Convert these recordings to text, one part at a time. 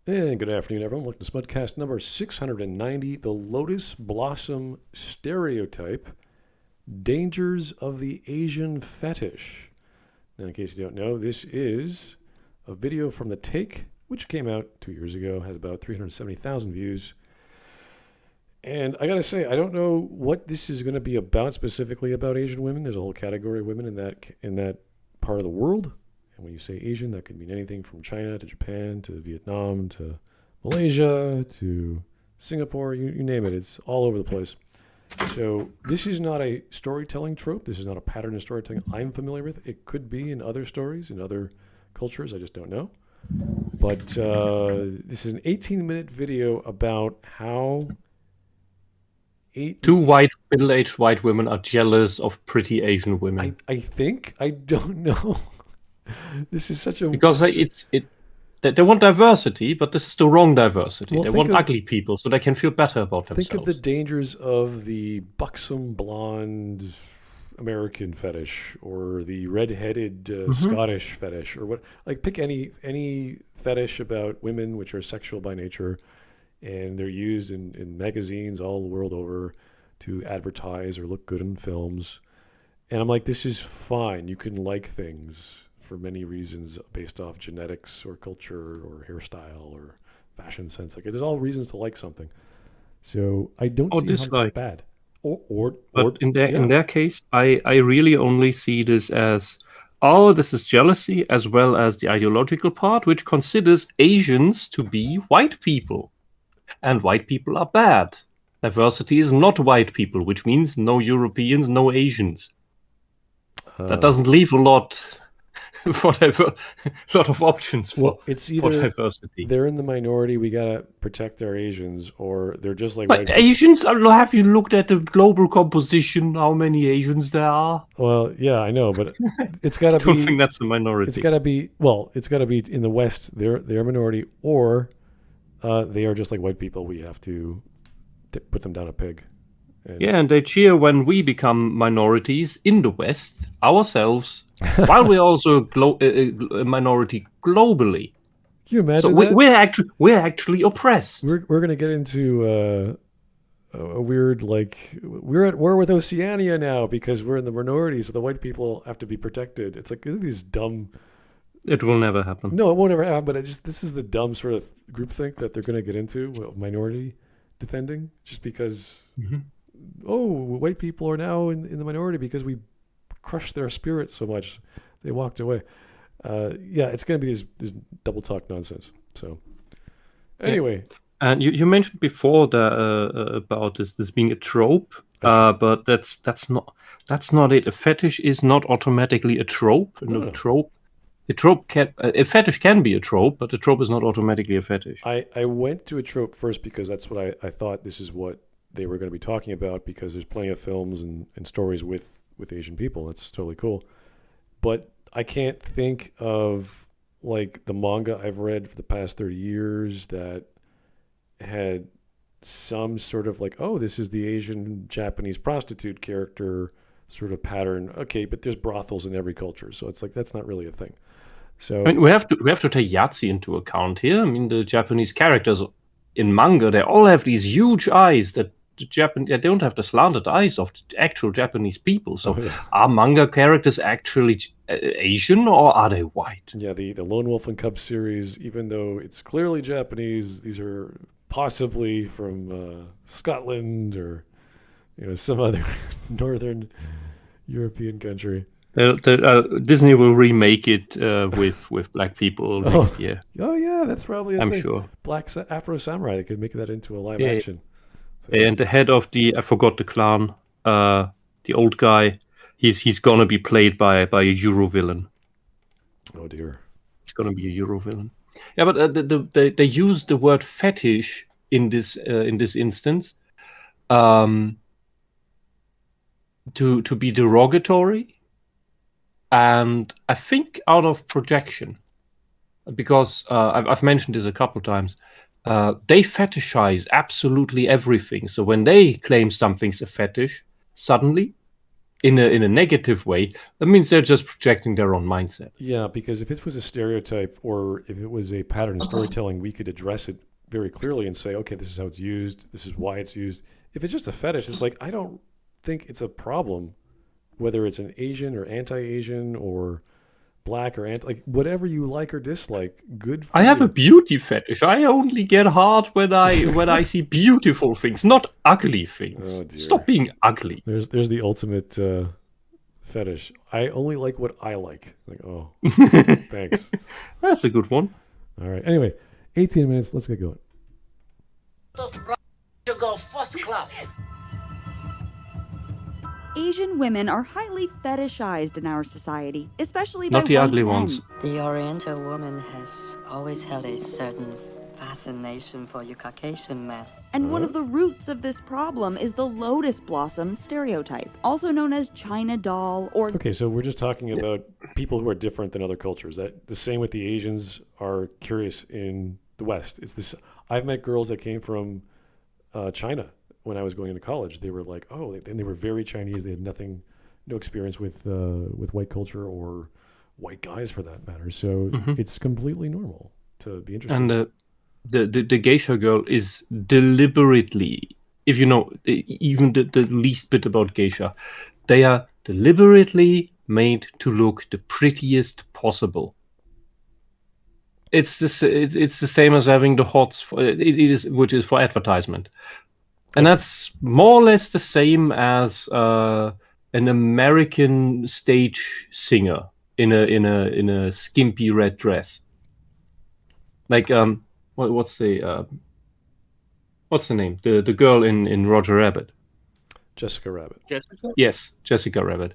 And good afternoon, everyone. Welcome to Smudcast number 690, the Lotus Blossom Stereotype, Dangers of the Asian Fetish. Now, in case you don't know, this is a video from The Take, which came out 2 years ago, has about 370,000 views. And I gotta say, I don't know what this is going to be about specifically about Asian women. There's a whole category of women in that part of the world. And when you say Asian, that could mean anything from China to Japan to Vietnam to Malaysia to Singapore, you name it. It's all over the place. So this is not a storytelling trope. This is not a pattern of storytelling I'm familiar with. It could be in other stories, in other cultures. I just don't know. But this is an 18-minute video about how... Two middle-aged white women are jealous of pretty Asian women. I think. I don't know. This is such a... Because they want diversity, but this is the wrong diversity. Well, they want ugly people so they can feel better about themselves. Think of the dangers of the buxom blonde American fetish or the red-headed Scottish fetish or what. Like, pick any fetish about women which are sexual by nature, and they're used in magazines all the world over to advertise or look good in films. And I'm like, this is fine. You can like things for many reasons based off genetics or culture or hairstyle or fashion sense. Like, there's all reasons to like something. So I don't see how it's bad. But in their case, I really only see this as, this is jealousy as well as the ideological part, which considers Asians to be white people. And white people are bad. Diversity is not white people, which means no Europeans, no Asians. That doesn't leave a lot of options for diversity. They're in the minority, we gotta protect our Asians, or they're just like... But Asians, have you looked at the global composition, how many Asians there are? Well, yeah, I know, but it's gotta be... I don't think that's a minority. It's gotta be in the West, they're a minority, or they are just like white people, we have to put them down a peg. And they cheer when we become minorities in the West ourselves, while we're also a minority globally. Can you imagine so that? we're actually oppressed. We're going to get into a weird, like, we're at war with Oceania now because we're in the minority, so the white people have to be protected. It's like these dumb... It will never happen. No, it won't ever happen, but this is the dumb sort of groupthink that they're going to get into, minority defending, just because... Mm-hmm. Oh, white people are now in the minority because we crushed their spirit so much they walked away. It's going to be this double talk nonsense. So anyway, and you mentioned before about this being a trope, but that's not it. A fetish is not automatically a trope. No. A fetish can be a trope, but a trope is not automatically a fetish. I went to a trope first because that's what I thought this is what they were going to be talking about, because there's plenty of films and stories with Asian people. That's totally cool. But I can't think of, like, the manga I've read for the past 30 years that had some sort of like, this is the Asian Japanese prostitute character sort of pattern. Okay, but there's brothels in every culture. So it's like, that's not really a thing. So I mean, we have to take Yahtzee into account here. I mean, the Japanese characters in manga, they all have these huge eyes that they don't have the slanted eyes of the actual Japanese people. So are manga characters actually Asian, or are they white? Yeah, the Lone Wolf and Cub series, even though it's clearly Japanese, these are possibly from Scotland or some other northern European country. Disney will remake it with black people next year. Oh yeah, that's probably I'm sure. Black Afro Samurai, they could make that into a live action. And the head of I forgot the clan, the old guy, he's gonna be played by a Euro villain. Oh dear. It's gonna be a Euro villain. Yeah, but they use the word fetish in this instance to be derogatory, and I think out of projection, because I've mentioned this a couple of times. They fetishize absolutely everything. So when they claim something's a fetish, suddenly in a negative way, that means they're just projecting their own mindset. Yeah, because if it was a stereotype or if it was a pattern of storytelling, we could address it very clearly and say, okay, this is how it's used. This is why it's used. If it's just a fetish, it's like, I don't think it's a problem, whether it's an Asian or anti-Asian or black or like whatever you like or dislike. Good for I have you. a beauty fetish. I only get hard when I see beautiful things, not ugly things. Oh, dear. Stop being ugly. There's the ultimate fetish. I only like what I like. Like, oh, thanks. That's a good one. All right. Anyway, 18 minutes. Let's get going. You go first class. Asian women are highly fetishized in our society, especially by Not the white ugly men. ones. The Oriental woman has always held a certain fascination for you Caucasian men. And one of the roots of this problem is the lotus blossom stereotype, also known as China doll or... Okay, so we're just talking about people who are different than other cultures. That the same with the Asians are curious in the West. It's this. I've met girls that came from China when I was going into college. They were like, oh, and they were very Chinese. They had no experience with white culture or white guys for that matter. So it's completely normal to be interested. And the geisha girl is deliberately, if you know even the least bit about geisha, they are deliberately made to look the prettiest possible. It's the same as having the hots, which is for advertisement. And that's more or less the same as an American stage singer in a skimpy red dress. Like what's the name? The girl in Roger Rabbit. Jessica Rabbit. Jessica? Yes, Jessica Rabbit.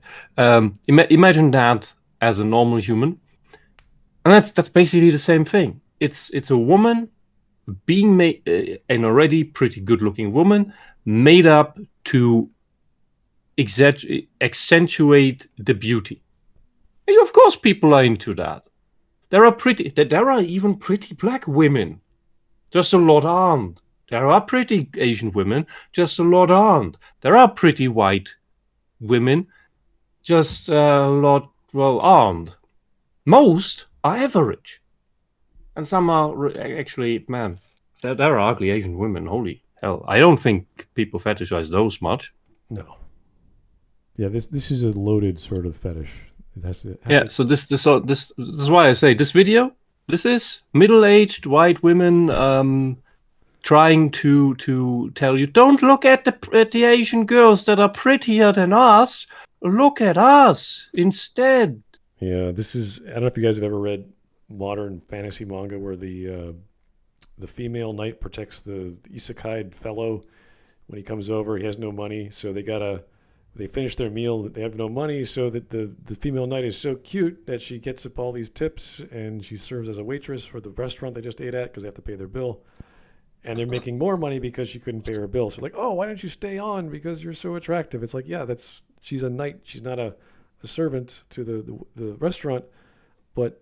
Imagine that as a normal human, and that's basically the same thing. It's a woman being made, an already pretty good-looking woman, made up to accentuate the beauty. And of course, people are into that. There are even pretty black women, just a lot aren't. There are pretty Asian women, just a lot aren't. There are pretty white women, just a lot aren't. Most are average. And some are actually, man, there are ugly Asian women. Holy hell. I don't think people fetishize those much. No. Yeah, this is a loaded sort of fetish. It has to, So this is why I say this video, this is middle-aged white women trying to tell you, don't look at the Asian girls that are prettier than us. Look at us instead. Yeah, this is, I don't know if you guys have ever read modern fantasy manga where the female knight protects the isekai fellow when he comes over. He has no money, so they finish their meal. They have no money, so that the female knight is so cute that she gets up all these tips and she serves as a waitress for the restaurant they just ate at because they have to pay their bill. And they're making more money because she couldn't pay her bill. So like, oh, why don't you stay on because you're so attractive? It's like, yeah, she's a knight. She's not a servant to the restaurant, but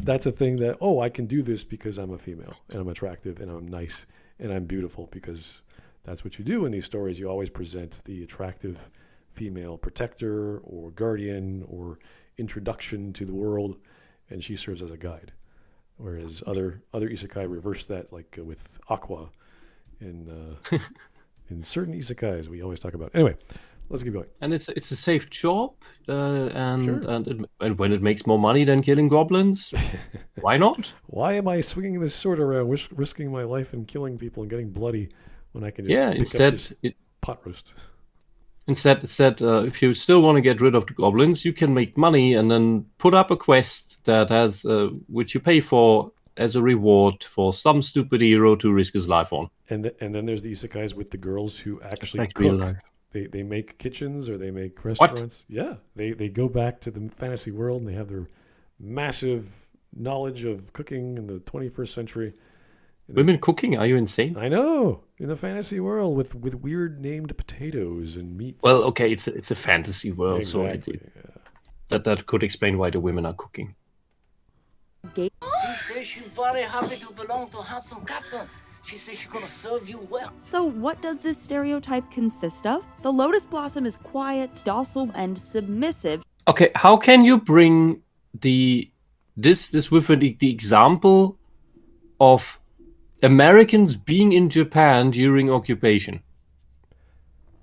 that's a thing that, oh, I can do this because I'm a female and I'm attractive and I'm nice and I'm beautiful, because that's what you do in these stories. You always present the attractive female protector or guardian or introduction to the world, and she serves as a guide. Whereas other isekai reverse that, like with Aqua in certain isekais we always talk about. Anyway, let's keep going. And it's a safe job, and Sure. and when it makes more money than killing goblins, why not? Why am I swinging this sword around, risking my life and killing people and getting bloody when I can just pick up this pot roast? Instead, if you still want to get rid of the goblins, you can make money and then put up a quest that has, which you pay for as a reward for some stupid hero to risk his life on. And then there's the isekais with the girls who actually Like real cook. life. They make kitchens or they make restaurants. Yeah, they go back to the fantasy world and they have their massive knowledge of cooking in the 21st century. Women cooking? Are you insane? I know, in the fantasy world with weird named potatoes and meats. Well, okay, it's a fantasy world, exactly. so that could explain why the women are cooking. She says she's very happy to belong to handsome captain. She says she's gonna serve you well. So what does this stereotype consist of? The lotus blossom is quiet, docile, and submissive. Okay, how can you bring this with the example of Americans being in Japan during occupation?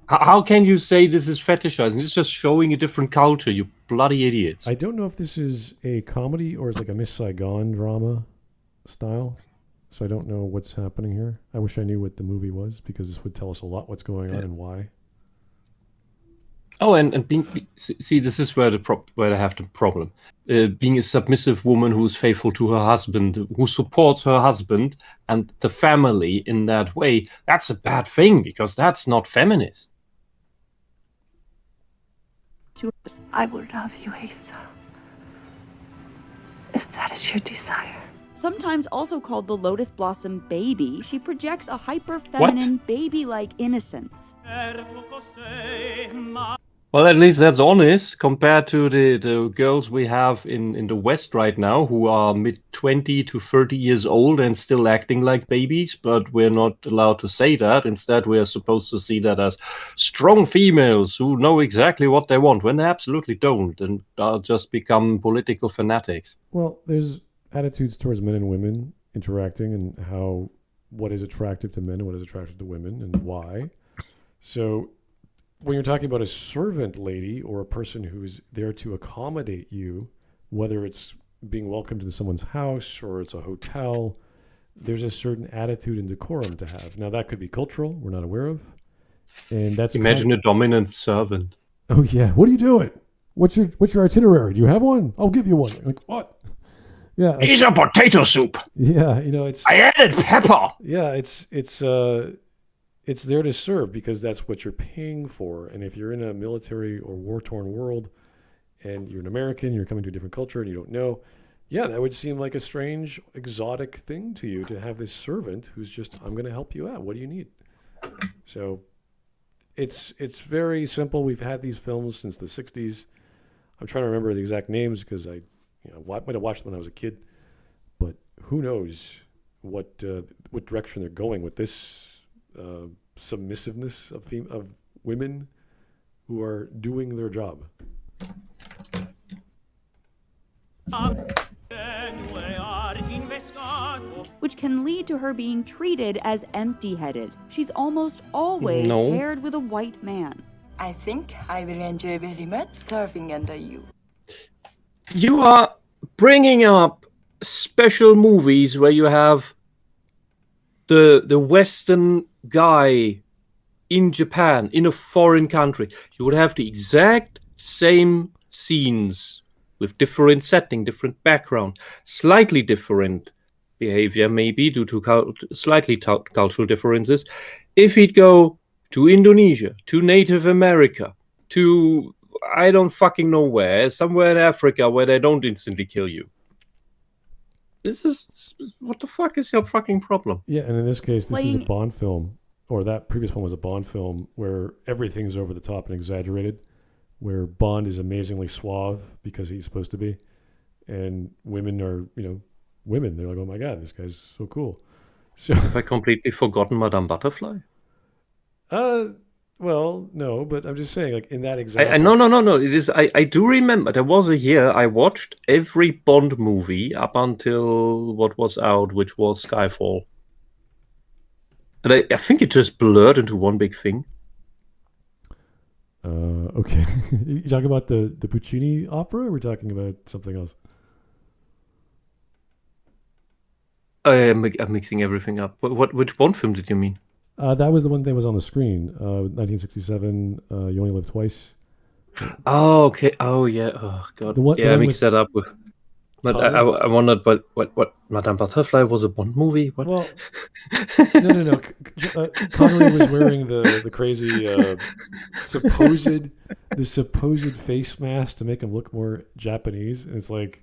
How can you say this is fetishizing? It's just showing a different culture, you bloody idiots. I don't know if this is a comedy or is like a Miss Saigon drama style. So I don't know what's happening here. I wish I knew what the movie was because this would tell us a lot what's going on and why. Oh, and see, this is where I have the problem. Being a submissive woman who's faithful to her husband, who supports her husband and the family in that way, that's a bad thing because that's not feminist. I will love you, Asa, if that is your desire. Sometimes also called the lotus blossom baby, she projects a hyper-feminine, baby-like innocence. Well, at least that's honest compared to the girls we have in the West right now who are mid-20 to 30 years old and still acting like babies, but we're not allowed to say that. Instead, we are supposed to see that as strong females who know exactly what they want when they absolutely don't and are just become political fanatics. Well, there's attitudes towards men and women interacting and what is attractive to men and what is attractive to women and why. So when you're talking about a servant lady or a person who's there to accommodate you, whether it's being welcomed into someone's house or it's a hotel, there's a certain attitude and decorum to have. Now that could be cultural, we're not aware of. And that's Imagine a dominant servant. Oh yeah, what are you doing? What's your itinerary? Do you have one? I'll give you one. Like what? Yeah. It's a potato soup. Yeah, I added pepper. Yeah, it's there to serve because that's what you're paying for. And if you're in a military or war-torn world and you're an American, you're coming to a different culture and you don't know, yeah, that would seem like a strange, exotic thing to you to have this servant who's just, I'm going to help you out. What do you need? So it's very simple. We've had these films since the 60s. I'm trying to remember the exact names because I might have watched them when I was a kid. But who knows what direction they're going with this submissiveness of women who are doing their job. Which can lead to her being treated as empty-headed. She's almost always paired with a white man. I think I will enjoy very much serving under you. You are bringing up special movies where you have the Western guy in Japan, in a foreign country. You would have the exact same scenes with different setting, different background, slightly different behavior, maybe due to slightly cultural differences. If he'd go to Indonesia, to Native America, to I don't fucking know where, somewhere in Africa where they don't instantly kill you. This is, what the fuck is your fucking problem? Yeah, and in this case, this is a Bond film, or that previous one was a Bond film where everything's over the top and exaggerated, where Bond is amazingly suave because he's supposed to be, and women are, women. They're like, oh my God, this guy's so cool. So have I completely forgotten Madame Butterfly? Well, no, but I'm just saying, like in that example. No. It is. I do remember there was a year I watched every Bond movie up until what was out, which was Skyfall, and I think it just blurred into one big thing. Okay, you talking about the Puccini opera, or we're talking about something else? I'm mixing everything up. Which Bond film did you mean? That was the one that was on the screen. 1967. You Only Live Twice. Oh, okay. Oh, yeah. Oh, God. I mixed that up with. But I wondered what Madame Butterfly was a Bond movie. What? Well, no. Connery was wearing the crazy supposed face mask to make him look more Japanese, and it's like,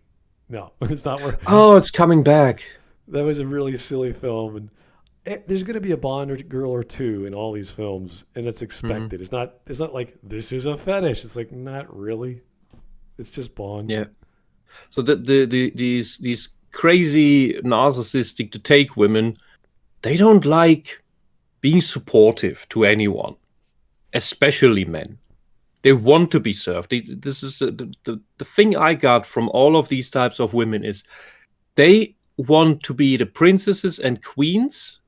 no, it's not. Oh, it's coming back. That was a really silly film, and there's going to be a Bond girl or two in all these films, and it's expected. Mm-hmm. It's not like this is a fetish. It's like, not really. It's just Bond. Yeah. So these crazy narcissistic to take women they don't like being supportive to anyone, especially men. They want to be served. This is the thing I got from all of these types of women is they want to be the princesses and queens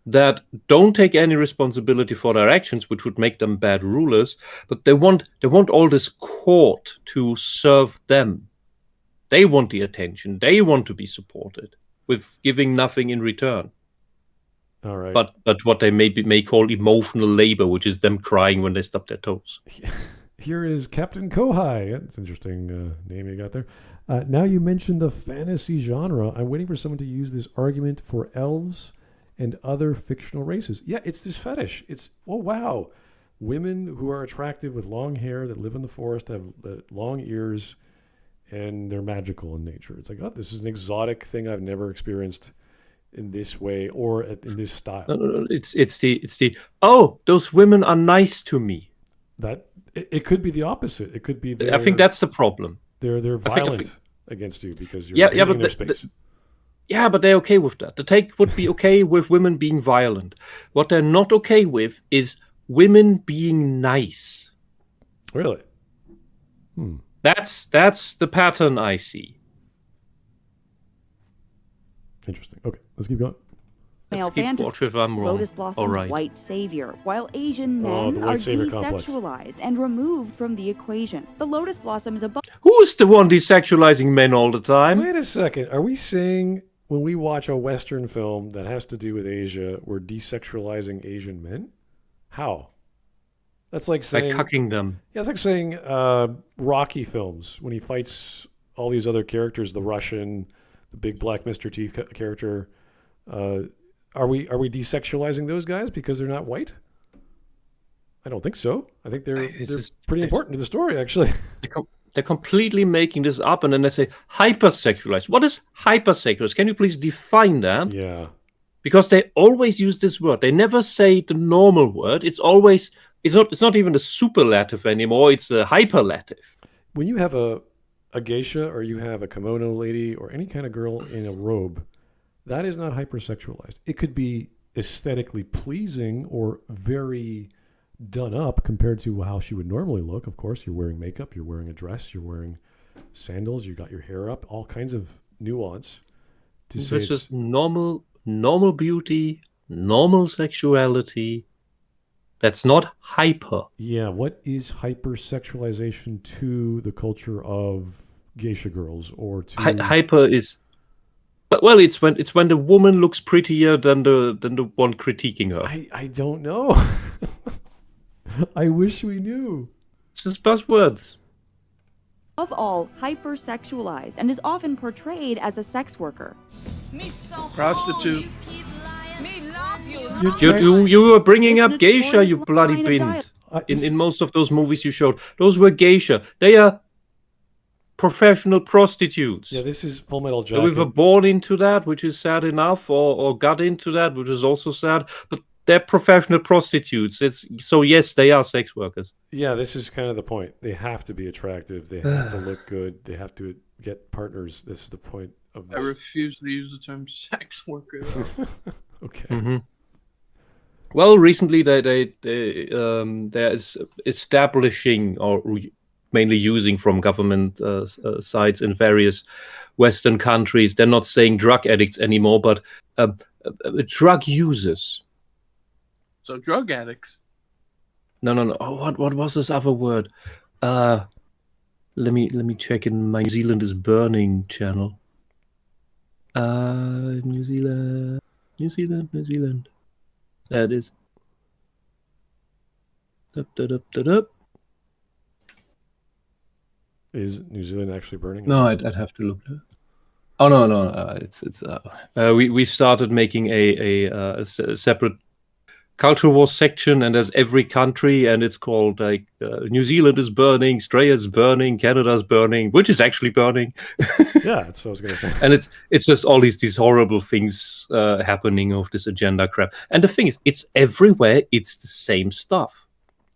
that don't take any responsibility for their actions, which would make them bad rulers. But they want all this court to serve them. They want the attention. They want to be supported with giving nothing in return. All right. But what they may call emotional labor, which is them crying when they stub their toes. Here is Captain Kohai. That's an interesting name you got there. Now you mentioned the fantasy genre. I'm waiting for someone to use this argument for elves and other fictional races. Yeah, it's this fetish. It's, oh, wow. Women who are attractive with long hair that live in the forest, have long ears, and they're magical in nature. It's like, oh, this is an exotic thing I've never experienced in this way or in this style. No. It's the oh, those women are nice to me. That it could be the opposite. It could be. I think that's the problem. They're violent against you because you're invading their space. Yeah, but they're okay with that. The take would be okay with women being violent. What they're not okay with is women being nice. Really? That's the pattern I see. Interesting. Okay, let's keep going. Male fantasy. Lotus Blossom's white savior, while Asian men are desexualized and removed from the equation. The Lotus Blossom is above. Who's the one desexualizing men all the time? Wait a second. Are we saying when we watch a Western film that has to do with Asia, we're desexualizing Asian men? How? That's like saying... Like cucking them. Yeah, it's like saying Rocky films, when he fights all these other characters, the Russian, the big black Mr. T character. Are we desexualizing those guys because they're not white? I don't think so. I think they're pretty important to the story, actually. They're completely making this up, and then they say hypersexualized. What is hypersexualized? Can you please define that? Yeah. Because they always use this word. They never say the normal word. It's always it's not even a superlative anymore. It's a hyperlative. When you have a geisha or you have a kimono lady or any kind of girl in a robe, that is not hypersexualized. It could be aesthetically pleasing or very done up compared to how she would normally look. Of course, you're wearing makeup, you're wearing a dress, you're wearing sandals, you got your hair up, all kinds of nuance. This is normal beauty, normal sexuality. That's not hyper. Yeah, what is hypersexualization to the culture of geisha girls or to hyper is? Well, it's when the woman looks prettier than the one critiquing her. I don't know. I wish we knew. It's just buzzwords. Of all, hypersexualized and is often portrayed as a sex worker. Prostitute. You were bringing up geisha, you bloody bind. In most of those movies you showed, those were geisha. They are professional prostitutes. Yeah, this is Full Metal Jacket. We were born into that, which is sad enough, or got into that, which is also sad. But they're professional prostitutes. So yes, they are sex workers. Yeah, this is kind of the point. They have to be attractive. They have to look good. They have to get partners. This is the point of this. I refuse to use the term sex worker. Okay. Mm-hmm. Well, recently they're establishing or mainly using from government sites in various Western countries. They're not saying drug addicts anymore, but drug users. So drug addicts. No. Oh, what was this other word? Let me check in my New Zealand is Burning channel. New Zealand. There it is. Dup. Is New Zealand actually burning? No, I'd have to look. Oh no. It's we started making a separate cultural war section, and there's every country, and it's called like New Zealand is burning, Australia's burning, Canada's burning, which is actually burning. Yeah, that's what I was gonna say. And it's just all these horrible things happening of this agenda crap. And the thing is, it's everywhere. It's the same stuff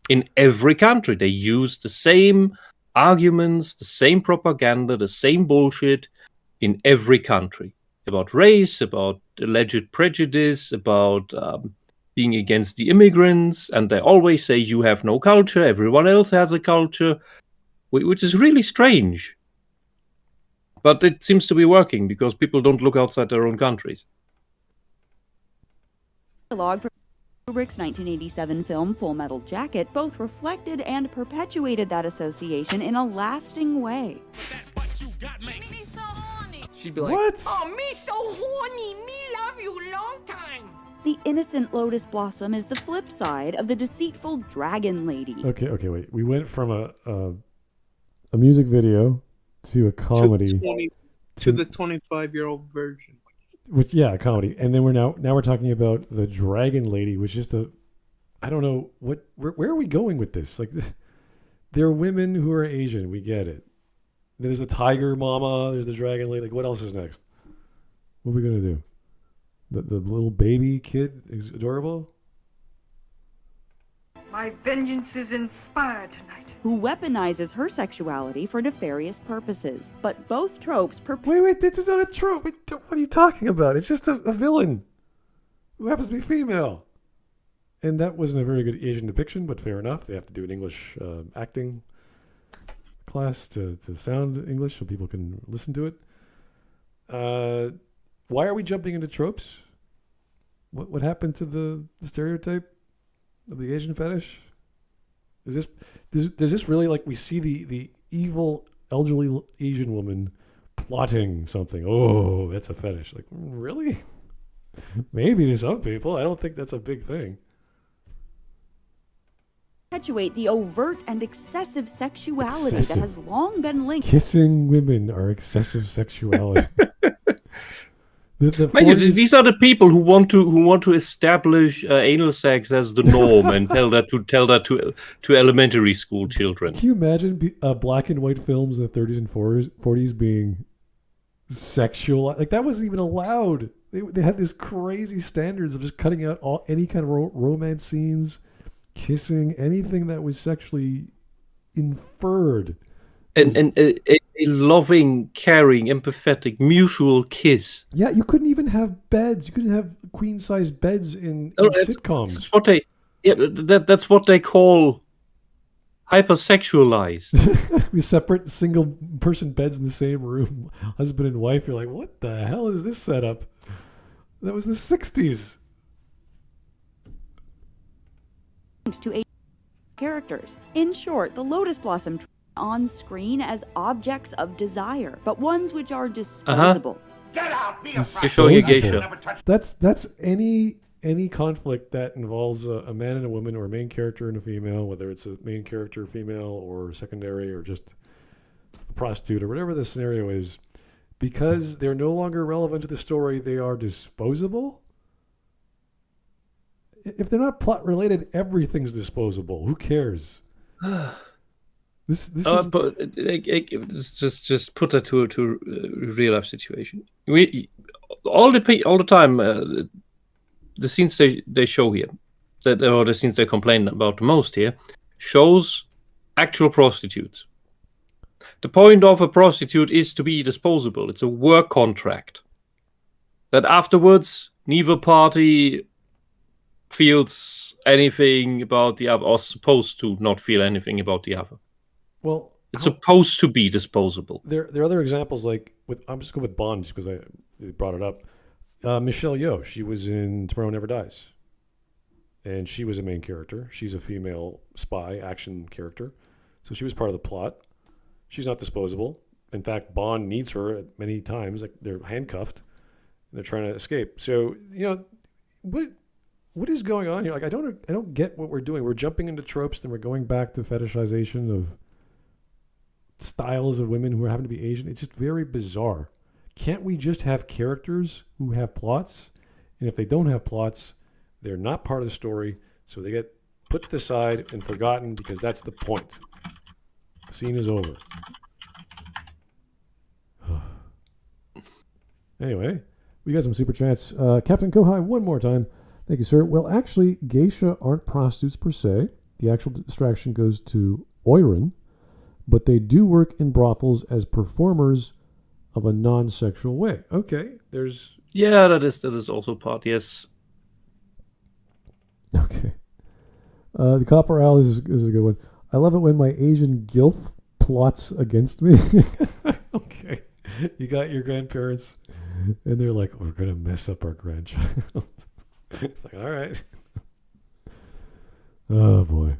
in every country. They use the same arguments, the same propaganda, the same bullshit in every country. about race, about alleged prejudice, about being against the immigrants, and they always say you have no culture, everyone else has a culture, which is really strange. But it seems to be working because people don't look outside their own countries. Dialogue from Kubrick's 1987 film Full Metal Jacket both reflected and perpetuated that association in a lasting way. She'd be like, What? "Oh, me so horny, me love you long time." The innocent lotus blossom is the flip side of the deceitful dragon lady. Okay, wait. We went from a music video to a comedy to the 25-year-old version. Which, yeah, a comedy, and then now we're talking about the dragon lady, which is I don't know where are we going with this? Like, there are women who are Asian, we get it. There's the tiger mama, there's the dragon lady. Like, what else is next? What are we gonna do? The little baby kid is adorable. My vengeance is inspired tonight. Who weaponizes her sexuality for nefarious purposes. But both tropes Wait, this is not a trope. What are you talking about? It's just a villain who happens to be female. And that wasn't a very good Asian depiction, but fair enough. They have to do an English acting class to sound English so people can listen to it. Why are we jumping into tropes? What happened to the stereotype of the Asian fetish? Does this really, like, we see the evil elderly Asian woman plotting something? Oh, that's a fetish. Like, really? Maybe to some people. I don't think that's a big thing. perpetuate the overt and excessive sexuality that has long been linked. Kissing women are excessive sexuality. Mind you, these are the people who want to establish anal sex as the norm and tell that to elementary school children. Can you imagine black and white films in the 30s and 40s being sexual? Like, that wasn't even allowed. They had these crazy standards of just cutting out any kind of romance scenes, kissing, anything that was sexually inferred. And a loving, caring, empathetic, mutual kiss. Yeah, you couldn't even have beds. You couldn't have queen-size beds in sitcoms. That's what they call hypersexualized. We separate single-person beds in the same room, husband and wife. You're like, what the hell is this setup? That was the 60s. To 8 characters. In short, the Lotus Blossom on screen as objects of desire, but ones which are disposable. Get out, be a You're showing a geisha. That's any conflict that involves a man and a woman, or a main character and a female, whether it's a main character female or secondary or just a prostitute or whatever the scenario is, because they're no longer relevant to the story, they are disposable. If they're not plot related, everything's disposable. Who cares? This is... But just put that to a real life situation. All the time, the scenes they show here, or the scenes they complain about the most here, shows actual prostitutes. The point of a prostitute is to be disposable. It's a work contract. That afterwards, neither party feels anything about the other, or supposed to not feel anything about the other. Well, it's supposed to be disposable. There are other examples, like I'm just going with Bond, just because I brought it up. Michelle Yeoh, she was in Tomorrow Never Dies, and she was a main character. She's a female spy action character, so she was part of the plot. She's not disposable. In fact, Bond needs her at many times. Like, they're handcuffed, and they're trying to escape. So, what is going on here? Like, I don't get what we're doing. We're jumping into tropes, then we're going back to fetishization of styles of women who happen to be Asian. It's just very bizarre. Can't we just have characters who have plots? And if they don't have plots, they're not part of the story, so they get put to the side and forgotten, because that's the point. The scene is over. Anyway, we got some super chats. Captain Kohai, one more time. Thank you, sir. Well, actually, geisha aren't prostitutes per se. The actual distraction goes to Oiran, but they do work in brothels as performers of a non-sexual way. Okay, there's... Yeah, that is also part, yes. Okay. The Copper Owl is a good one. I love it when my Asian gilf plots against me. Okay. You got your grandparents, and they're like, we're going to mess up our grandchild. It's like, all right. Oh, boy.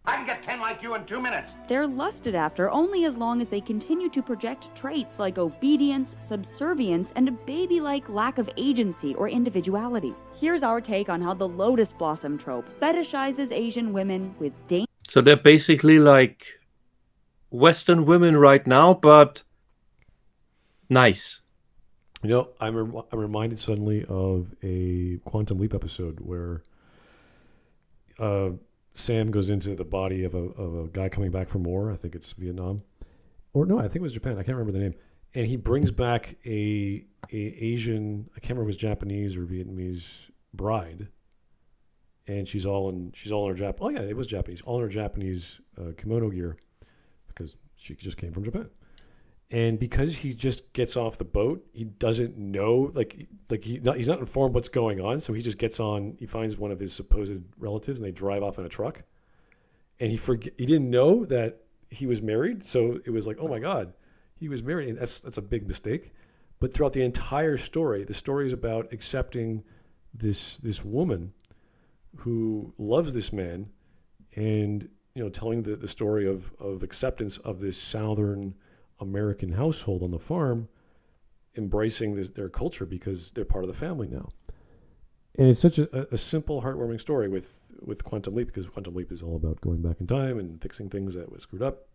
I can get 10 like you in 2 minutes. They're lusted after only as long as they continue to project traits like obedience, subservience, and a baby-like lack of agency or individuality. Here's our take on how the Lotus Blossom trope fetishizes Asian women with danger. So they're basically like Western women right now, but nice. You know, I'm reminded suddenly of a Quantum Leap episode where Sam goes into the body of a guy coming back from war. I think it's Vietnam, or no, I think it was Japan. I can't remember the name. And he brings back a Asian, I can't remember if it was Japanese or Vietnamese bride, and she's all in her Oh yeah, it was Japanese, all in her Japanese kimono gear, because she just came from Japan. And because he just gets off the boat, he doesn't know, he's not informed what's going on. So he just gets on. He finds one of his supposed relatives, and they drive off in a truck. And he didn't know that he was married. So it was like, oh my God, he was married, and that's a big mistake. But throughout the entire story, the story is about accepting this woman who loves this man, and telling the story of acceptance of this Southern American household on the farm, embracing their culture because they're part of the family now. And it's such a simple, heartwarming story with Quantum Leap, because Quantum Leap is all about going back in time and fixing things that was screwed up.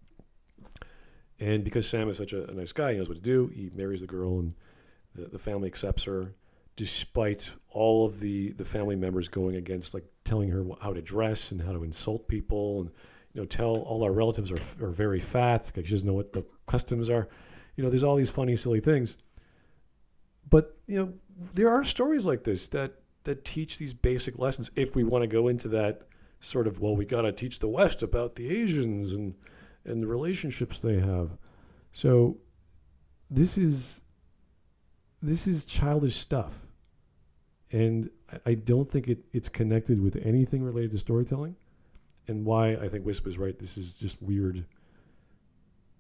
And because Sam is such a nice guy, he knows what to do. He marries the girl, and the family accepts her, despite all of the family members going against, like telling her how to dress and how to insult people, and tell all our relatives are very fat because she doesn't know what the customs are. There's all these funny, silly things. But, there are stories like this that teach these basic lessons. If we want to go into that sort of, well, we got to teach the West about the Asians and the relationships they have. So this is childish stuff. And I don't think it's connected with anything related to storytelling. And why I think Whisp is right. This is just weird.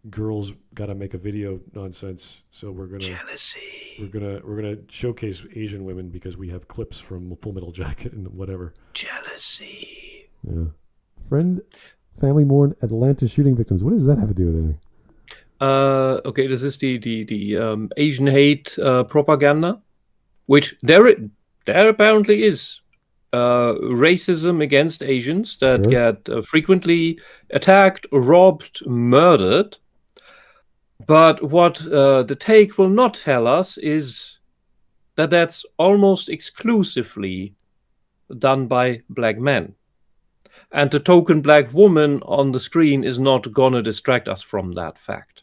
Girls got to make a video nonsense. So we're gonna jealousy. We're gonna showcase Asian women because we have clips from Full Metal Jacket and whatever. Jealousy. Yeah. Friend, family mourn Atlanta shooting victims. What does that have to do with anything? Okay, this is the Asian hate propaganda, which there apparently is. Racism against Asians that get frequently attacked, robbed, murdered. But what the take will not tell us is that that's almost exclusively done by black men. And the token black woman on the screen is not going to distract us from that fact.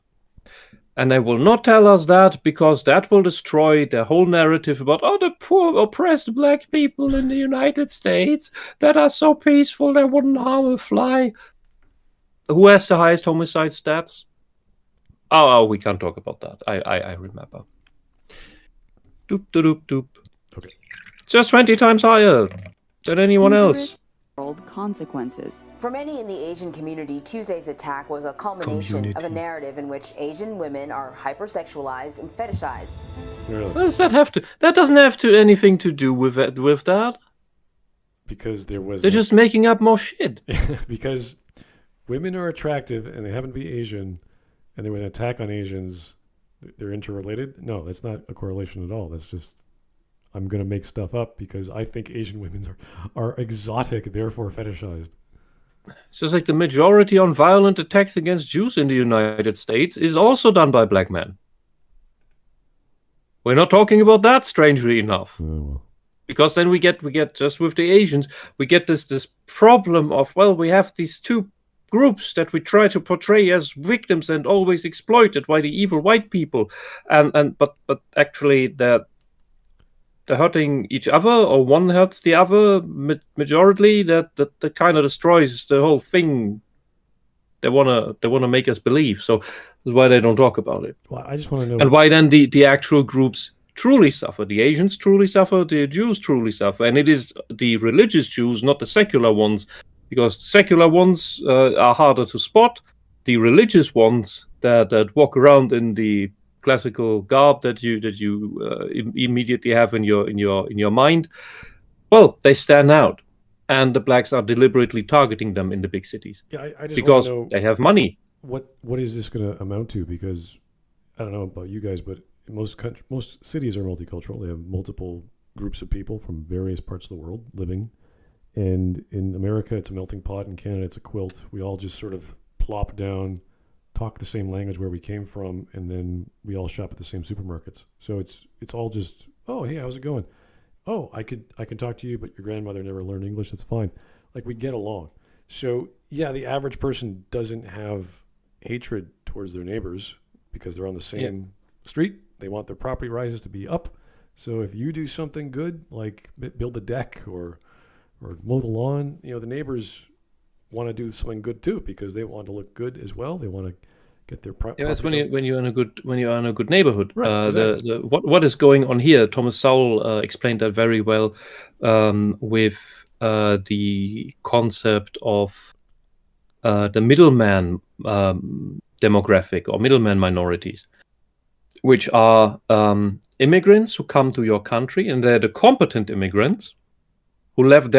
And they will not tell us that because that will destroy the whole narrative about, the poor oppressed black people in the United States that are so peaceful they wouldn't harm a fly. Who has the highest homicide stats? Oh, we can't talk about that. I remember. Doop, doop, doop. Okay. Just 20 times higher than anyone else. Consequences. For many in the Asian community, Tuesday's attack was a culmination of a narrative in which Asian women are hypersexualized and fetishized. Really? What does that have to? That doesn't have to anything to do with that. Because they're just making up more shit. Because women are attractive and they happen to be Asian, and there was an attack on Asians. They're interrelated? No, that's not a correlation at all. That's just, I'm going to make stuff up because I think Asian women are exotic, therefore fetishized. It's just like the majority on violent attacks against Jews in the United States is also done by black men. We're not talking about that, strangely enough. Oh, well. Because then we get just with the Asians, we get this problem of, well, we have these two groups that we try to portray as victims and always exploited by the evil white people, but actually they're hurting each other, or one hurts the other majorly. That kind of destroys the whole thing. They wanna make us believe. So that's why they don't talk about it. Well, I just want to know. And why then the actual groups truly suffer. The Asians truly suffer. The Jews truly suffer. And it is the religious Jews, not the secular ones, because secular ones are harder to spot. The religious ones that walk around in the classical garb that you immediately have in your mind, well, they stand out, and the blacks are deliberately targeting them in the big cities. Yeah, I just because want to know they have money. What is this going to amount to? Because I don't know about you guys, but most cities are multicultural. They have multiple groups of people from various parts of the world living. And in America, it's a melting pot. In Canada, it's a quilt. We all just sort of plop down, talk the same language where we came from, and then we all shop at the same supermarkets. So it's all just, oh, hey, how's it going? Oh, I can talk to you, but your grandmother never learned English. That's fine. Like, we get along. So yeah, the average person doesn't have hatred towards their neighbors because they're on the same street. They want their property rises to be up. So if you do something good, like build a deck or mow the lawn, the neighbors want to do something good too because they want to look good as well. They want to get their property. Yeah, that's when you're in a good neighborhood. Right, exactly. What is going on here? Thomas Sowell explained that very well with the concept of the middleman demographic or middleman minorities, which are immigrants who come to your country, and they're the competent immigrants who left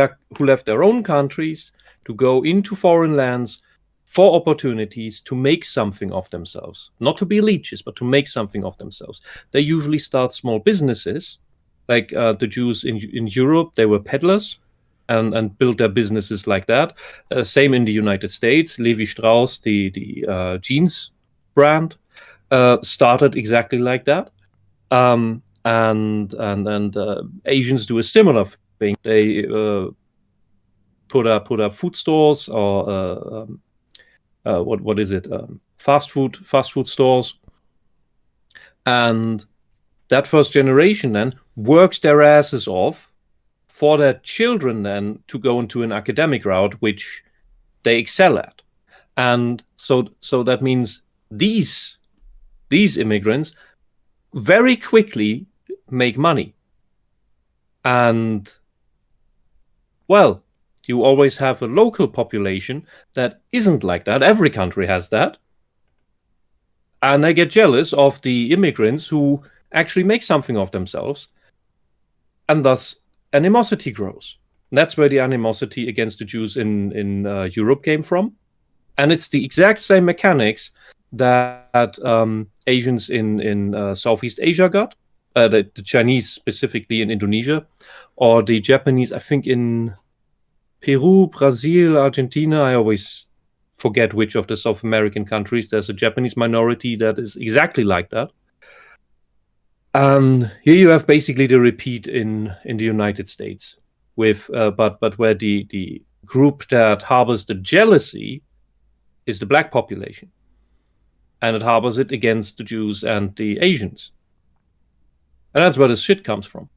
their own countries to go into foreign lands for opportunities to make something of themselves, not to be leeches, but to make something of themselves. They usually start small businesses, like the Jews in Europe. They were peddlers and built their businesses like that. Same in the United States. Levi Strauss, the jeans brand, started exactly like that. And Asians do a similar thing. They put up food stores or what is it? Fast food stores, and that first generation then works their asses off for their children then to go into an academic route, which they excel at, and so that means these immigrants very quickly make money, and well, you always have a local population that isn't like that. Every country has that. And they get jealous of the immigrants who actually make something of themselves. And thus, animosity grows. And that's where the animosity against the Jews in Europe came from. And it's the exact same mechanics that Asians in Southeast Asia got. The Chinese specifically in Indonesia. Or the Japanese, I think, in Peru, Brazil, Argentina. I always forget which of the South American countries. There's a Japanese minority that is exactly like that. And here you have basically the repeat in the United States, with but where the group that harbors the jealousy is the black population, and it harbors it against the Jews and the Asians, and that's where this shit comes from.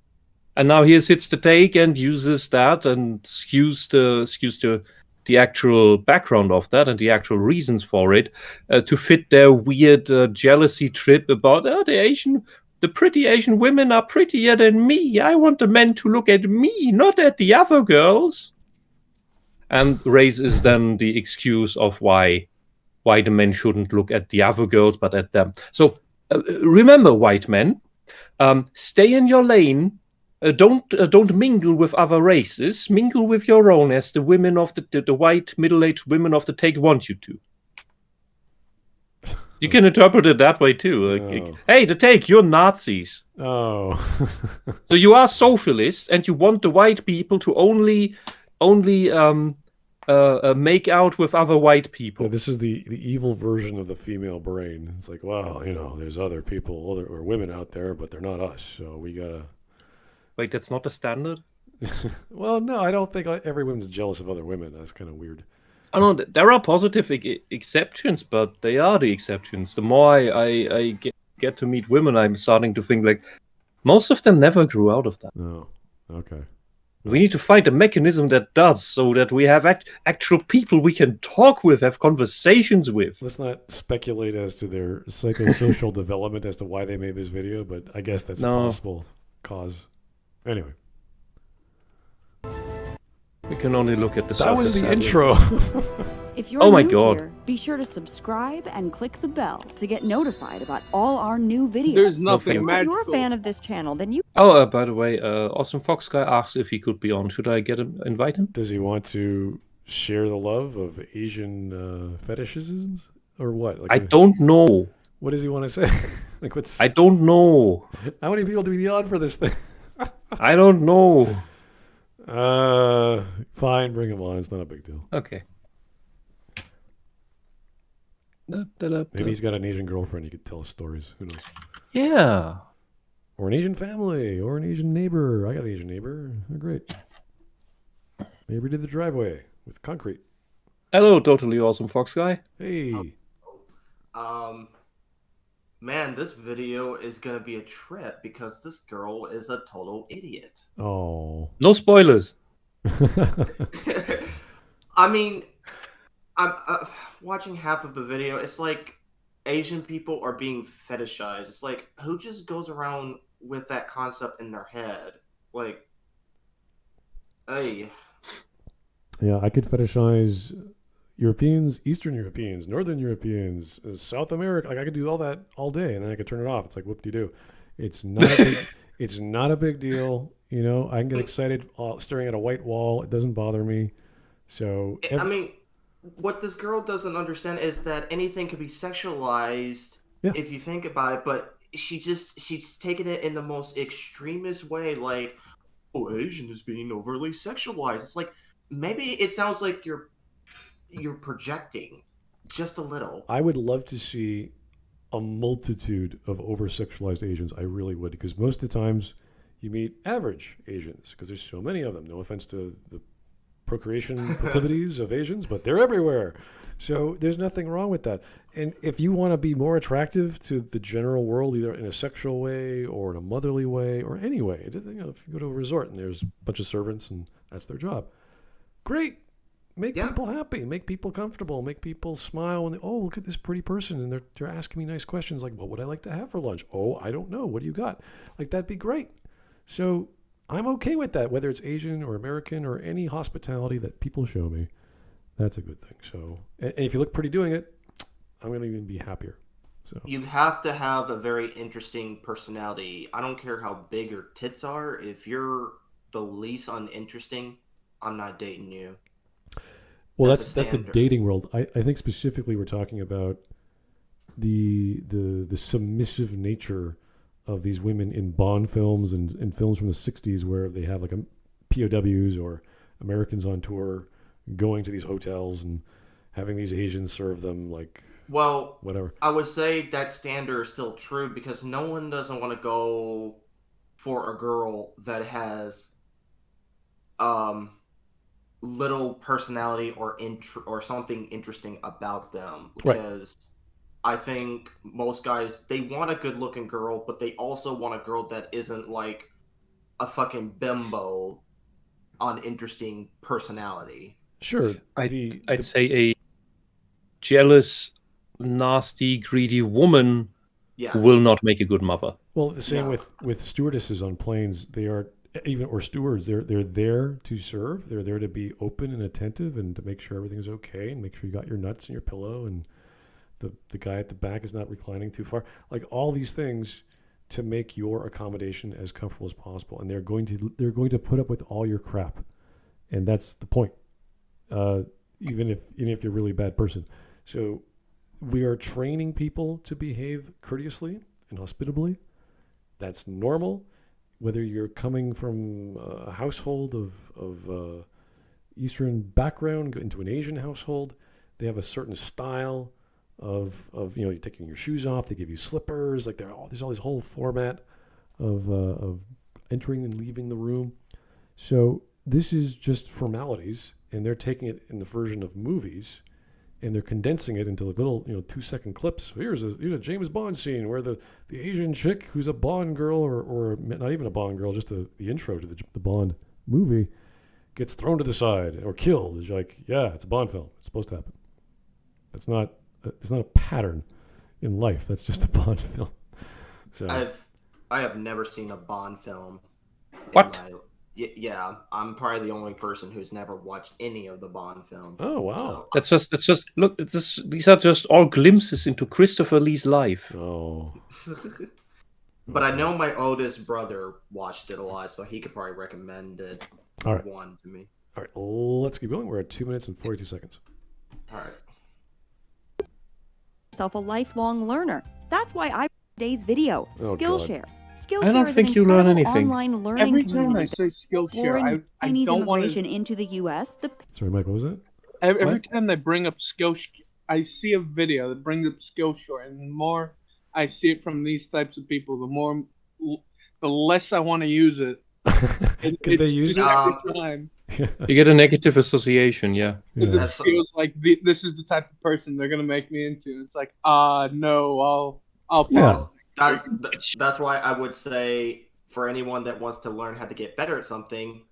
And now here sits the take and uses that and skews the actual background of that and the actual reasons for it to fit their weird jealousy trip about the pretty Asian women are prettier than me. I want the men to look at me, not at the other girls. And raises then the excuse of why the men shouldn't look at the other girls but at them. So remember, white men, stay in your lane. Don't mingle with other races. Mingle with your own, as the women of the white middle-aged women of the take want you to. You can interpret it that way too. Hey, the take, you're Nazis. Oh. So you are socialists, and you want the white people to only make out with other white people. Yeah, this is the evil version of the female brain. It's like, well, there's other people or women out there, but they're not us. So we gotta. Wait, that's not the standard? Well, no, I don't think every woman's jealous of other women. That's kind of weird. I know there are positive exceptions, but they are the exceptions. The more I get to meet women, I'm starting to think like most of them never grew out of that. Oh, okay. We need to find a mechanism that does, so that we have actual people we can talk with, have conversations with. Let's not speculate as to their psychosocial development as to why they made this video, but I guess that's a possible cause. Anyway. We can only look at the surface. That was the intro. If you're new here, be sure to subscribe and click the bell to get notified about all our new videos. There's nothing magical. If you're a fan of this channel, then you... Oh, by the way, Awesome Fox Guy asks if he could be on. Should I invite him? Does he want to share the love of Asian fetishisms? Or what? Like I don't know. What does he want to say? Like what's? I don't know. How many people do we need on for this thing? I don't know. Fine, bring him on. It's not a big deal. Okay. Maybe he's got an Asian girlfriend. He could tell us stories. Who knows? Yeah. Or an Asian family, or an Asian neighbor. I got an Asian neighbor. They're great. Maybe did the driveway with concrete. Hello, totally awesome Fox Guy. Hey. Man, this video is gonna be a trip because this girl is a total idiot. Oh. No spoilers. I mean, I'm watching half of the video. It's like Asian people are being fetishized. It's like, who just goes around with that concept in their head? Like, hey. Yeah, I could fetishize Europeans, Eastern Europeans, Northern Europeans, South America. Like I could do all that all day, and then I could turn it off. It's like whoop-de-doo. It's not a big, it's not a big deal. You know, I can get excited staring at a white wall. It doesn't bother me. So I mean, what this girl doesn't understand is that anything can be sexualized if you think about it, but she's taken it in the most extremist way, like, oh, Asian is being overly sexualized. It's like, maybe it sounds like you're projecting just a little. I would love to see a multitude of over-sexualized Asians. I really would, because most of the times you meet average Asians, because there's so many of them. No offense to the procreation proclivities of Asians, but they're everywhere. So there's nothing wrong with that. And if you want to be more attractive to the general world, either in a sexual way or in a motherly way or any way, you know, if you go to a resort and there's a bunch of servants and that's their job, great. Make people happy, make people comfortable, make people smile when they, oh, look at this pretty person, and they're asking me nice questions like, what would I like to have for lunch? Oh, I don't know. What do you got? Like, that'd be great. So I'm okay with that, whether it's Asian or American or any hospitality that people show me. That's a good thing. So, and if you look pretty doing it, I'm going to even be happier. So you have to have a very interesting personality. I don't care how big your tits are. If you're the least uninteresting, I'm not dating you. Well, that's the dating world. I think specifically we're talking about the submissive nature of these women in Bond films and films from the 60s where they have like POWs or Americans on tour going to these hotels and having these Asians serve them like whatever. I would say that standard is still true because no one doesn't want to go for a girl that has little personality or something interesting about them, because I think most guys, they want a good looking girl, but they also want a girl that isn't like a fucking bimbo on interesting personality. Sure. I'd say a jealous, nasty, greedy woman will not make a good mother. Well, the same with stewardesses on planes. They are or stewards, they're there to serve. They're there to be open and attentive and to make sure everything's okay and make sure you got your nuts in your pillow and the guy at the back is not reclining too far. Like all these things to make your accommodation as comfortable as possible. And they're going to put up with all your crap. And that's the point. Even if you're a really bad person. So we are training people to behave courteously and hospitably. That's normal. Whether you're coming from a household of Eastern background into an Asian household, they have a certain style of you're taking your shoes off. They give you slippers. Like there's all this whole format of entering and leaving the room. So this is just formalities, and they're taking it in the version of movies, and they're condensing it into little 2-second clips. Here's a James Bond scene where the Asian chick who's a Bond girl or not even a Bond girl, just the intro to the Bond movie gets thrown to the side or killed. It's like, yeah, it's a Bond film. It's supposed to happen. It's not a pattern in life. That's just a Bond film. So I have never seen a Bond film. What? Yeah, I'm probably the only person who's never watched any of the Bond films. Oh wow, that's just look. These are just all glimpses into Christopher Lee's life. Oh. But I know my oldest brother watched it a lot, so he could probably recommend it. All right. One to me. All right, let's keep going. We're at 2 minutes and 42 seconds. All right. Self a lifelong learner. That's why I today's video Skillshare. I don't think you learn anything. Online learning Every time community. I say Skillshare, I Chinese don't want immigration to. into the U.S. Sorry, Mike. What was that? Every time they bring up Skillshare, I see a video that brings up Skillshare, and the more I see it from these types of people, the less I want to use it. Because they use it every time. You get a negative association, yeah. Because it feels like this is the type of person they're gonna make me into. It's like, no, I'll pause. That's why I would say for anyone that wants to learn how to get better at something,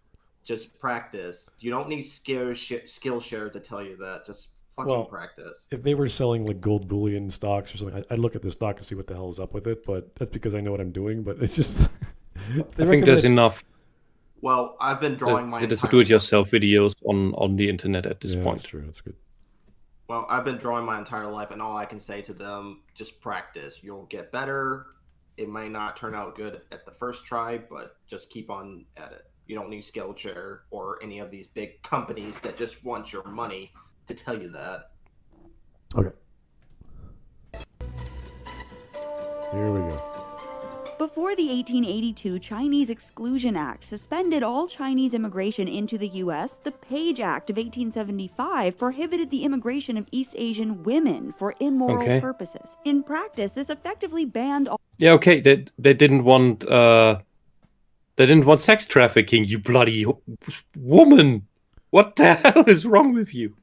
just practice. You don't need Skillshare to tell you that. Just fucking practice. If they were selling like gold bullion stocks or something, I'd look at the stock and see what the hell is up with it. But that's because I know what I'm doing. But it's just. I think there's enough. Well, I've been drawing my There's do-it-yourself videos on the internet at this point. That's true. That's good. Well, I've been drawing my entire life, and all I can say to them, just practice. You'll get better. It may not turn out good at the first try, but just keep on at it. You don't need Skillshare or any of these big companies that just want your money to tell you that. Okay. Here we go. Before the 1882 Chinese Exclusion Act suspended all Chinese immigration into the U.S., the Page Act of 1875 prohibited the immigration of East Asian women for immoral purposes. In practice, this effectively banned all... Yeah, okay, they didn't want sex trafficking, you bloody woman! What the hell is wrong with you?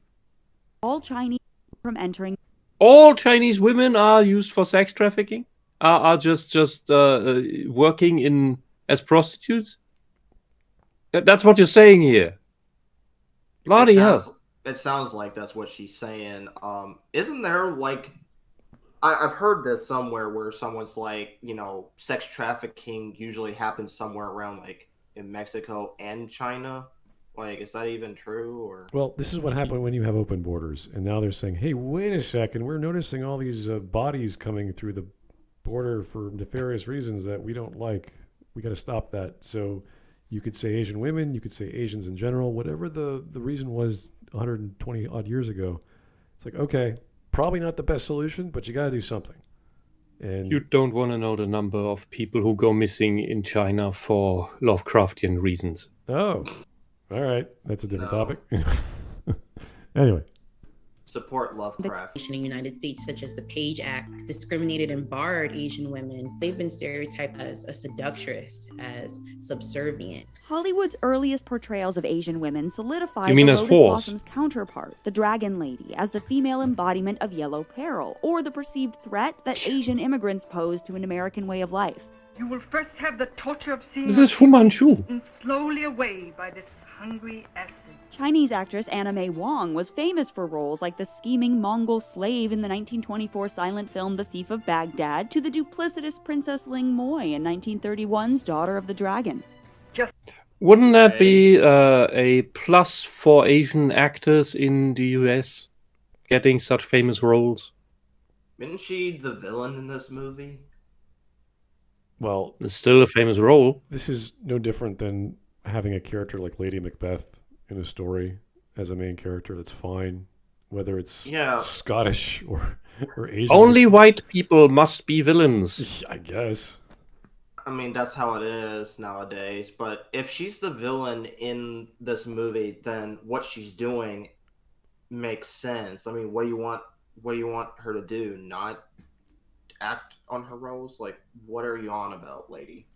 All Chinese from entering... All Chinese women are used for sex trafficking? Are just working as prostitutes? That's what you're saying here. Bloody hell! It sounds like that's what she's saying. Isn't there like I've heard this somewhere where someone's like, sex trafficking usually happens somewhere around like in Mexico and China. Like, is that even true? Or well, this is what happened when you have open borders, and now they're saying, "Hey, wait a second, we're noticing all these bodies coming through the border for nefarious reasons that we don't like. We got to stop that." So you could say Asian women, you could say Asians in general, whatever the reason was 120 odd years ago. It's like, okay, probably not the best solution, but you got to do something. And you don't want to know the number of people who go missing in China for Lovecraftian reasons. Oh, all right. That's a different topic. Anyway. Support Lovecraft. In the United States, such as the Page Act, discriminated and barred Asian women. They've been stereotyped as a seductress, as subservient. Hollywood's earliest portrayals of Asian women solidified the Lotus Blossom's counterpart, the Dragon Lady, as the female embodiment of yellow peril, or the perceived threat that Asian immigrants pose to an American way of life. You will first have the torture of seeing this is Fu Manchu. And slowly away by this hungry acid. Chinese actress Anna May Wong was famous for roles like the scheming Mongol slave in the 1924 silent film The Thief of Baghdad to the duplicitous Princess Ling Moy in 1931's Daughter of the Dragon. Wouldn't that be a plus for Asian actors in the US getting such famous roles? Isn't she the villain in this movie? Well, it's still a famous role. This is no different than having a character like Lady Macbeth in a story as a main character. That's fine, whether it's Scottish or Asian. Only white people must be villains, I guess. I mean, that's how it is nowadays. But if she's the villain in this movie, then what she's doing makes sense. I mean, what do you want her to do? Not act on her roles? Like, what are you on about, lady?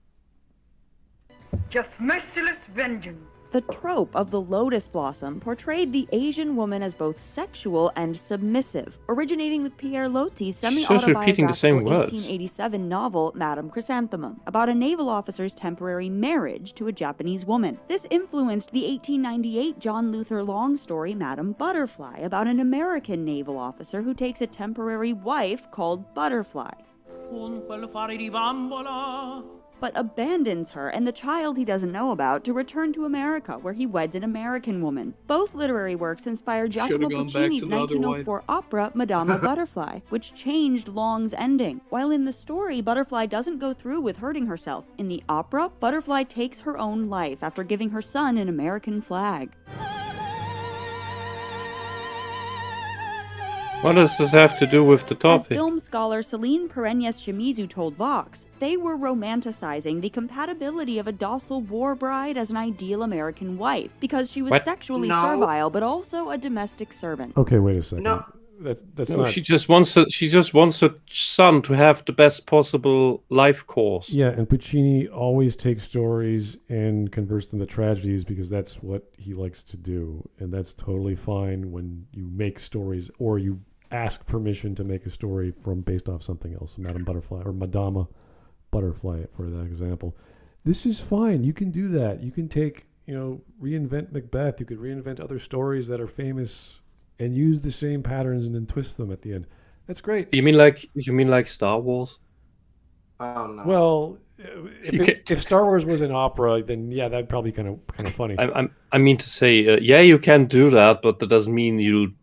Just merciless vengeance. The trope of the lotus blossom portrayed the Asian woman as both sexual and submissive, originating with Pierre Loti's semi-autobiographical 1887 novel Madame Chrysanthemum, about a naval officer's temporary marriage to a Japanese woman. This influenced the 1898 John Luther Long story Madame Butterfly, about an American naval officer who takes a temporary wife called Butterfly, but abandons her and the child he doesn't know about to return to America, where he weds an American woman. Both literary works inspired Giacomo Puccini's 1904 opera Madama Butterfly, which changed Long's ending. While in the story, Butterfly doesn't go through with hurting herself. In the opera, Butterfly takes her own life after giving her son an American flag. What does this have to do with the topic? As film scholar Celine Pereñas-Shimizu told Vox, they were romanticizing the compatibility of a docile war bride as an ideal American wife, because she was sexually servile but also a domestic servant. Okay, wait a second. No. That's No, not... she just wants her son to have the best possible life course. Yeah, and Puccini always takes stories and converts them to tragedies because that's what he likes to do. And that's totally fine when you make stories or you ask permission to make a story based off something else, Madame Butterfly or Madama Butterfly, for that example. This is fine. You can do that. You can reinvent Macbeth. You could reinvent other stories that are famous and use the same patterns and then twist them at the end. That's great. You mean like Star Wars? Oh no. Well, if Star Wars was an opera, then yeah, that'd probably kind of funny. I mean to say, yeah, you can do that, but that doesn't mean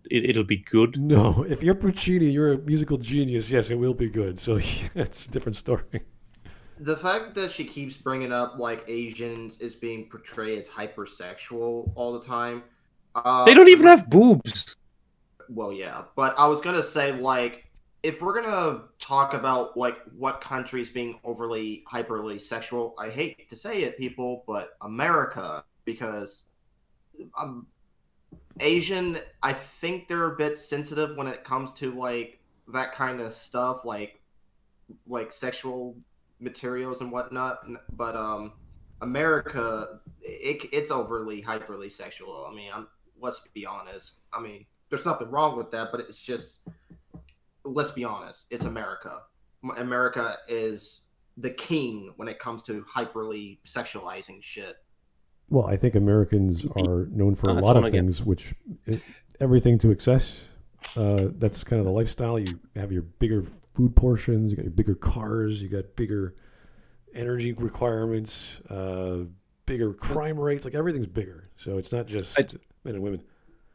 it'll be good. No, if you're Puccini, you're a musical genius. Yes, it will be good. So it's a different story. The fact that she keeps bringing up like Asians is being portrayed as hypersexual all the time. They don't even have boobs. Well, yeah, but I was gonna say, like, if we're gonna talk about like what countries being hyperly sexual, I hate to say it, people, but America, because Asian, I think they're a bit sensitive when it comes to like that kind of stuff, like sexual materials and whatnot. But America, it's overly hyperly sexual. I mean, let's be honest. I mean, there's nothing wrong with that, but it's just, let's be honest, it's America. America is the king when it comes to hyperly sexualizing shit. Well, I think Americans are known for a lot of things, which everything to excess. That's kind of the lifestyle. You have your bigger food portions, you got your bigger cars, you got bigger energy requirements, bigger crime rates. Like everything's bigger. So it's not just men and women.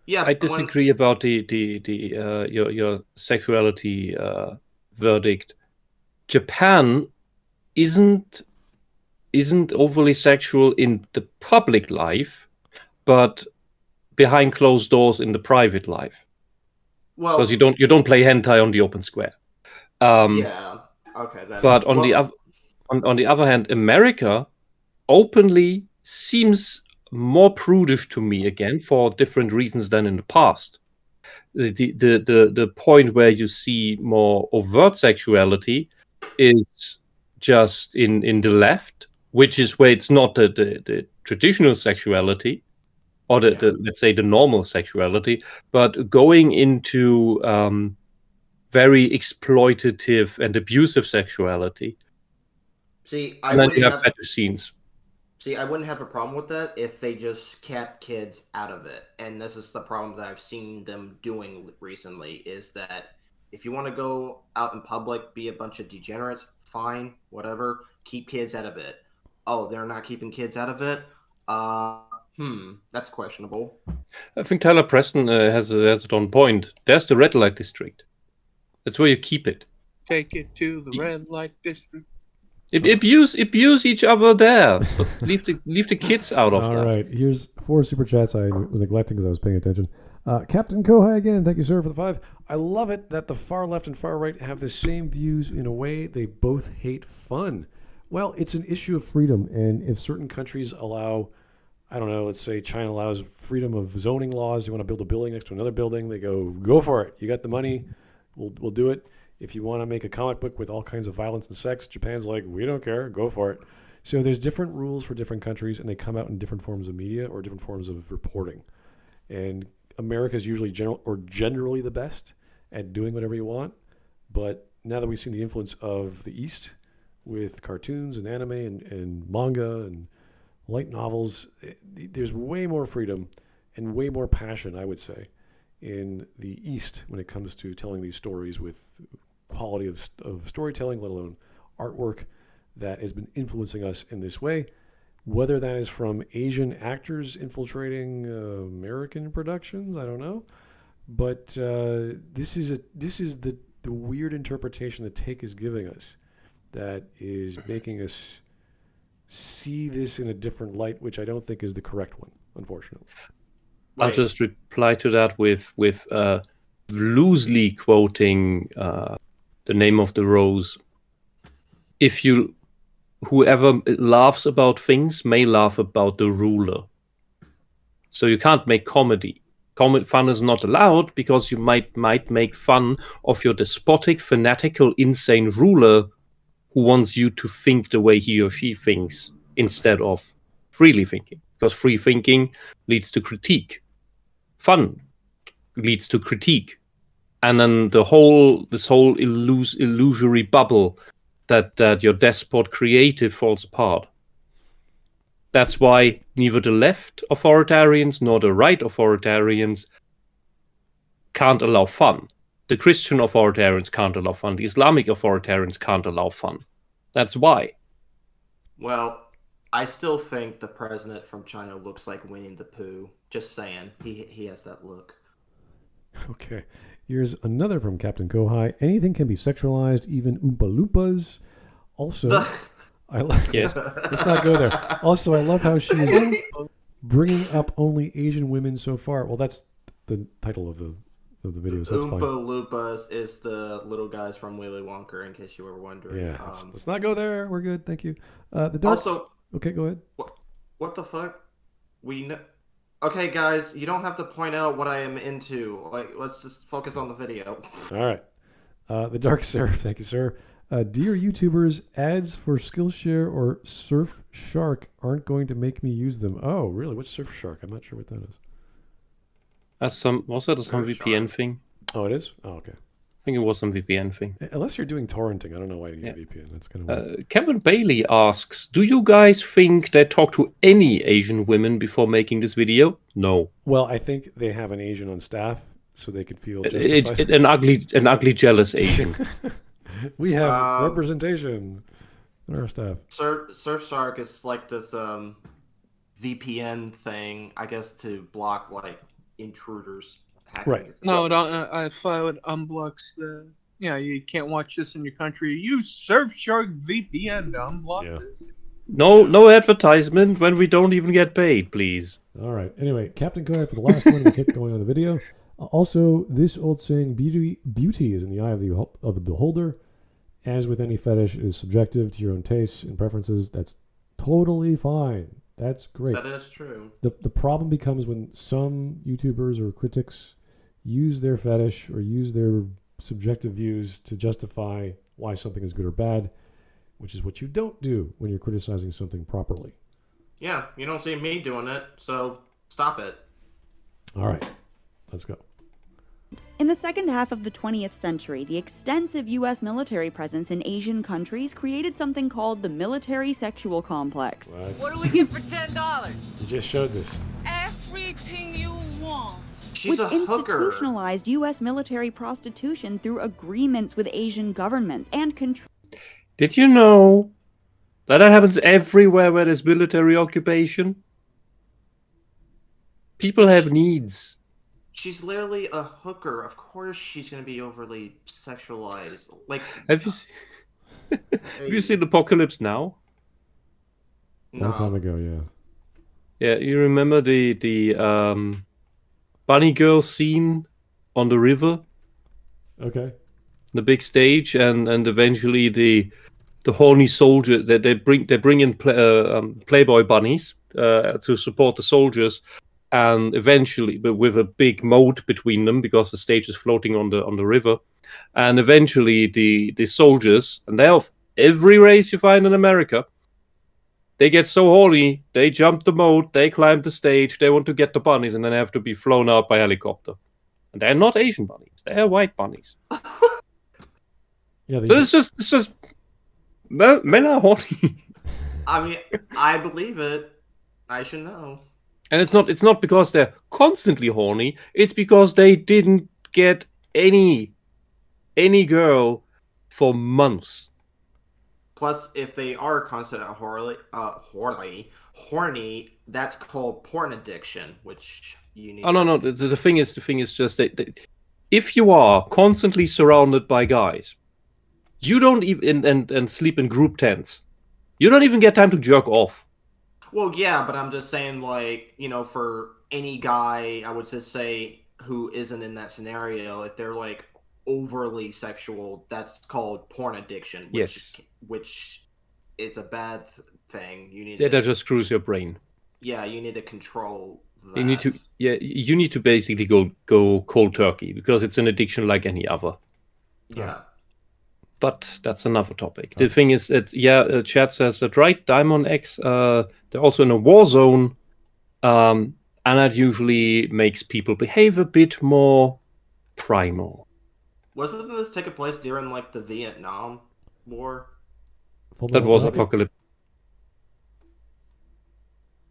Yeah, I disagree about your sexuality verdict. Japan isn't overly sexual in the public life, but behind closed doors in the private life. Well, because you don't play hentai on the open square. Yeah. Okay. But on the other hand, America openly seems more prudish to me, again, for different reasons than in the past. The point where you see more overt sexuality is just in the left, which is where it's not the traditional sexuality or the let's say the normal sexuality, but going into very exploitative and abusive sexuality. See, and then you have fetish scenes. See, I wouldn't have a problem with that if they just kept kids out of it. And this is the problem that I've seen them doing recently, is that if you want to go out in public, be a bunch of degenerates, fine, whatever, keep kids out of it. Oh, they're not keeping kids out of it? That's questionable. I think Tyler Preston has it on point. There's the red light district. That's where you keep it. Take it to the red light district. Abuse each other there. But leave the kids out of that. All right, here's 4 super chats I was neglecting because I was paying attention. Captain Kohai again, thank you, sir, for the 5. I love it that the far left and far right have the same views in a way. They both hate fun. Well, it's an issue of freedom, and if certain countries allow, I don't know, let's say China allows freedom of zoning laws. You want to build a building next to another building, they go for it. You got the money, we'll do it. If you want to make a comic book with all kinds of violence and sex, Japan's like, we don't care, go for it. So there's different rules for different countries, and they come out in different forms of media or different forms of reporting. And America is usually generally the best at doing whatever you want. But now that we've seen the influence of the East with cartoons and anime and manga and light novels, there's way more freedom and way more passion, I would say, in the East when it comes to telling these stories with quality of storytelling, let alone artwork, that has been influencing us in this way. Whether that is from Asian actors infiltrating American productions, I don't know. But this is the weird interpretation that Take is giving us that is making us see this in a different light, which I don't think is the correct one, unfortunately. I'll just reply to that with loosely quoting the name of the rose. Whoever laughs about things may laugh about the ruler. So you can't make comedy. Fun is not allowed because you might make fun of your despotic, fanatical, insane ruler who wants you to think the way he or she thinks instead of freely thinking. Because free thinking leads to critique. Fun leads to critique. And then this whole illusory bubble that your despot created falls apart. That's why neither the left authoritarians nor the right authoritarians can't allow fun. The Christian authoritarians can't allow fun. The Islamic authoritarians can't allow fun. That's why. Well, I still think the president from China looks like Winnie the Pooh. Just saying. He has that look. Okay. Here's another from Captain Kohai. Anything can be sexualized, even Oompa Loompas. Also, Yes. Let's not go there. Also, I love how she's bringing up only Asian women so far. Well, that's the title of the video, so that's fine. Oompa Loompas is the little guys from Willy Wonka, in case you were wondering. Yeah, let's not go there. We're good, thank you. The dark. Also, okay, go ahead. What the fuck? We know. Okay, guys, you don't have to point out what I am into. Like, let's just focus on the video. All right. The Dark Seraph, thank you, sir. Dear YouTubers, ads for Skillshare or Surfshark aren't going to make me use them. Oh, really? What's Surfshark? I'm not sure what that is. Was that some VPN thing? Oh, it is? Oh, okay. I think it was some VPN thing. Unless you're doing torrenting. I don't know why you need a VPN. That's kind of weird. Kevin Bailey asks, do you guys think they talked to any Asian women before making this video? No. Well, I think they have an Asian on staff, so they could feel justified. An ugly, jealous Asian. We have representation on our staff. Surfshark is like this VPN thing, I guess, to block like intruders. Right. No, I thought it unblocks the. Yeah, you can't watch this in your country. Use Surfshark VPN to unblock this. No advertisement when we don't even get paid, please. All right. Anyway, Captain Kohai for the last one. We kept going on the video. Also, this old saying, beauty is in the eye of the beholder. As with any fetish, it is subjective to your own tastes and preferences. That's totally fine. That's great. That is true. The problem becomes when some YouTubers or critics use their fetish or use their subjective views to justify why something is good or bad, which is what you don't do when you're criticizing something properly. Yeah, you don't see me doing it, so stop it. All right, let's go. In the second half of the 20th century, the extensive U.S. military presence in Asian countries created something called the military sexual complex. What do we get for $10? You just showed this. Everything you want. She's which institutionalized U.S. military prostitution through agreements with Asian governments and control. Did you know that happens everywhere where there's military occupation? People have needs. She's literally a hooker. Of course she's going to be overly sexualized. Like, have you seen Apocalypse Now? A long time ago, yeah. Yeah, you remember the bunny girl scene on the river? Okay. The big stage, and eventually the horny soldier that they bring in Playboy bunnies to support the soldiers. And eventually, but with a big moat between them, because the stage is floating on the river, and eventually the soldiers, and they're of every race you find in America, They get so horny, they jump the moat, they climb the stage, they want to get the bunnies, and then have to be flown out by helicopter. And they're not Asian bunnies; they're white bunnies. Yeah, so it's just men are horny. I mean, I believe it. I should know. And it's not because they're constantly horny. It's because they didn't get any girl for months. Plus, if they are constantly horny, that's called porn addiction, which you need. Oh no! The thing is just that if you are constantly surrounded by guys, you don't even and sleep in group tents. You don't even get time to jerk off. Well, yeah, but I'm just saying, like, for any guy, I would just say who isn't in that scenario, if they're like overly sexual, that's called porn addiction. Which is a bad thing. You need. That just screws your brain. Yeah, you need to control that. You need to basically go cold turkey because it's an addiction like any other. Yeah. But that's another topic. The thing is that Chad says that right, Diamond X, they're also in a war zone, and that usually makes people behave a bit more primal. Wasn't this taking place during like the Vietnam War? That was Apocalypse.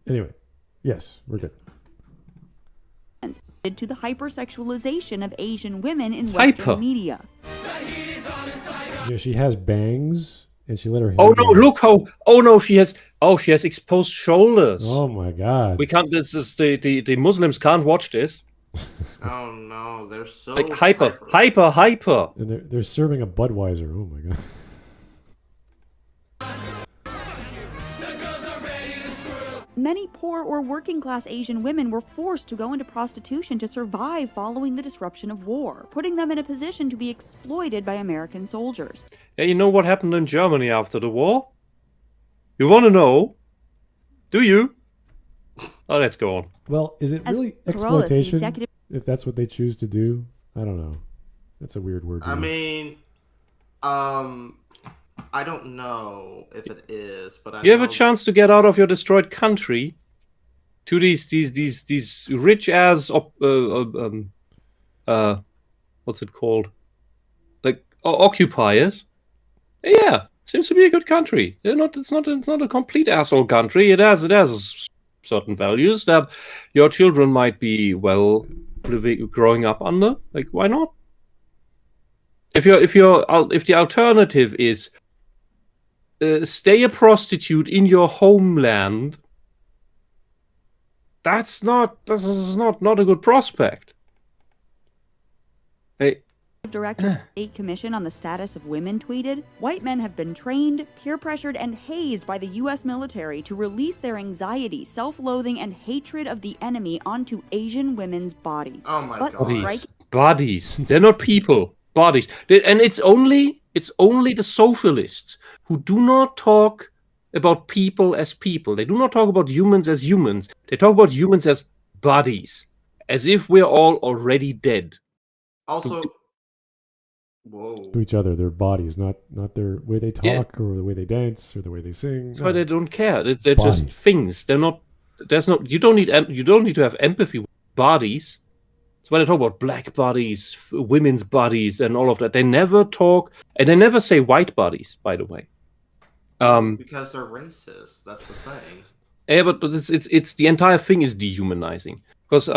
Anyway, yes, we're good. To the hypersexualization of Asian women in Western media. She has bangs, and she let her hair. Oh no! Look how! Oh no! She has exposed shoulders. Oh my God! We can't. This is the Muslims can't watch this. Oh no! They're so like hyper. And they're serving a Budweiser. Oh my God! Many poor or working class Asian women were forced to go into prostitution to survive following the disruption of war, putting them in a position to be exploited by American soldiers. Yeah, you know what happened in Germany after the war? You want to know? Do you? Oh, let's go on. Well, is it really exploitation if that's what they choose to do? I don't know. That's a weird word. I mean, I don't know if it is, but you have a chance to get out of your destroyed country to these rich ass what's it called, like occupiers. Yeah, seems to be a good country. It's not a complete asshole country. It has certain values that your children might be growing up under. Like, why not? If the alternative is stay a prostitute in your homeland, this is not a good prospect. Hey. Director of the State Commission on the Status of Women tweeted, "White men have been trained, peer-pressured, and hazed by the U.S. military to release their anxiety, self-loathing, and hatred of the enemy onto Asian women's bodies." Oh my God. Bodies. They're not people. Bodies. And it's only the socialists who do not talk about people as people. They do not talk about humans as humans. They talk about humans as bodies, as if we're all already dead. Also, to each other, their bodies, not their way they talk or the way they dance or the way they sing. That's why they don't care. They're just things. They're not. There's no. You don't need to have empathy with bodies. That's why they talk about black bodies, women's bodies, and all of that. They never talk, and they never say white bodies, by the way. Because they're racist. That's the thing. Yeah, but it's the entire thing is dehumanizing. Because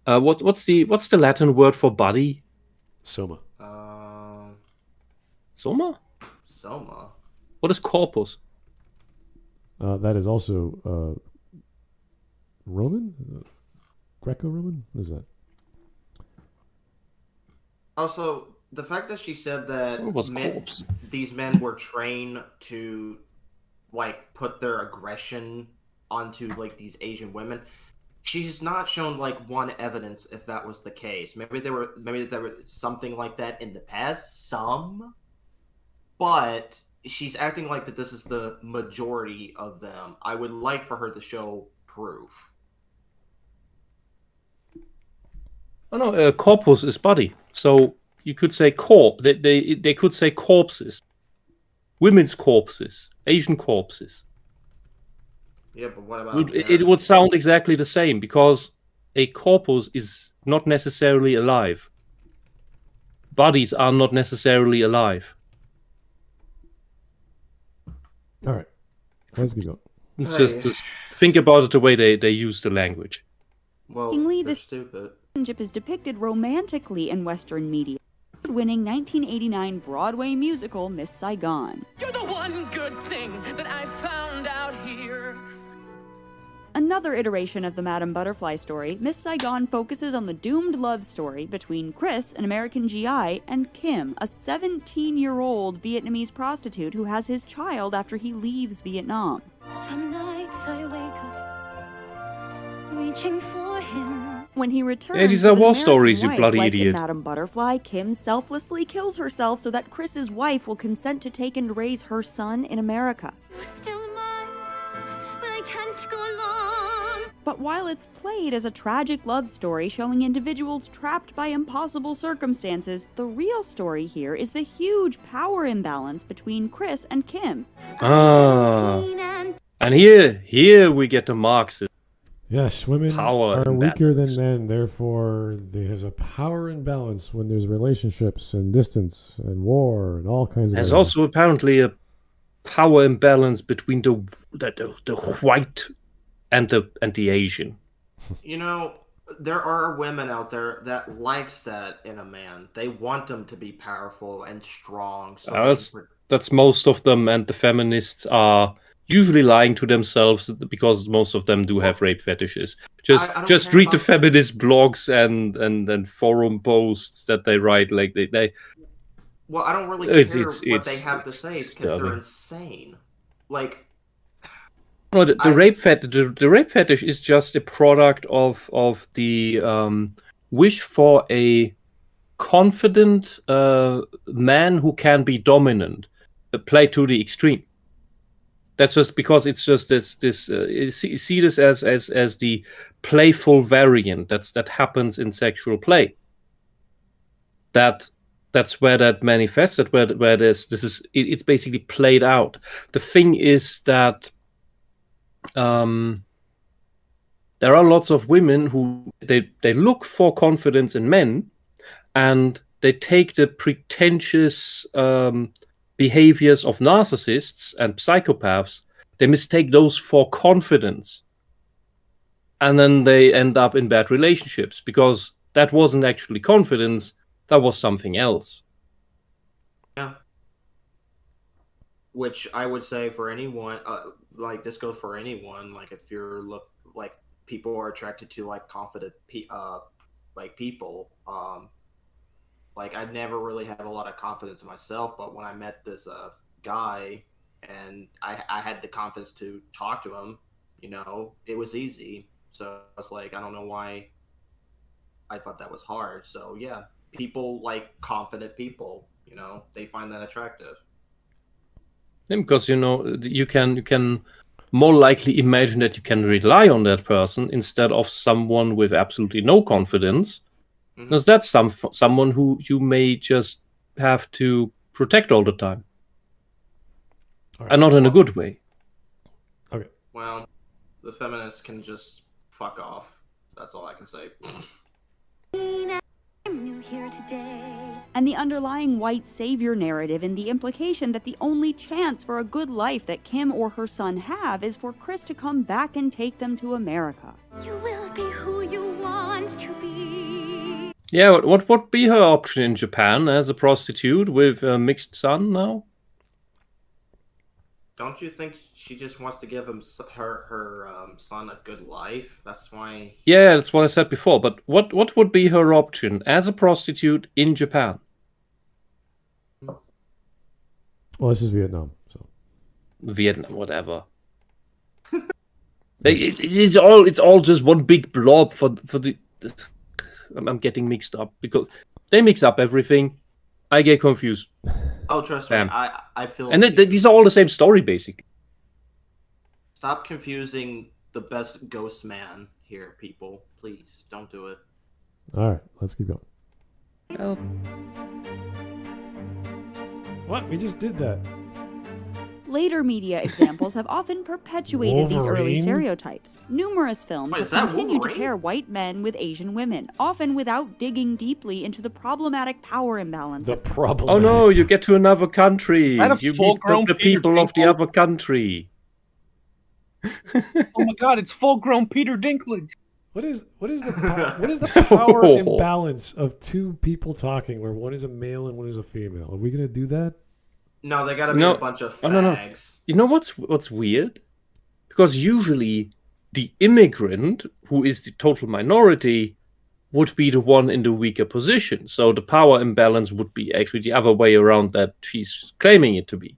what's the Latin word for body? Soma. Soma? Soma. What is corpus? That is also Roman? Greco-Roman? What is that? Also, the fact that she said that these men were trained to like put their aggression onto like these Asian women, she's not shown like one evidence if that was the case. Maybe there was something like that in the past, but she's acting like that this is the majority of them. I would like for her to show proof. Oh no, corpus is body. So you could say they could say corpses, women's corpses, Asian corpses. Yeah, but what about... It would sound exactly the same, because a corpus is not necessarily alive. Bodies are not necessarily alive. All right. Let's keep going. It's just think about it the way they use the language. Well, they're stupid. Relationship is depicted romantically in Western media. Winning 1989 Broadway musical Miss Saigon. You're the one good thing that I found out here. Another iteration of the Madame Butterfly story, Miss Saigon focuses on the doomed love story between Chris, an American GI, and Kim, a 17-year-old Vietnamese prostitute who has his child after he leaves Vietnam. Some nights I wake up reaching for him. When he returns, Yeah, these are war with an stories, American you bloody wife, like idiot. in Madame Butterfly, Kim selflessly kills herself so that Chris's wife will consent to take and raise her son in America. You're still mine, but I can't go along. But while it's played as a tragic love story showing individuals trapped by impossible circumstances, the real story here is the huge power imbalance between Chris and Kim. And here we get the Marxist. Yes, women Power are weaker imbalance. than men, therefore there's a power imbalance when there's relationships and distance and war and all kinds of There's other- also apparently a power imbalance between the white and the Asian. You know, there are women out there that likes that in a man. They want them to be powerful and strong. So That's most of them, and the feminists are usually lying to themselves because most of them do have rape fetishes. I don't Just care read the about- feminist blogs and forum posts that they write. Like they Well, I don't really It's- care it's- what they it's- have to it's say because disturbing. they're insane. Like, Well, the rape fetish is just a product of the wish for a confident man who can be dominant, played to the extreme. That's just because it's just this see this as the playful variant that happens in sexual play. That's where that manifests. Where it's basically played out. The thing is that there are lots of women who they look for confidence in men, and they take the pretentious behaviors of narcissists and psychopaths, they mistake those for confidence, and then they end up in bad relationships because that wasn't actually confidence, that was something else. yeah. Which I would say for anyone, like this goes for anyone. Like if you're like people are attracted to like confident like people. Like I never really had a lot of confidence in myself, but when I met this guy and I had the confidence to talk to him, you know, it was easy. So it's like I don't know why I thought that was hard. So yeah, people like confident people. You know, they find that attractive. And because you can more likely imagine that you can rely on that person instead of someone with absolutely no confidence. Because that's someone who you may just have to protect all the time. All right. And not in a good way. Okay. Well, the feminists can just fuck off. That's all I can say. I'm new here today. And the underlying white savior narrative and the implication that the only chance for a good life that Kim or her son have is for Chris to come back and take them to America. You will be who you want to be. Yeah, what would be her option in Japan as a prostitute with a mixed son now? Don't you think she just wants to give him her son a good life? That's why. Yeah, that's what I said before. But what would be her option as a prostitute in Japan? Well, this is Vietnam, so Vietnam, whatever. It's all just one big blob for the. I'm getting mixed up because they mix up everything. I get confused. Oh, trust me, I feel. And these are all the same story, basically. Stop confusing the best ghost man here, people. Please don't do it. all right, let's keep going. Well, What? We just did that. Later media examples have often perpetuated these early Wolverine? stereotypes. Numerous films Wait, have is that continued to Wolverine? pair white men with Asian women, often without digging deeply into the problematic power imbalance. The problem. Oh no, you get to another country. That a You meet full-grown the Peter people of the Dinklage. other country. Oh my God, it's full-grown Peter Dinklage. What is the power imbalance of two people talking where one is a male and one is a female? Are we gonna do that? No, they gotta be a bunch of fags. No. You know what's weird? Because usually the immigrant, who is the total minority, would be the one in the weaker position. So the power imbalance would be actually the other way around that she's claiming it to be.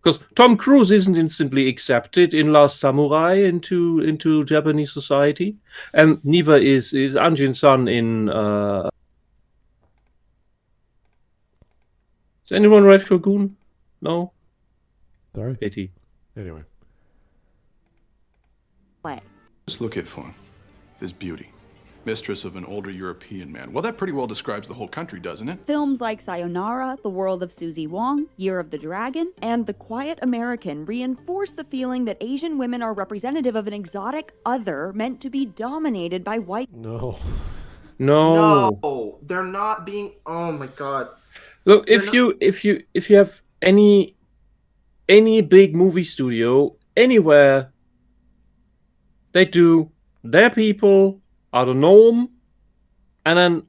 Because Tom Cruise isn't instantly accepted in Last Samurai into Japanese society, and neither is Anjin-san in. Is anyone Red Shogun? No. Sorry. Pity. Anyway. Just look at Fun, this beauty. Mistress of an older European man. Well, that pretty well describes the whole country, doesn't it? Films like Sayonara, The World of Susie Wong, Year of the Dragon, and The Quiet American reinforce the feeling that Asian women are representative of an exotic other meant to be dominated by white. No, they're not being. Oh my God. Look, if you have any big movie studio anywhere, they do their people are the norm, and then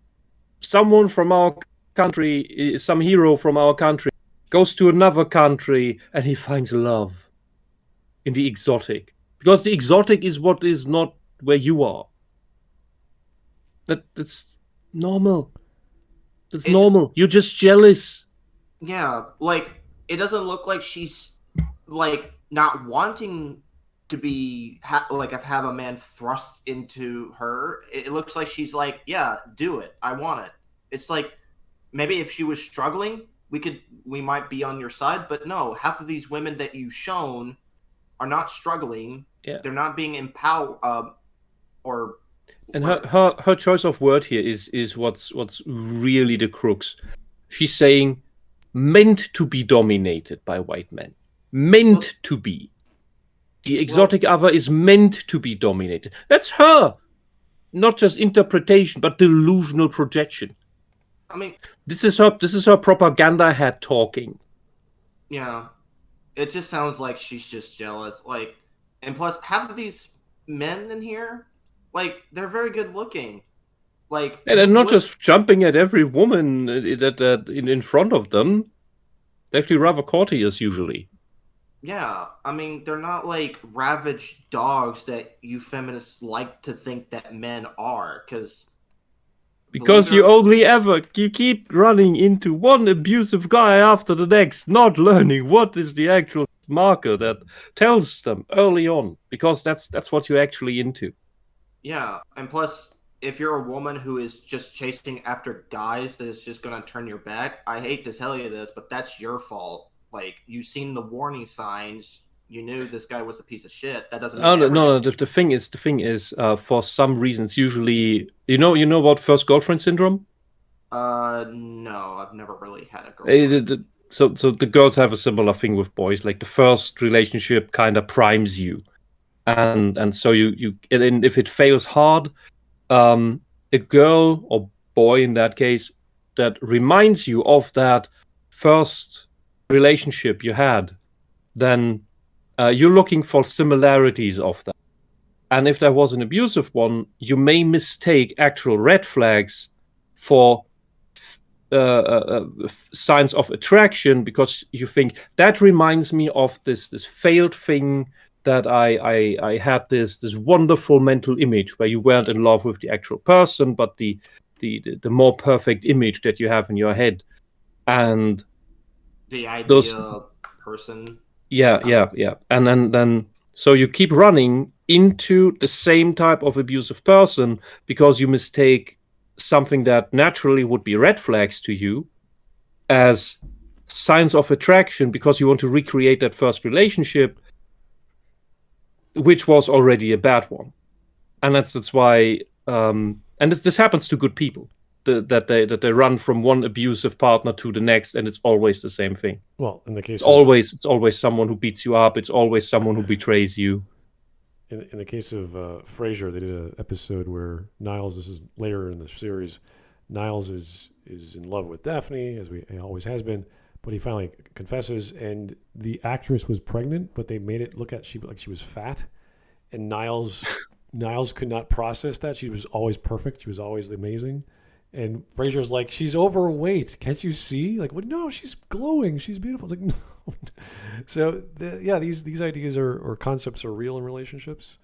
someone from our country, some hero from our country, goes to another country and he finds love in the exotic, because the exotic is what is not where you are. That's normal. That's normal. You're just jealous. Yeah, like it doesn't look like she's like not wanting to be have a man thrust into her. It looks like she's like, yeah, do it. I want it. It's like maybe if she was struggling, we might be on your side, but no, half of these women that you've shown are not struggling. Yeah. They're not being empowered or. And her choice of word here is what's really the crux. She's saying meant to be dominated by white men. Meant to be. The exotic other is meant to be dominated. That's her. Not just interpretation, but delusional projection. I mean, this is her propaganda head talking. Yeah. It just sounds like she's just jealous. Like, and plus half of these men in here, like, they're very good looking. Like, and they're not just jumping at every woman in front of them. They're actually rather courteous usually. Yeah, I mean, they're not like ravaged dogs that you feminists like to think that men are, because you keep running into one abusive guy after the next, not learning what is the actual marker that tells them early on, because that's what you're actually into. Yeah, and plus, if you're a woman who is just chasing after guys that is just gonna turn your back, I hate to tell you this, but that's your fault. Like, you've seen the warning signs. You knew this guy was a piece of shit. That doesn't. No. The thing is, for some reasons, usually, you know about first girlfriend syndrome. No, I've never really had a girlfriend. So the girls have a similar thing with boys. Like the first relationship kind of primes you, and so you and if it fails hard, a girl or boy in that case that reminds you of that first relationship you had, then you're looking for similarities of that. And if there was an abusive one, you may mistake actual red flags for signs of attraction, because you think that reminds me of this failed thing that I had this wonderful mental image where you weren't in love with the actual person, but the more perfect image that you have in your head. And the ideal person. Yeah. And then so you keep running into the same type of abusive person because you mistake something that naturally would be red flags to you as signs of attraction, because you want to recreate that first relationship, which was already a bad one. And that's why and this happens to good people. that they run from one abusive partner to the next, and it's always the same thing. Well, in the case it's always someone who beats you up. It's always someone who betrays you. In the case of Frasier, they did an episode where Niles, this is later in the series, Niles is in love with Daphne, as he always has been, but he finally confesses, and the actress was pregnant, but they made it look like she was fat, and Niles could not process that. She was always perfect. She was always amazing. And Frasier's like, she's overweight. Can't you see? Like, well, no, she's glowing. She's beautiful. It's like, no. So, these ideas or concepts are real in relationships.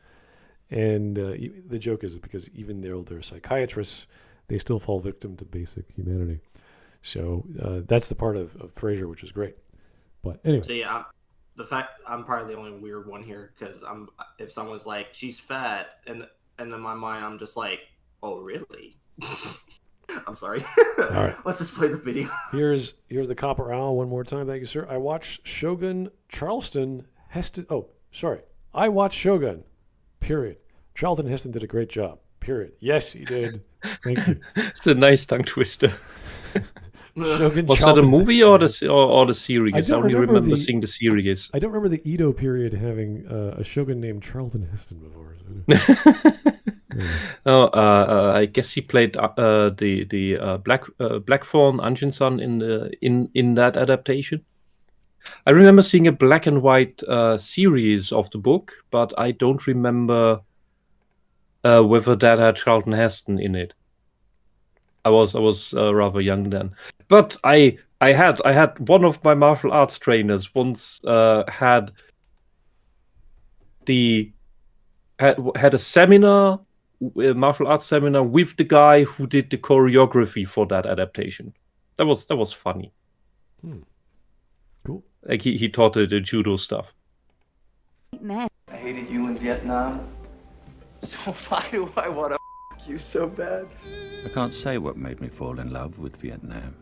And the joke is because even though they're psychiatrists, they still fall victim to basic humanity. So that's the part of Frasier, which is great. But anyway. See, I'm probably the only weird one here because if someone's like, she's fat, and in my mind, I'm just like, oh, really? I'm sorry. All right. Let's just play the video. Here's the Copper Owl one more time. Thank you, sir. I watched Shogun Charleston Heston. Oh, sorry. I watched Shogun. Period. Charlton Heston did a great job. Period. Yes, he did. Thank you. It's a nice tongue twister. Shogun Was Charlton. that a movie or the series? I only remember seeing the series. I don't remember the Edo period having a shogun named Charlton Heston before. So. No, I guess he played the Blackthorn Anjin-san in that adaptation. I remember seeing a black and white series of the book, but I don't remember whether that had Charlton Heston in it. I was rather young then, but I had one of my martial arts trainers once had a seminar. A martial arts seminar with the guy who did the choreography for that adaptation. That was funny. Cool. Like he taught the judo stuff. Man. I hated you in Vietnam. So why do I want to you so bad? I can't say what made me fall in love with Vietnam.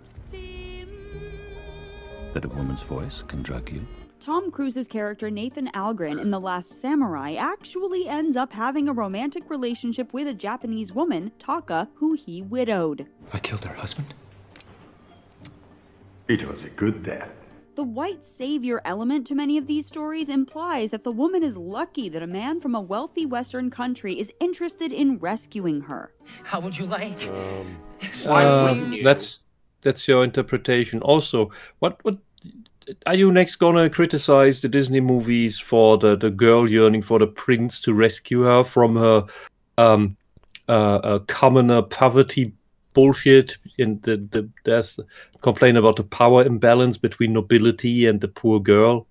That a woman's voice can drug you. Tom Cruise's character Nathan Algren in The Last Samurai actually ends up having a romantic relationship with a Japanese woman, Taka, who he widowed. I killed her husband. It was a good death. The white savior element to many of these stories implies that the woman is lucky that a man from a wealthy Western country is interested in rescuing her. How would you like? That's your interpretation. Also, what are you next gonna criticize the Disney movies for the girl yearning for the prince to rescue her from her commoner poverty bullshit? And there's complaint about the power imbalance between nobility and the poor girl.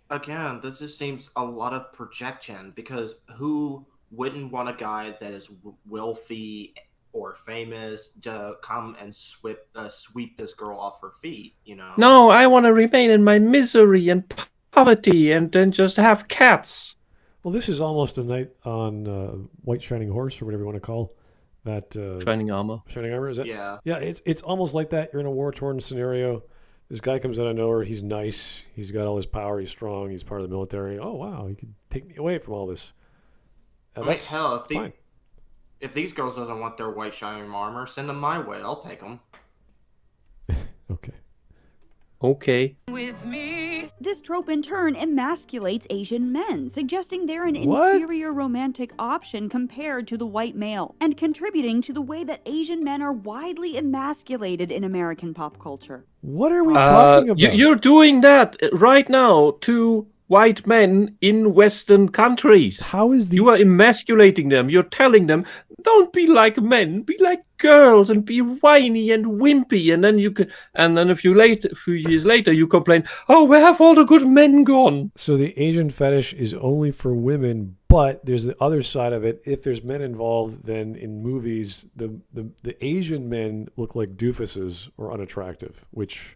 Again, this just seems a lot of projection because who wouldn't want a guy that is wealthy or famous to come and sweep this girl off her feet, you know? No, I want to remain in my misery and poverty and then just have cats. Well, this is almost a night on White Shining Horse, or whatever you want to call that. Shining Armor. Shining Armor, is it? Yeah. Yeah, it's almost like that. You're in a war-torn scenario. This guy comes out of nowhere. He's nice. He's got all his power. He's strong. He's part of the military. Oh, wow. He could take me away from all this. That's hell. Fine. If these girls doesn't want their white shining armor, send them my way. I'll take them. Okay. With me. This trope in turn emasculates Asian men, suggesting they're an inferior romantic option compared to the white male, and contributing to the way that Asian men are widely emasculated in American pop culture. What are we talking about? You're doing that right now to white men in Western countries. How is You are emasculating them. You're telling them, don't be like men, be like girls, and be whiny and wimpy. And then a few years later, you complain, oh, where have all the good men gone? So the Asian fetish is only for women, but there's the other side of it. If there's men involved, then in movies, the Asian men look like doofuses or unattractive, which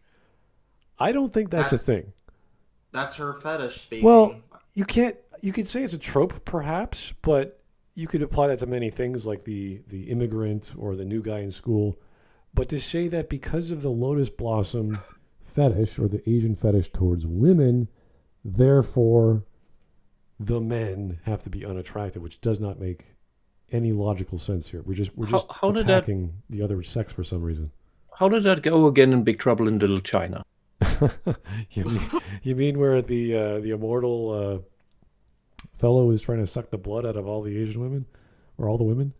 I don't think that's a thing. That's her fetish speaking. Well, you could say it's a trope perhaps, but you could apply that to many things like the immigrant or the new guy in school. But to say that because of the lotus blossom fetish or the Asian fetish towards women, therefore the men have to be unattractive, which does not make any logical sense here. We're just how did attacking the other sex for some reason. How did that go again in Big Trouble in Little China? you mean where the immortal fellow is trying to suck the blood out of all the Asian women, or all the women?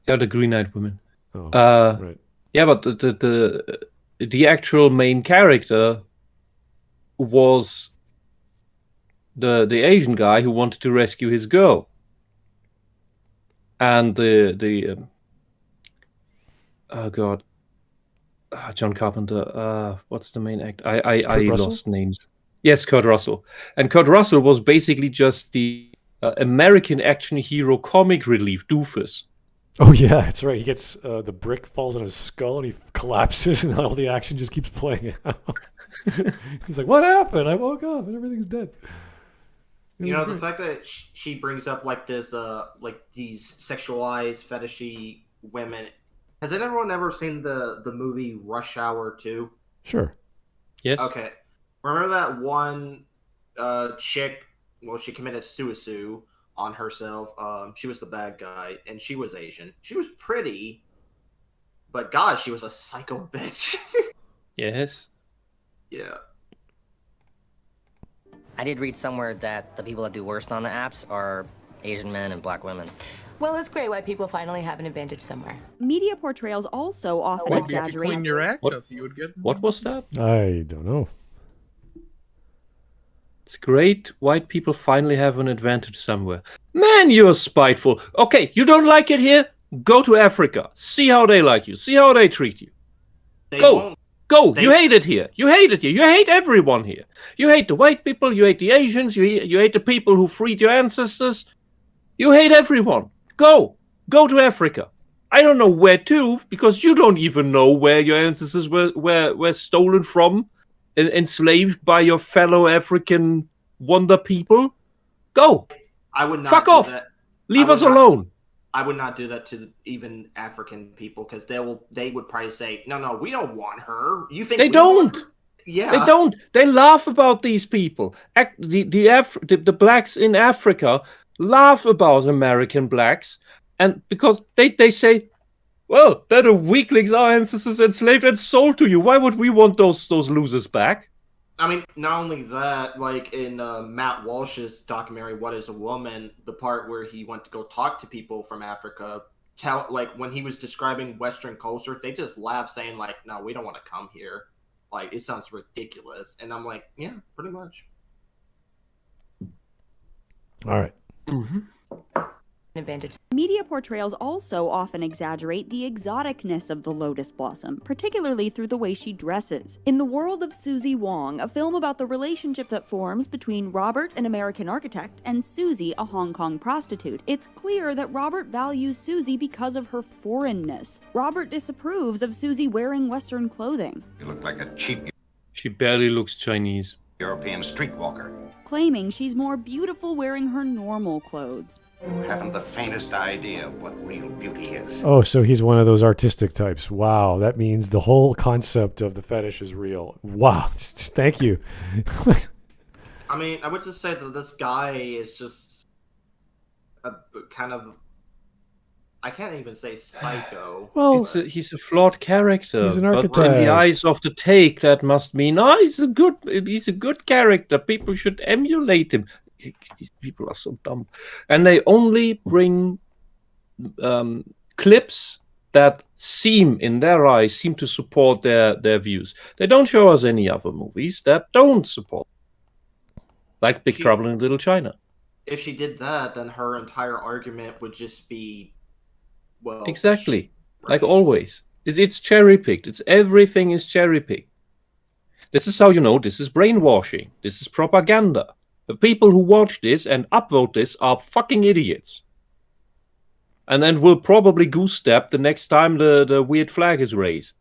Yeah, the green-eyed women. Oh, right. Yeah, but the actual main character was the Asian guy who wanted to rescue his girl, and John Carpenter. What's the main act? I lost names. Yes, Kurt Russell. And Kurt Russell was basically just the American action hero comic relief doofus. Oh yeah, that's right. He gets the brick falls on his skull and he collapses, and all the action just keeps playing out. He's like, "What happened? I woke up and everything's dead." The fact that she brings up like this, like these sexualized, fetishy women. Has anyone ever seen the movie Rush Hour 2? Sure. Yes. Okay. Remember that one chick? Well, she committed suicide on herself. She was the bad guy, and she was Asian. She was pretty, but God, she was a psycho bitch. Yes. Yeah. I did read somewhere that the people that do worst on the apps are Asian men and black women. Well, it's great. White people finally have an advantage somewhere. Media portrayals also often Maybe if you exaggerate. clean your act up, you would get. What was that? I don't know. It's great. White people finally have an advantage somewhere. Man, you're spiteful. Okay, you don't like it here? Go to Africa. See how they like you. See how they treat you. Go. You hate it here. You hate it here. You hate everyone here. You hate the white people. You hate the Asians. You hate the people who freed your ancestors. You hate everyone. Go to Africa. I don't know where to, because you don't even know where your ancestors were stolen from, enslaved by your fellow African wonder people. Go. I would not. Fuck off. That. Leave us alone. I would not do that to even African people, because they would probably say, no, we don't want her. You think they don't? Yeah, they don't. They laugh about these people. The blacks in Africa laugh about American blacks, and because they say, well, they're the weaklings our ancestors enslaved and sold to you. Why would we want those losers back? I mean, not only that, like in Matt Walsh's documentary, What is a Woman, the part where he went to go talk to people from Africa, when he was describing Western culture, they just laugh, saying like, no, we don't want to come here. Like, it sounds ridiculous. And I'm like, yeah, pretty much. All right. Mm-hmm. Advantage. Media portrayals also often exaggerate the exoticness of the lotus blossom, particularly through the way she dresses. In The World of Susie Wong, a film about the relationship that forms between Robert, an American architect, and Susie, a Hong Kong prostitute, it's clear that Robert values Susie because of her foreignness. Robert disapproves of Susie wearing Western clothing. You look like a cheap She barely looks Chinese. European streetwalker. Claiming she's more beautiful wearing her normal clothes. You haven't the faintest idea of what real beauty is. Oh, so he's one of those artistic types. Wow, that means the whole concept of the fetish is real. Wow, thank you. I mean, I would just say that this guy is just a kind of, I can't even say psycho. Well, he's a flawed character. He's an archetype. But in the eyes of the take, that must mean, he's a good character. People should emulate him. These people are so dumb. And they only bring clips that in their eyes, seem to support their views. They don't show us any other movies that don't support. Like Big Trouble in Little China. If she did that, then her entire argument would just be, well... Exactly. Like always. It's cherry-picked. Everything is cherry-picked. This is how you know this is brainwashing. This is propaganda. The people who watch this and upvote this are fucking idiots. And then will probably goose step the next time the weird flag is raised.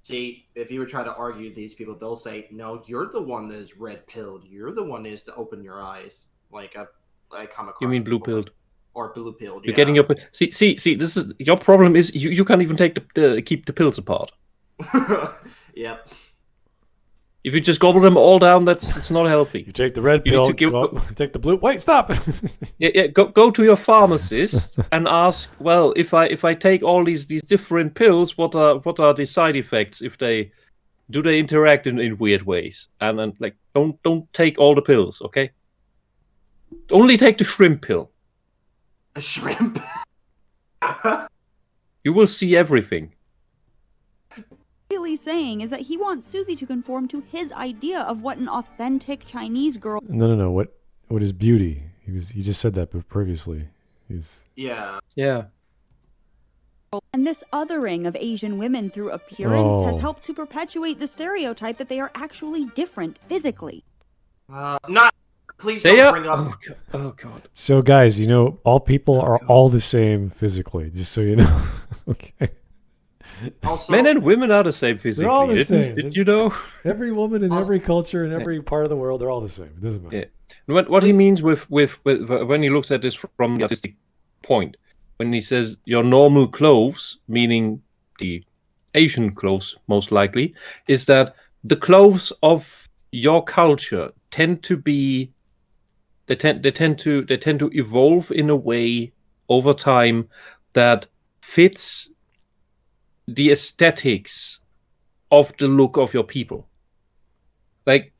See, if you were trying to argue these people, they'll say, no, you're the one that is red-pilled. You're the one that is to open your eyes. Like, I come across... You mean blue-pilled? Or blue-pilled, You're getting your... See, this is... Your problem is you can't even keep the pills apart. Yep. If you just gobble them all down, that's not healthy. You take the red pill, take the blue. Wait, stop. Go to your pharmacist and ask. Well, if I take all these different pills, what are the side effects? Do they interact in weird ways? And like, don't take all the pills, okay? Only take the shrimp pill. A shrimp. You will see everything. Really saying is that he wants Susie to conform to his idea of what an authentic Chinese girl. No. What is beauty? He just said that previously. Yeah. And this othering of Asian women through appearance has helped to perpetuate the stereotype that they are actually different physically. Please don't bring up. Oh God. So guys, all people are all the same physically. Just so you know. Okay. Also, men and women are the same physically. They're all the same. Did you know? Every woman in every culture in every part of the world, they're all the same. It doesn't matter. Yeah. What he means with when he looks at this from the artistic point, when he says your normal clothes, meaning the Asian clothes most likely, is that the clothes of your culture tend to evolve in a way over time that fits the aesthetics of the look of your people. Like,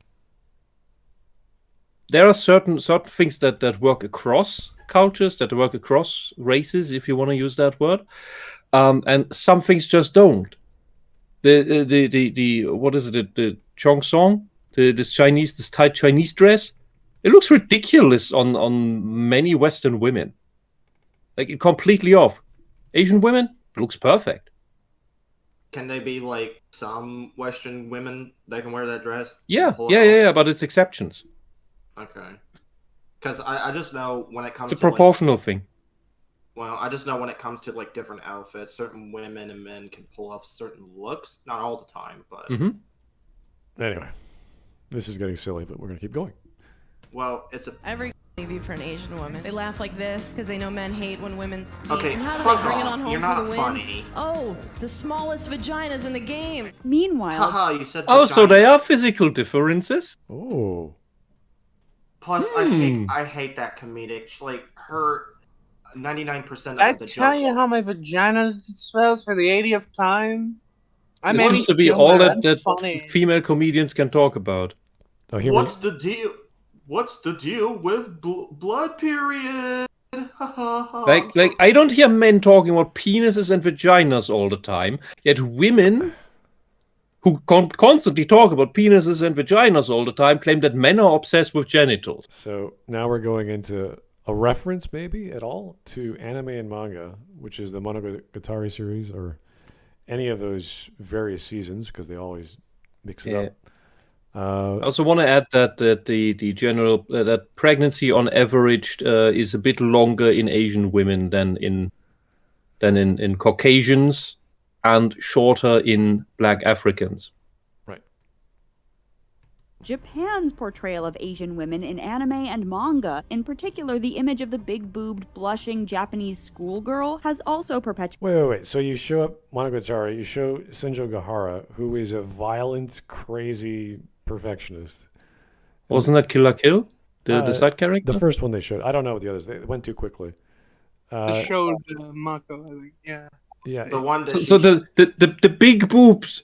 there are certain things that work across cultures, that work across races, if you want to use that word, and some things just don't. The what is it? The Chongsong, this tight Chinese dress. It looks ridiculous on many Western women. Like, completely off. Asian women, it looks perfect. Can they be like some Western women that can wear that dress? Yeah, but it's exceptions. Okay. Because I just know when it comes to... It's a proportional thing. Well, I just know when it comes to like different outfits, certain women and men can pull off certain looks. Not all the time, but... Mm-hmm. Anyway, this is getting silly, but we're going to keep going. Well, it's a... Every view for an Asian woman. They laugh like this because they know men hate when women speak. Okay, and how do fuck they bring off. it on home You're for not the win? funny. Oh, the smallest vaginas in the game. Meanwhile, haha, you said Oh, vagina. so they are physical differences? Oh. Plus, I hate that comedic. Like, her 99% of the jokes. I tell you how my vagina smells for the 80th time? It seems to be all that female comedians can talk about. What's the deal? What's the deal with blood period? Like I don't hear men talking about penises and vaginas all the time, yet women who constantly talk about penises and vaginas all the time claim that men are obsessed with genitals. So now we're going into a reference, maybe, at all, to anime and manga, which is the Monogatari series, or any of those various seasons, because they always mix it up. I also want to add that the general that pregnancy on average is a bit longer in Asian women than in Caucasians, and shorter in Black Africans. Right. Japan's portrayal of Asian women in anime and manga, in particular the image of the big-boobed, blushing Japanese schoolgirl, has also perpetuated... Wait. So you show up Monogatari, you show Senjo Gahara, who is a violent, crazy perfectionist. Wasn't that Kill la Kill? The side character? The first one they showed. I don't know what the others. They went too quickly. They showed Mako, I think. Yeah. The one that so the big boobs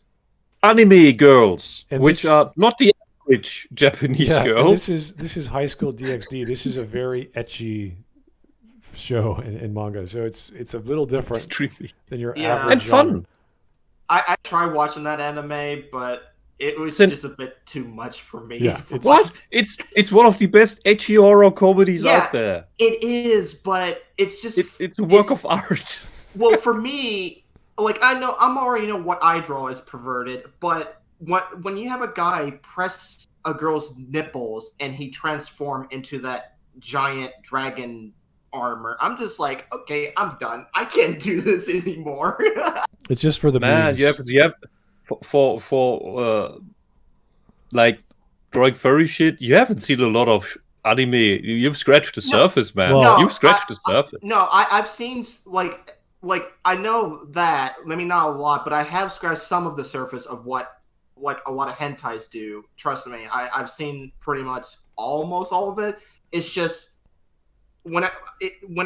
anime girls, and which are not the average Japanese girl. This is High School DxD. This is a very ecchi show in manga, so it's a little different than your average. And fun. I tried watching that anime, but it was just a bit too much for me. Yeah, it's one of the best ecchi horror comedies out there. It is, but it's just it's a work of art. Well, for me, like I already know what I draw is perverted, but when you have a guy press a girl's nipples and he transform into that giant dragon armor, I'm just like, okay, I'm done. I can't do this anymore. It's just for the memes. You have for like drawing furry shit. You haven't seen a lot of anime. You've scratched the surface, man. No, you've scratched the surface. I've seen like I know that. Maybe not a lot, but I have scratched some of the surface of what like a lot of hentais do. Trust me, I've seen pretty much almost all of it. It's just when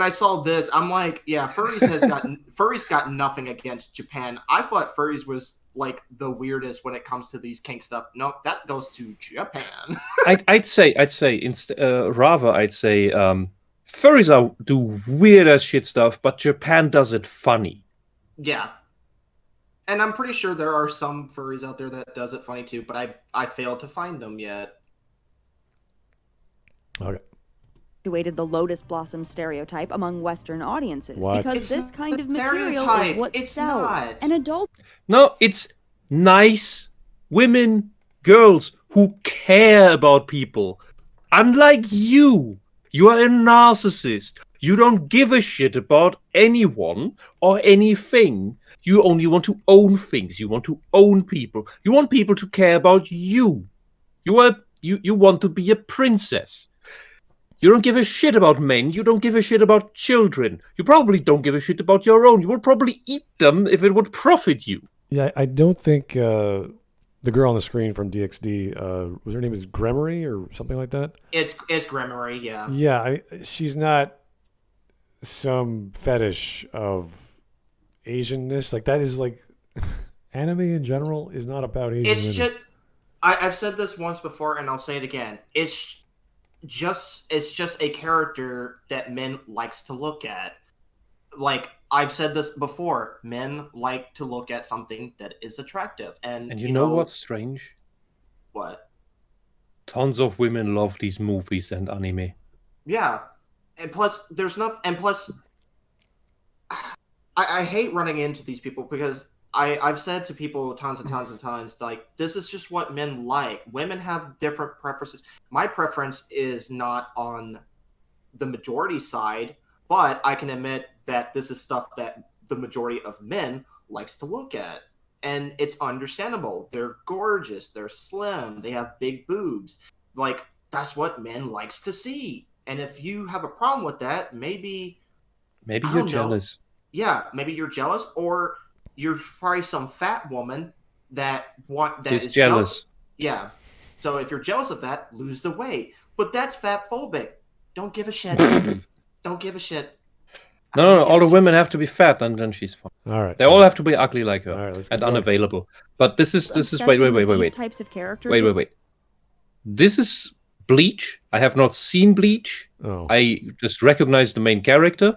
I saw this, I'm like, yeah, furries got nothing against Japan. I thought furries was like the weirdest when it comes to these kink stuff. No, that goes to Japan. I'd say furries do weird as shit stuff, but Japan does it funny. Yeah. And I'm pretty sure there are some furries out there that does it funny too, but I failed to find them yet. Okay. Situated the lotus blossom stereotype among Western audiences because It's this kind of material stereotype. is what It's sells. not. An adult No, it's nice women, girls who care about people. Unlike you are a narcissist. You don't give a shit about anyone or anything. You only want to own things. You want to own people. You want people to care about you. You want to be a princess. You don't give a shit about men. You don't give a shit about children. You probably don't give a shit about your own. You would probably eat them if it would profit you. Yeah, I don't think the girl on the screen from DxD, was her name is Gremory or something like that? It's Gremory, yeah. Yeah, she's not some fetish of Asianness. Like, that is like anime in general is not about Asian It's women. just I've said this once before and I'll say it again. It's just a character that men likes to look at. Like I've said this before, men like to look at something that is attractive. And you know what's strange? What? Tons of women love these movies and anime. Yeah. And plus I hate running into these people because I've said to people tons and tons and tons, like, this is just what men like. Women have different preferences. My preference is not on the majority side, but I can admit that this is stuff that the majority of men likes to look at. And it's understandable. They're gorgeous. They're slim. They have big boobs. Like, that's what men likes to see. And if you have a problem with that, maybe you're jealous. Yeah, maybe you're jealous, or you're probably some fat woman that is jealous. Yeah. So if you're jealous of that, lose the weight. But that's fat phobic. Don't give a shit. Don't give a shit. No, all the women have to be fat, and then she's fine. All right. They all have to be ugly like her, All right, let's and keep going. unavailable. But this is Obsession with these wait. types of characters. Wait. This is Bleach. I have not seen Bleach. Oh. I just recognize the main character.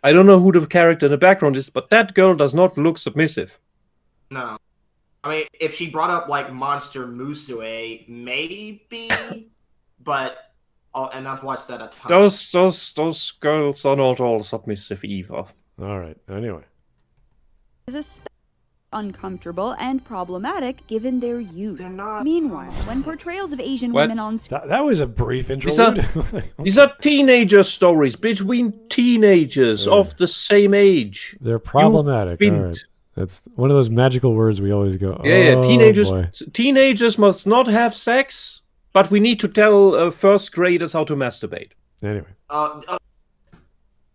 I don't know who the character in the background is, but that girl does not look submissive. No. I mean, if she brought up, like, Monster Musume, maybe, but... Oh, and I've watched that a ton. Those girls are not all submissive either. All right. Anyway. Is especially uncomfortable and problematic given their youth. They're not. Meanwhile, when portrayals of Asian What? women on That was a brief interlude. These are teenager stories between teenagers of the same age. They're problematic. You All right. That's one of those magical words we always go, Yeah, oh, teenagers. boy. Teenagers must not have sex, but we need to tell first graders how to masturbate. Anyway.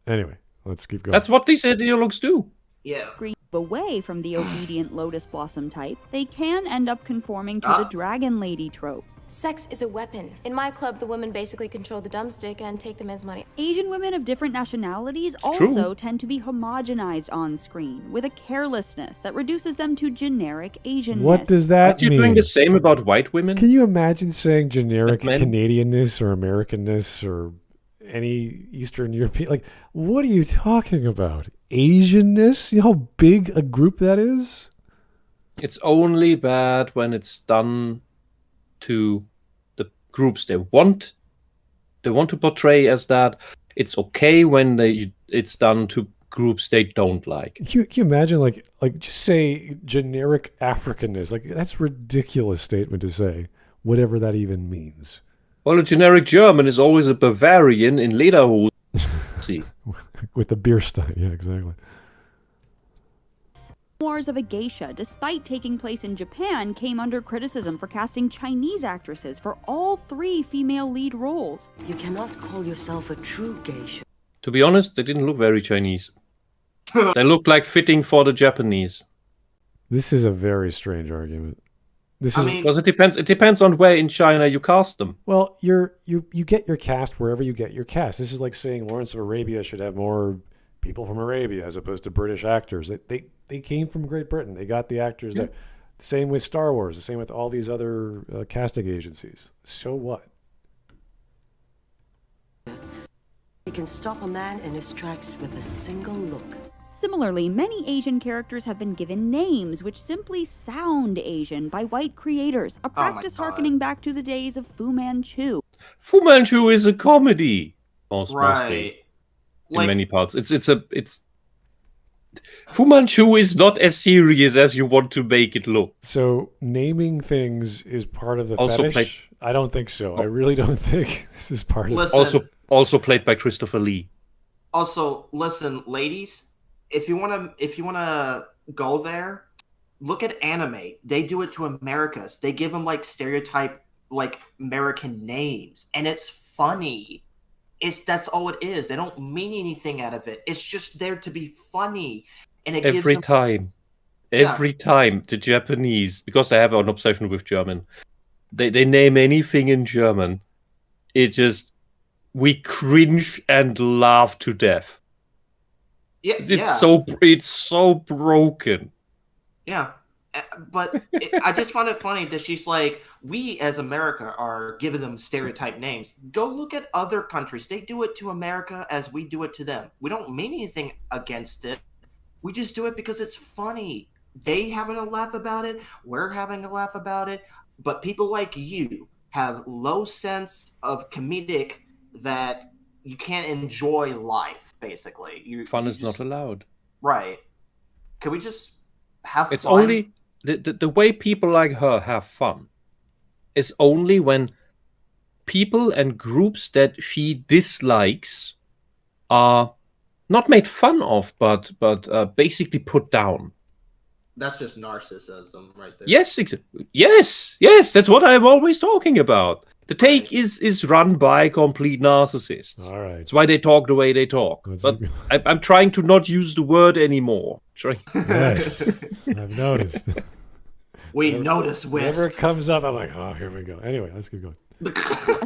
Anyway, let's keep going. That's what these ideologues do. Yeah. Away from the obedient lotus blossom type, they can end up conforming to the dragon lady trope. Sex is a weapon. In my club, the women basically control the dumbstick and take the men's money. Asian women of different nationalities True. also tend to be homogenized on screen with a carelessness that reduces them to generic Asianness. What does that Aren't you mean? doing the same about white women? Can you imagine saying generic men? Canadianness or Americanness or any Eastern European? Like, what are you talking about? Asianness? You know how big a group that is? It's only bad when it's done to the groups they want to portray as that. It's okay when it's done to groups they don't like. Can you imagine, like just say generic Africanness? Like, that's a ridiculous statement to say, whatever that even means. Well, a generic German is always a Bavarian in lederhosen. See, with the beer stein, yeah, exactly. Memoirs of a Geisha, despite taking place in Japan, came under criticism for casting Chinese actresses for all 3 female lead roles. You cannot call yourself a true geisha. to be honest, they didn't look very Chinese. They looked like fitting for the Japanese. This is a very strange argument. because it depends. It depends on where in China you cast them. Well, you get your cast wherever you get your cast. This is like saying Lawrence of Arabia should have more people from Arabia as opposed to British actors. They came from Great Britain. They got the actors there. The same with Star Wars. The same with all these other casting agencies. So what? You can stop a man in his tracks with a single look. Similarly, many Asian characters have been given names which simply sound Asian by white creators, a practice harkening back to the days of Fu Manchu. Fu Manchu is a comedy, mostly, Right. in many parts. It's Fu Manchu is not as serious as you want to make it look. So naming things is part of the Also fetish? I don't think so. I really don't think this is part of Listen. Also played by Christopher Lee. Also, listen, ladies, if you wanna go there, look at anime. They do it to Americas. They give them like stereotype like American names, and it's funny. That's all it is. They don't mean anything out of it. It's just there to be funny, and it Every gives them... time the Japanese, because I have an obsession with German, they name anything in German. We cringe and laugh to death. Yeah, it's so broken. Yeah, but I just find it funny that she's like, we as America are giving them stereotype names. Go look at other countries. They do it to America as we do it to them. We don't mean anything against it. We just do it because it's funny. They having a laugh about it. We're having a laugh about it. But people like you have low sense of comedic that you can't enjoy life, basically. Fun is not allowed. Right. Can we just have It's fun? only the way people like her have fun is only when people and groups that she dislikes are not made fun of, but basically put down. That's just narcissism right there. Yes, that's what I'm always talking about. The take is run by complete narcissists. All right. That's why they talk the way they talk. But I'm trying to not use the word anymore. Yes, I've noticed. We notice Wisp. Whenever it comes up, I'm like, oh, here we go. Anyway, let's keep going. A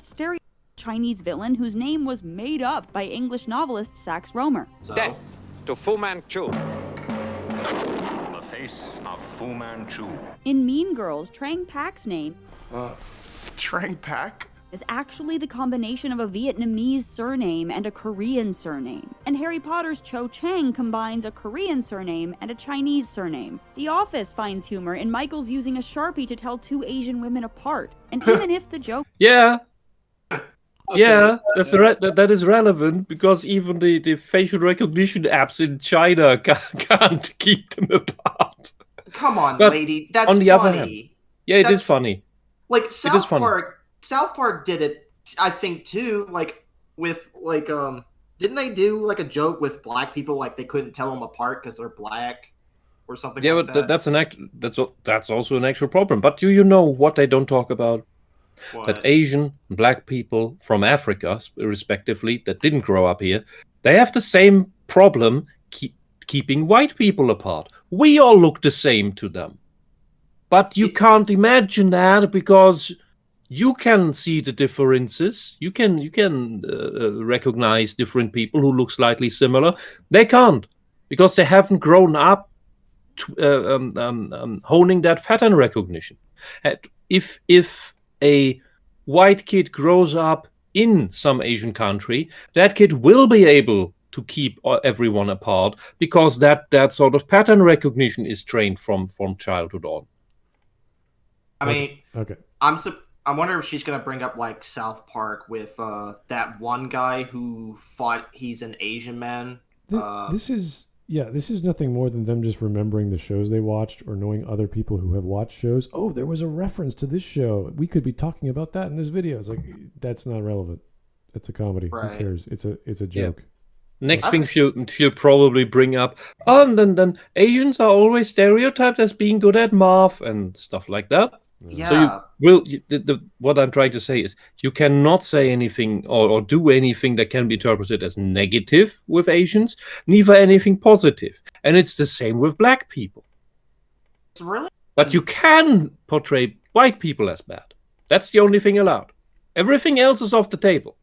stereotypical Chinese villain whose name was made up by English novelist Sax Rohmer. Death to Fu Manchu. The face of Fu Manchu. In Mean Girls, Trang Pak's name Trang Pak? is actually the combination of a Vietnamese surname and a Korean surname. And Harry Potter's Cho Chang combines a Korean surname and a Chinese surname. The Office finds humor in Michael's using a Sharpie to tell two Asian women apart. And even if the joke... Yeah, that is relevant because even the facial recognition apps in China can't keep them apart. Come on, But lady. That's on the funny. other hand, yeah, it is funny. Like It is South funny. Park did it, I think, too. Like with didn't they do like a joke with black people, like they couldn't tell them apart because they're black or something? Yeah, like but that's also an actual problem. But do you know what they don't talk about? What? That Asian and black people from Africa, respectively, that didn't grow up here, they have the same problem keeping white people apart. We all look the same to them. But you can't imagine that because you can see the differences. You can recognize different people who look slightly similar. They can't because they haven't grown up honing that pattern recognition. If a white kid grows up in some Asian country, that kid will be able to keep everyone apart because that sort of pattern recognition is trained from childhood on. I mean, okay. I wonder if she's gonna bring up like South Park with that one guy who fought. He's an Asian man. This is nothing more than them just remembering the shows they watched or knowing other people who have watched shows. Oh, there was a reference to this show. We could be talking about that in this video. It's like, that's not relevant. It's a comedy. Right. Who cares? It's a joke. Yeah. Next thing she'll probably bring up, and then Asians are always stereotyped as being good at math and stuff like that. Yeah. So what I'm trying to say is you cannot say anything or do anything that can be interpreted as negative with Asians, neither anything positive. And it's the same with black people. Really? But you can portray white people as bad. That's the only thing allowed. Everything else is off the table.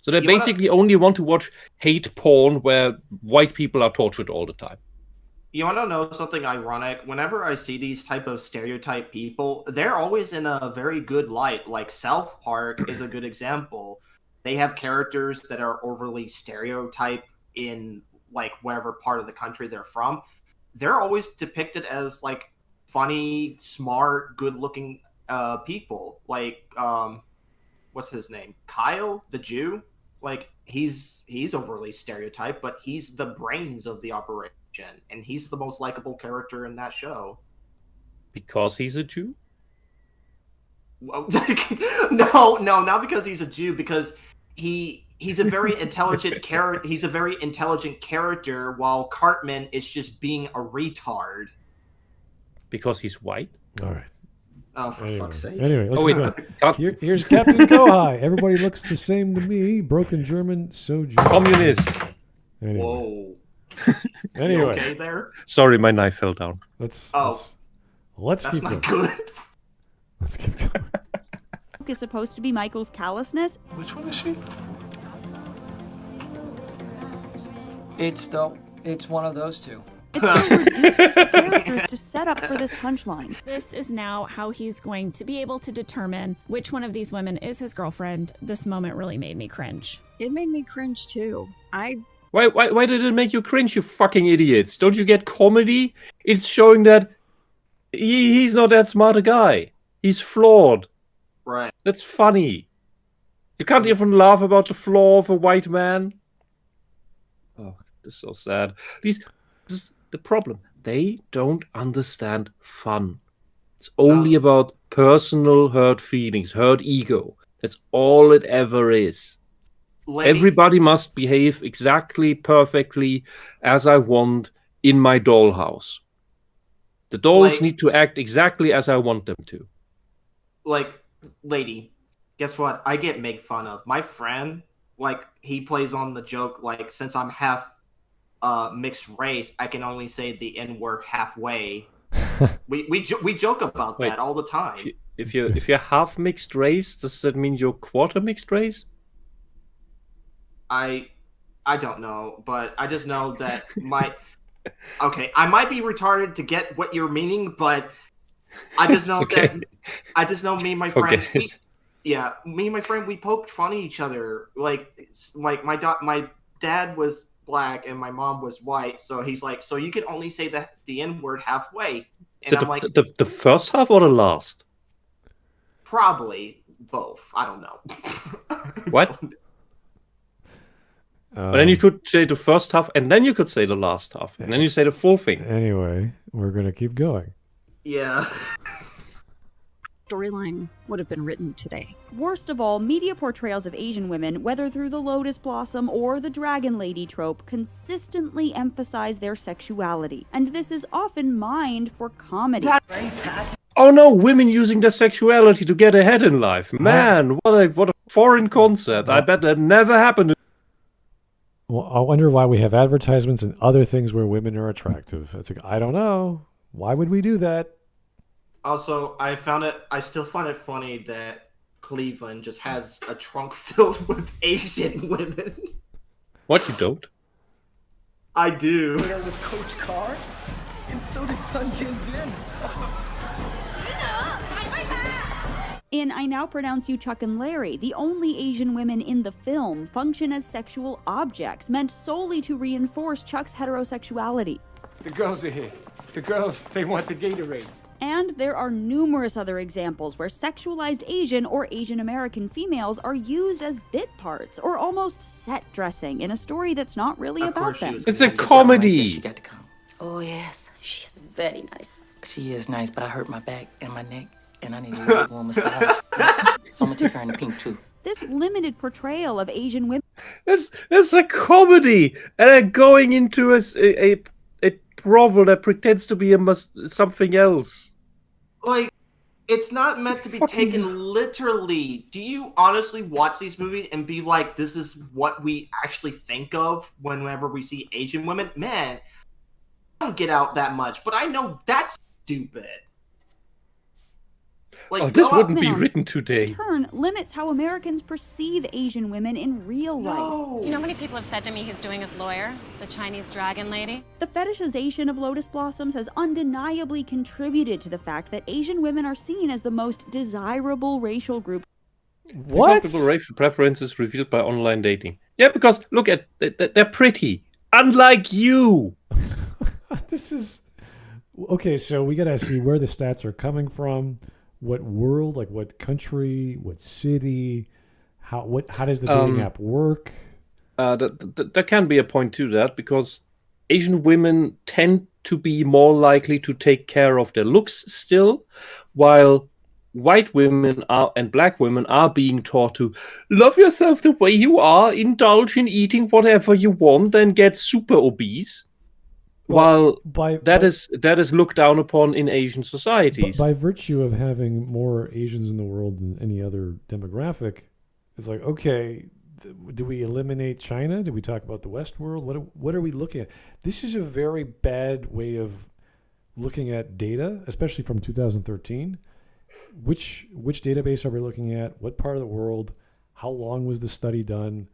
So they basically only want to watch hate porn where white people are tortured all the time. You want to know something ironic? Whenever I see these type of stereotype people, they're always in a very good light. Like South Park is a good example. They have characters that are overly stereotyped in like whatever part of the country they're from. They're always depicted as like funny, smart, good-looking people. Like what's his name? Kyle, the Jew. Like he's overly stereotyped, but he's the brains of the operation, and he's the most likable character in that show. Because he's a Jew? No, not because he's a Jew. Because he's a very intelligent character. He's a very intelligent character, while Cartman is just being a retard. Because he's white. All right. Oh, for fuck's sake. Anyway, let's go. Here's Captain Kohai. Everybody looks the same to me. Broken German, so Jewish. Communist. Anyway. Whoa. Anyway. You okay there? Sorry, my knife fell down. Let's that's keep not going. good. Let's keep going. Is supposed to be Michael's callousness. Which one is she? It's one of those two. It still reduces the characters to set up for this punchline. This is now how he's going to be able to determine which one of these women is his girlfriend. This moment really made me cringe. It made me cringe too. Why did it make you cringe, you fucking idiots? Don't you get comedy? It's showing that he's not that smart a guy. He's flawed. Right. That's funny. You can't even laugh about the flaw of a white man. Oh, this is so sad. This is the problem. They don't understand fun. It's only about personal hurt feelings, hurt ego. That's all it ever is. Everybody must behave exactly, perfectly as I want in my dollhouse. The dolls need to act exactly as I want them to. Like, lady, guess what? I get made fun of. My friend, like, he plays on the joke, like, since I'm half mixed race, I can only say the N-word halfway. we joke about that all the time. If you're half mixed race, does that mean you're quarter mixed race? I don't know, but I just know that okay, I might be retarded to get what you're meaning, but I just know me and my friends. Me and my friend, we poked fun at each other. Like my dad was black and my mom was white, so he's like, so you can only say the N-word halfway. And I'm like, the first half or the last? Probably both. I don't know. What? But then you could say the first half, and then you could say the last half, and then you say the full thing. Anyway, we're gonna keep going. Yeah. Storyline would have been written today. Worst of all, media portrayals of Asian women, whether through the Lotus Blossom or the Dragon Lady trope, consistently emphasize their sexuality, and this is often mined for comedy. Oh no, women using their sexuality to get ahead in life. Man, what a foreign concept. I bet that never happened. Well, I wonder why we have advertisements and other things where women are attractive. It's like, I don't know. Why would we do that? Also, I still find it funny that Cleveland just has a trunk filled with Asian women. What, you don't? I do. With Coach Carr, and so did Sun Jin Din. In I Now Pronounce You Chuck and Larry, the only Asian women in the film function as sexual objects meant solely to reinforce Chuck's heterosexuality. The girls are here. The girls, they want the Gatorade. And there are numerous other examples where sexualized Asian or Asian American females are used as bit parts or almost set dressing in a story that's not really about them. It's a comedy. She got to come. Oh, yes. She's very nice. She is nice, but I hurt my back and my neck, and I need a really warm massage. So I'm gonna take her in the pink too. This limited portrayal of Asian women. It's a comedy, and they're going into a brothel that pretends to be something else. Like, it's not meant to be taken literally. Do you honestly watch these movies and be like, this is what we actually think of whenever we see Asian women? Man, I don't get out that much, but I know that's stupid. Like, this wouldn't be written today. In turn, limits how Americans perceive Asian women in real life. You know how many people have said to me he's doing his lawyer, the Chinese dragon lady? The fetishization of lotus blossoms has undeniably contributed to the fact that Asian women are seen as the most desirable racial group. What? Comfortable racial preferences revealed by online dating. Yeah, because look at they're pretty, unlike you. This is okay. So we gotta see where the stats are coming from. What world, like what country, what city, how does the dating app work? There can be a point to that because Asian women tend to be more likely to take care of their looks still, while white women and black women are being taught to love yourself the way you are, indulge in eating whatever you want, and get super obese. While that is looked down upon in Asian societies. By virtue of having more Asians in the world than any other demographic, it's like, okay, do we eliminate China? Do we talk about the West world? What are we looking at? This is a very bad way of looking at data, especially from 2013. Which database are we looking at? What part of the world? How long was the study done?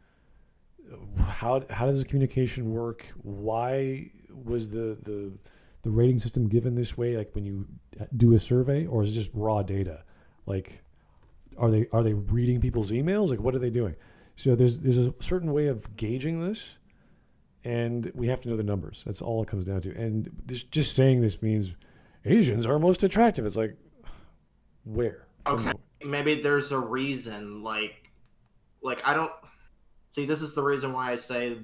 How does the communication work? Why was the rating system given this way? Like when you do a survey, or is it just raw data? Like, are they reading people's emails? Like, what are they doing? So there's a certain way of gauging this, and we have to know the numbers. That's all it comes down to. And just saying this means Asians are most attractive. It's like, where? Okay, maybe there's a reason. Like I don't see. This is the reason why I say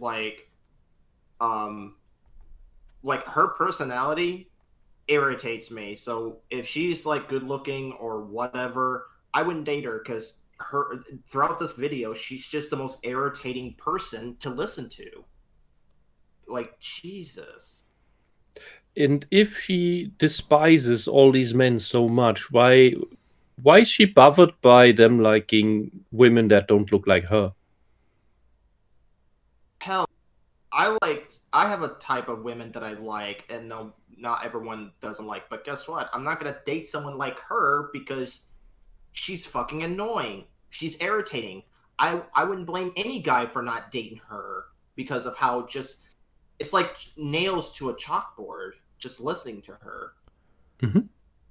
like her personality irritates me. So if she's like good looking or whatever, I wouldn't date her because throughout this video, she's just the most irritating person to listen to. Like, Jesus. And if she despises all these men so much, why is she bothered by them liking women that don't look like her? Hell, I have a type of women that I like, and no, not everyone doesn't like. But guess what? I'm not gonna date someone like her because she's fucking annoying. She's irritating. I wouldn't blame any guy for not dating her because of how it's like nails to a chalkboard just listening to her. Mm-hmm.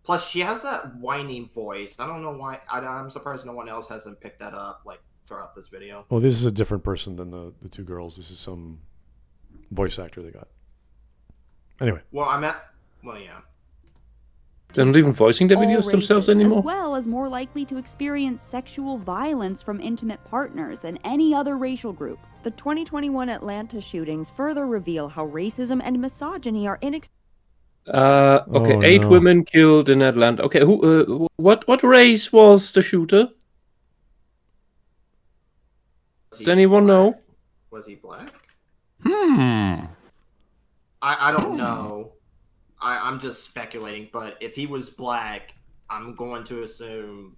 Plus, she has that whiny voice. I don't know why. I'm surprised no one else hasn't picked that up like throughout this video. Well, this is a different person than the two girls. This is some voice actor they got. Anyway. Well, yeah. They're not even voicing their videos themselves anymore. As well as more likely to experience sexual violence from intimate partners than any other racial group. The 2021 Atlanta shootings further reveal how racism and misogyny are Okay, 8 women killed in Atlanta. Okay, what race was the shooter? Does anyone know? Was he black? I don't know. I'm just speculating, but if he was black, I'm going to assume.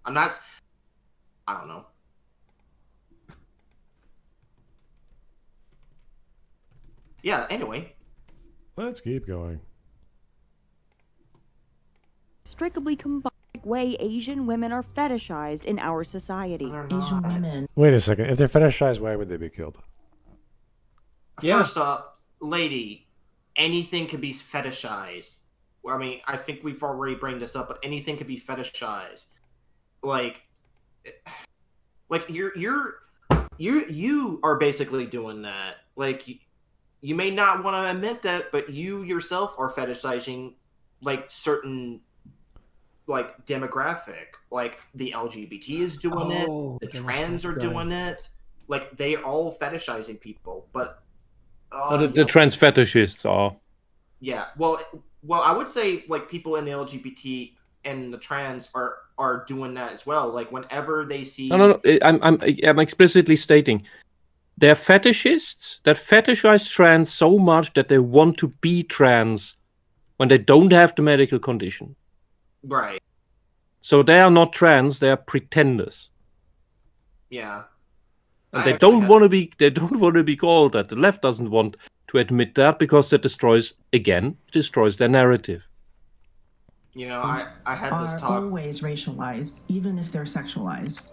I don't know. Yeah, anyway. Let's keep going. Inextricably combined way Asian women are fetishized in our society. Asian women. Wait a second. If they're fetishized, why would they be killed? First off, lady, anything could be fetishized. I mean, I think we've already brought this up, but anything could be fetishized. Like you are basically doing that. Like, you may not want to admit that, but you yourself are fetishizing like certain like demographic. Like the LGBT is doing it, the trans are doing it. Like, they are all fetishizing people, but the trans fetishists are. Yeah, well, I would say like people in the LGBT and the trans are doing that as well. Like, whenever they see No. I'm explicitly stating they're fetishists that fetishize trans so much that they want to be trans when they don't have the medical condition. Right. So they are not trans; they are pretenders. Yeah. And they don't want to be. They don't want to be called that. The left doesn't want to admit that because that destroys their narrative. You know, I had this are talk. Always racialized, even if they're sexualized.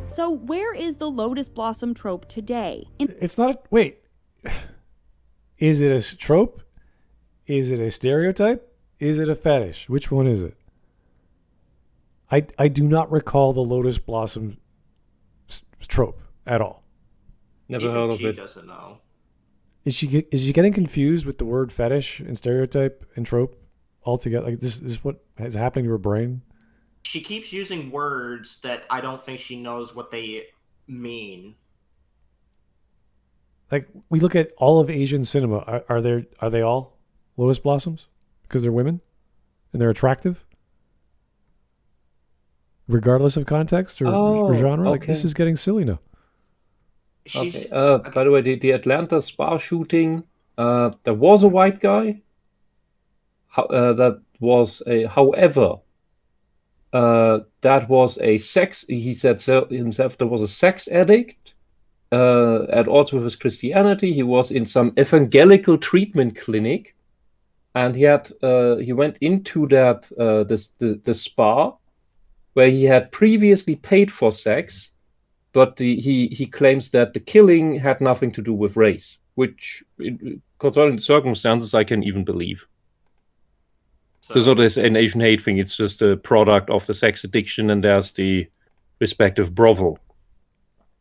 So where is the Lotus Blossom trope today? It's not a... Wait. Is it a trope? Is it a stereotype? Is it a fetish? Which one is it? I do not recall the Lotus Blossom trope at all. Never heard of she it. Doesn't know. Is she getting confused with the word fetish and stereotype and trope altogether? Like this is what is happening to her brain? She keeps using words that I don't think she knows what they mean. Like we look at all of Asian cinema, are they all Lotus Blossoms because they're women and they're attractive, regardless of context or genre? Like this is getting silly now. Okay. By the way, the Atlanta spa shooting, there was a white guy. That was however, that was a sex. He said so himself. There was a sex addict. At odds with his Christianity, he was in some evangelical treatment clinic, and he went into that the spa where he had previously paid for sex. But he claims that the killing had nothing to do with race, which, concerning the circumstances, I can even believe. So it's not an Asian hate thing. It's just a product of the sex addiction, and there's the respective brothel.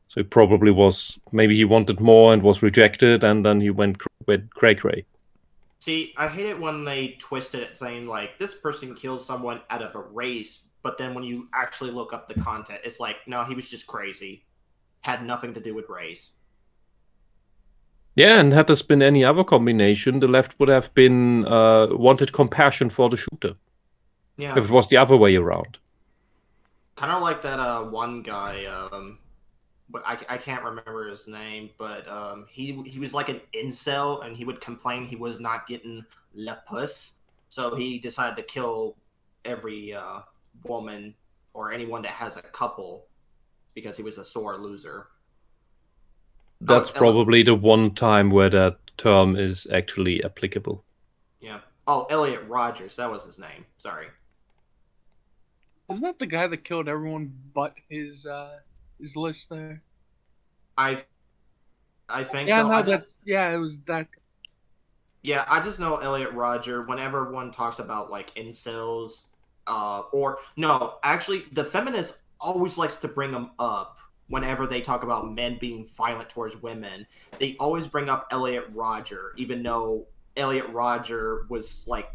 So it probably was, maybe he wanted more and was rejected, and then he went cray-cray. See, I hate it when they twisted it, saying, like, this person killed someone out of a race, but then when you actually look up the content, it's like, no, he was just crazy. Had nothing to do with race. Yeah, and had this been any other combination, the left would have been wanted compassion for the shooter. Yeah. If it was the other way around. Kind of like that one guy, but I can't remember his name, but he was like an incel, and he would complain he was not getting la puss, so he decided to kill every woman or anyone that has a couple because he was a sore loser. That's probably the one time where that term is actually applicable. Yeah. Oh, Elliot Rogers, that was his name. Sorry. Wasn't that the guy that killed everyone but his list there? I think yeah, so. No, it was that. Yeah, I just know Elliot Roger. Whenever one talks about like incels, or no, actually, the feminist always likes to bring them up whenever they talk about men being violent towards women. They always bring up Elliot Roger, even though Elliot Roger was like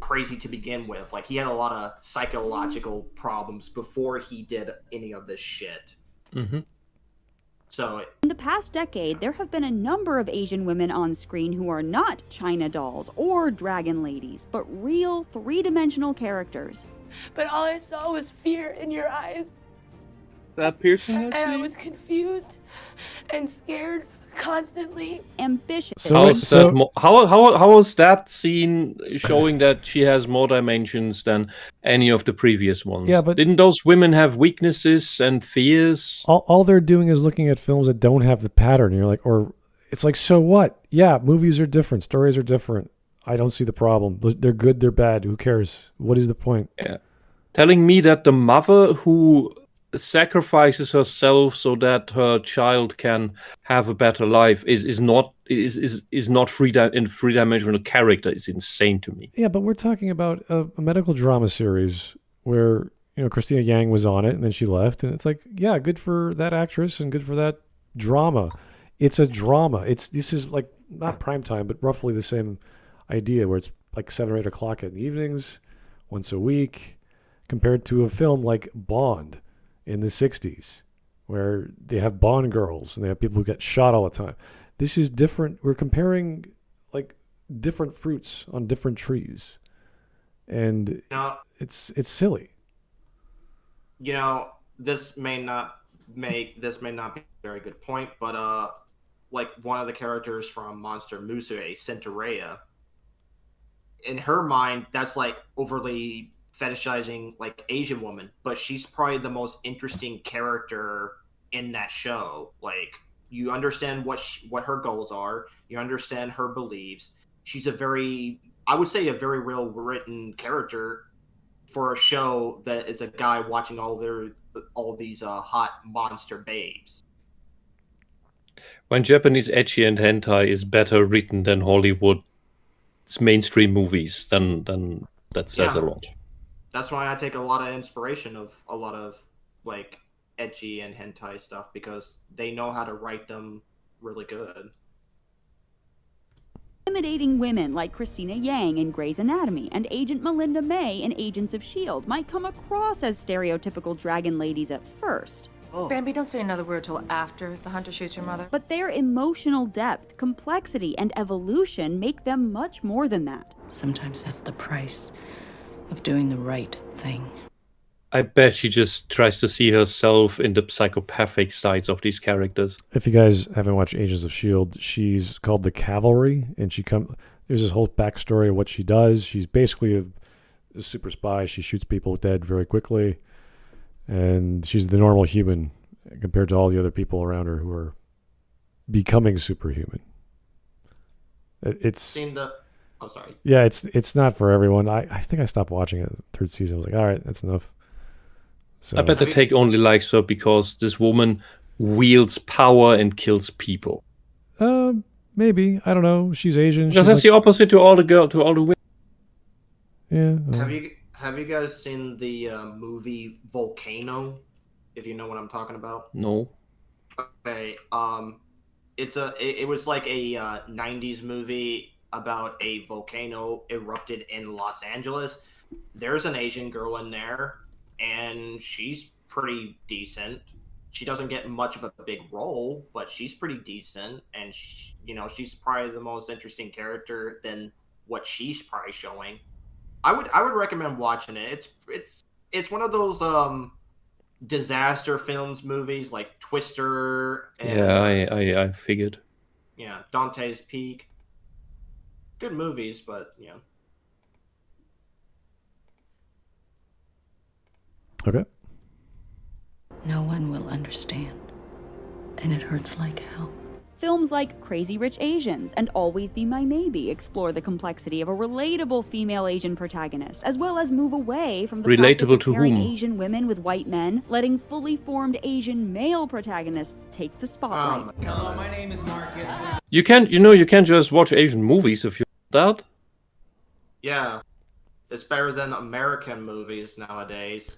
crazy to begin with. Like he had a lot of psychological problems before he did any of this shit. Mm-hmm. So in the past decade, there have been a number of Asian women on screen who are not China dolls or dragon ladies, but real three-dimensional characters. But all I saw was fear in your eyes. That piercing that And I scene? was confused and scared constantly. Ambitious. How is that scene showing that she has more dimensions than any of the previous ones? Yeah, but didn't those women have weaknesses and fears? All they're doing is looking at films that don't have the pattern. You're like, or it's like, so what? Yeah, movies are different, stories are different. I don't see the problem. They're good, they're bad. Who cares? What is the point? Yeah, telling me that the mother who sacrifices herself so that her child can have a better life is not three-dimensional character is insane to me. Yeah, but we're talking about a medical drama series where Christina Yang was on it and then she left, and it's like, yeah, good for that actress and good for that drama. It's a drama. This is like not prime time, but roughly the same idea where it's like 7 or 8 o'clock in the evenings, once a week, compared to a film like Bond in the 60s, where they have Bond girls and they have people who get shot all the time. This is different. We're comparing like different fruits on different trees, and it's silly. This may not be a very good point, but like one of the characters from Monster Musume, Cinderella, in her mind, that's like overly fetishizing like Asian woman, but she's probably the most interesting character in that show. Like You understand what her goals are. You understand her beliefs. She's I would say a very well written character for a show that is a guy watching all these hot monster babes. When Japanese ecchi and hentai is better written than Hollywood's mainstream movies, then that says a lot. That's why I take a lot of inspiration of a lot of like ecchi and hentai stuff, because they know how to write them really good. Intimidating women like Christina Yang in Grey's Anatomy and Agent Melinda May in Agents of S.H.I.E.L.D. might come across as stereotypical dragon ladies at first. Bambi, don't say another word till after the hunter shoots your mother. But their emotional depth, complexity, and evolution make them much more than that. Sometimes that's the price of doing the right thing. I bet she just tries to see herself in the psychopathic sides of these characters. If you guys haven't watched Agents of S.H.I.E.L.D., she's called the Cavalry, and there's this whole backstory of what she does. She's basically a super spy. She shoots people dead very quickly, and she's the normal human compared to all the other people around her who are becoming superhuman. Oh, sorry. Yeah, it's not for everyone. I think I stopped watching it. The third season, I was like, all right, that's enough. So, I bet the take only likes her because this woman wields power and kills people. Maybe, I don't know. She's Asian. Because that's the opposite to all the women. Yeah. Have you guys seen the movie Volcano? If you know what I'm talking about. No. Okay. It was like a 90s movie about a volcano erupted in Los Angeles. There's an Asian girl in there, and she's pretty decent. She doesn't get much of a big role, but she's pretty decent, and she's probably the most interesting character than what she's probably showing. I would recommend watching it. It's one of those disaster films movies like Twister. And, yeah, I figured. Yeah, Dante's Peak. Good movies, but yeah. Okay. No one will understand, and it hurts like hell. Films like Crazy Rich Asians and Always Be My Maybe explore the complexity of a relatable female Asian protagonist, as well as move away from the practice of pairing Asian women with white men, letting fully formed Asian male protagonists take the spotlight. Hello, my name is Marcus. You can't just watch Asian movies if you want that. Yeah, it's better than American movies nowadays.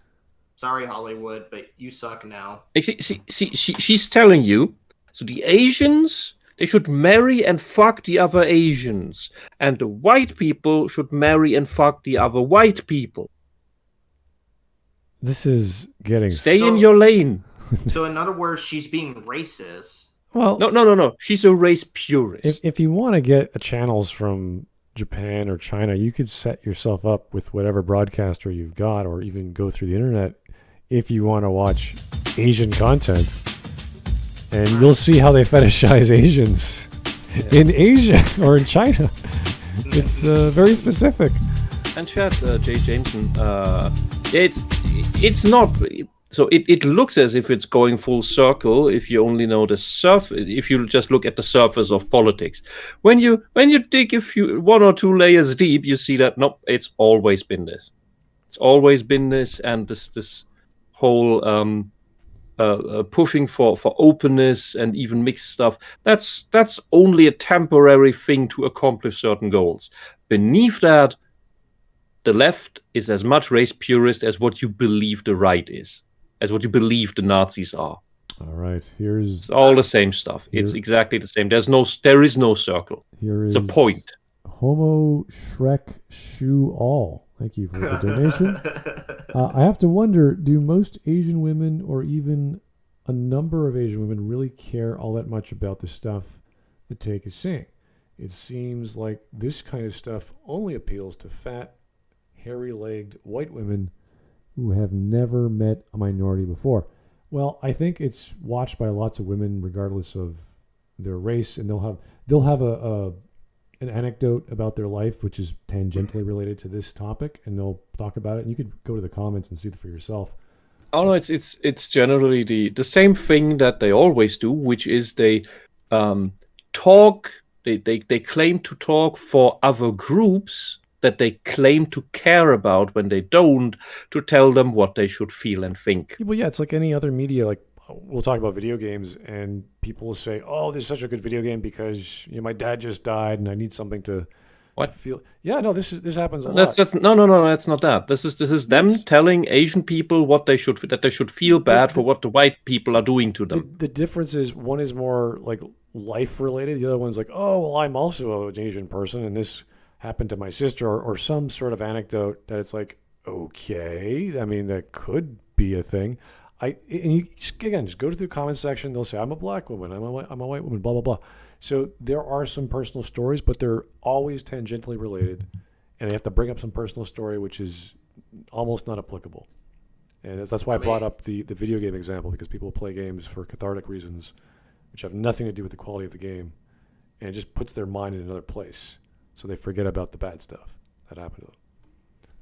Sorry, Hollywood, but you suck now. She's telling you. So the Asians, they should marry and fuck the other Asians. And the white people should marry and fuck the other white people. This is getting... Stay in your lane. So in other words, she's being racist. Well, No. She's a race purist. If you want to get channels from Japan or China, you could set yourself up with whatever broadcaster you've got, or even go through the internet if you want to watch Asian content. And you'll see how they fetishize Asians in Asia or in China. It's very specific. And chat, Jay Jameson, it's not... So it looks as if it's going full circle if you only know if you just look at the surface of politics. When you dig one or two layers deep, you see that, nope, it's always been this. It's always been this, and this whole... pushing for openness and even mixed stuff, that's only a temporary thing to accomplish certain goals. Beneath that, the left is as much race purist as what you believe the right is, as what you believe the Nazis are. All right, it's all the same stuff. It's exactly the same. There is no circle. It's a point. Homo Shrek Shoe All. Thank you for the donation. I have to wonder, do most Asian women, or even a number of Asian women, really care all that much about the stuff the take is saying? It seems like this kind of stuff only appeals to fat, hairy-legged white women who have never met a minority before. Well, I think it's watched by lots of women regardless of their race, and they'll have an anecdote about their life which is tangentially related to this topic, and they'll talk about it, and you could go to the comments and see it for yourself. Oh no, it's generally the same thing that they always do, which is they talk. They claim to talk for other groups that they claim to care about when they don't, to tell them what they should feel and think. Well, yeah, it's like any other media. Like we'll talk about video games, and people will say, "Oh, this is such a good video game because my dad just died, and I need something to feel." Yeah, no, this happens a lot. That's no, that's not that. This is them telling Asian people that they should feel bad for what the white people are doing to them. The difference is one is more like life related. The other one's like, "Oh, well, I'm also an Asian person, and this happened to my sister," or some sort of anecdote that it's like, okay, I mean, that could be a thing. And you just go to the comment section. They'll say, "I'm a black woman. I'm a white woman." Blah blah blah. So there are some personal stories, but they're always tangentially related, and they have to bring up some personal story, which is almost not applicable. And that's why I brought up the video game example, because people play games for cathartic reasons, which have nothing to do with the quality of the game, and it just puts their mind in another place, so they forget about the bad stuff that happened to them.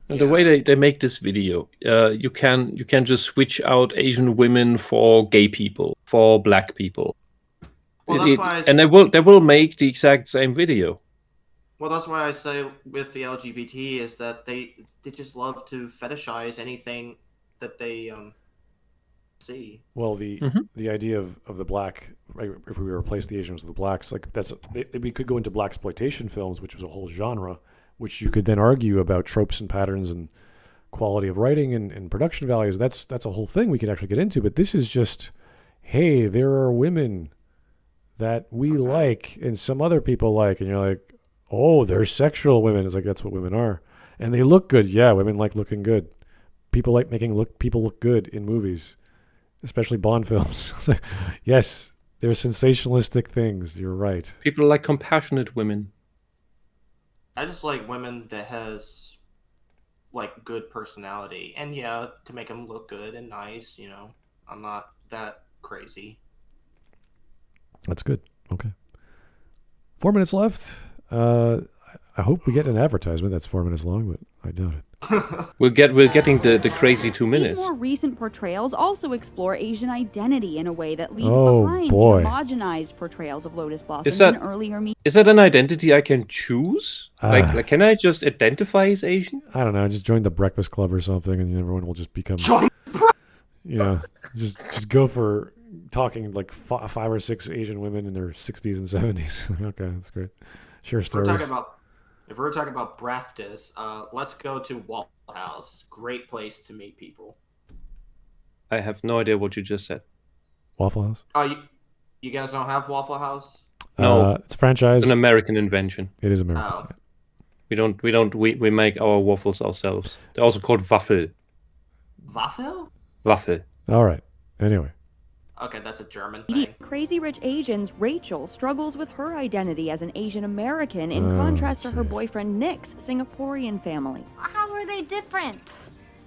And the way they make this video, you can just switch out Asian women for gay people, for black people. Well, that's why and they will make the exact same video. Well, that's why I say with the LGBT is that they just love to fetishize anything that they see. Well, the idea of the black, right, if we replace the Asians with the blacks, like we could go into blaxploitation films, which was a whole genre, which you could then argue about tropes and patterns and quality of writing and production values. That's a whole thing we could actually get into. But this is just, hey, there are women that we like and some other people like, and you're like, oh, they're sexual women. It's like, that's what women are. And they look good. Yeah, women like looking good. People like making people look good in movies, especially Bond films. It's like, yes, they're sensationalistic things. You're right. People like compassionate women. I just like women that has like good personality, and yeah, to make them look good and nice. I'm not that crazy. That's good. Okay. 4 minutes left. I hope we get an advertisement that's 4 minutes long, but I doubt it. We're getting the crazy 2 minutes. These more recent portrayals also explore Asian identity in a way that leaves behind the homogenized portrayals of Lotus Blossom in earlier media. Is that an identity I can choose? Like, can I just identify as Asian? I don't know. Just join the Breakfast Club or something, and everyone will just become. Just go for talking like 5 or 6 Asian women in their 60s and 70s. Okay, that's great. Share stories. If we're talking about practice, let's go to Waffle House. Great place to meet people. I have no idea what you just said. Waffle House? Oh, you guys don't have Waffle House? No, it's a franchise. It's an American invention. It is American. Oh. We make our waffles ourselves. They're also called Waffel. Waffel? Waffel. All right. Anyway. Okay, that's a German thing. Crazy Rich Asians, Rachel struggles with her identity as an Asian American in contrast to her boyfriend Nick's Singaporean family. How are they different?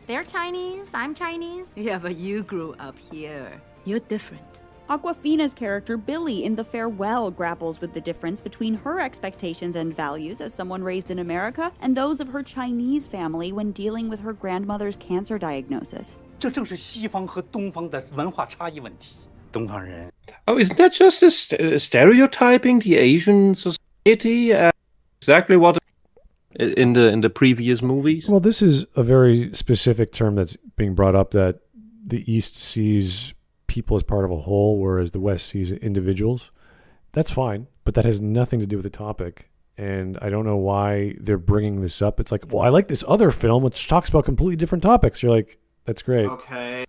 They're Chinese, I'm Chinese. Yeah, but you grew up here. You're different. Awkwafina's character Billy in The Farewell grapples with the difference between her expectations and values as someone raised in America and those of her Chinese family when dealing with her grandmother's cancer diagnosis. 这正是西方和东方的文化差异问题。东方人 Oh, isn't that just stereotyping the Asian society? Exactly what in the previous movies? Well, this is a very specific term that's being brought up, that the East sees people as part of a whole, whereas the West sees individuals. That's fine, but that has nothing to do with the topic. And I don't know why they're bringing this up. It's like, well, I like this other film which talks about completely different topics. You're like, that's great. Okay,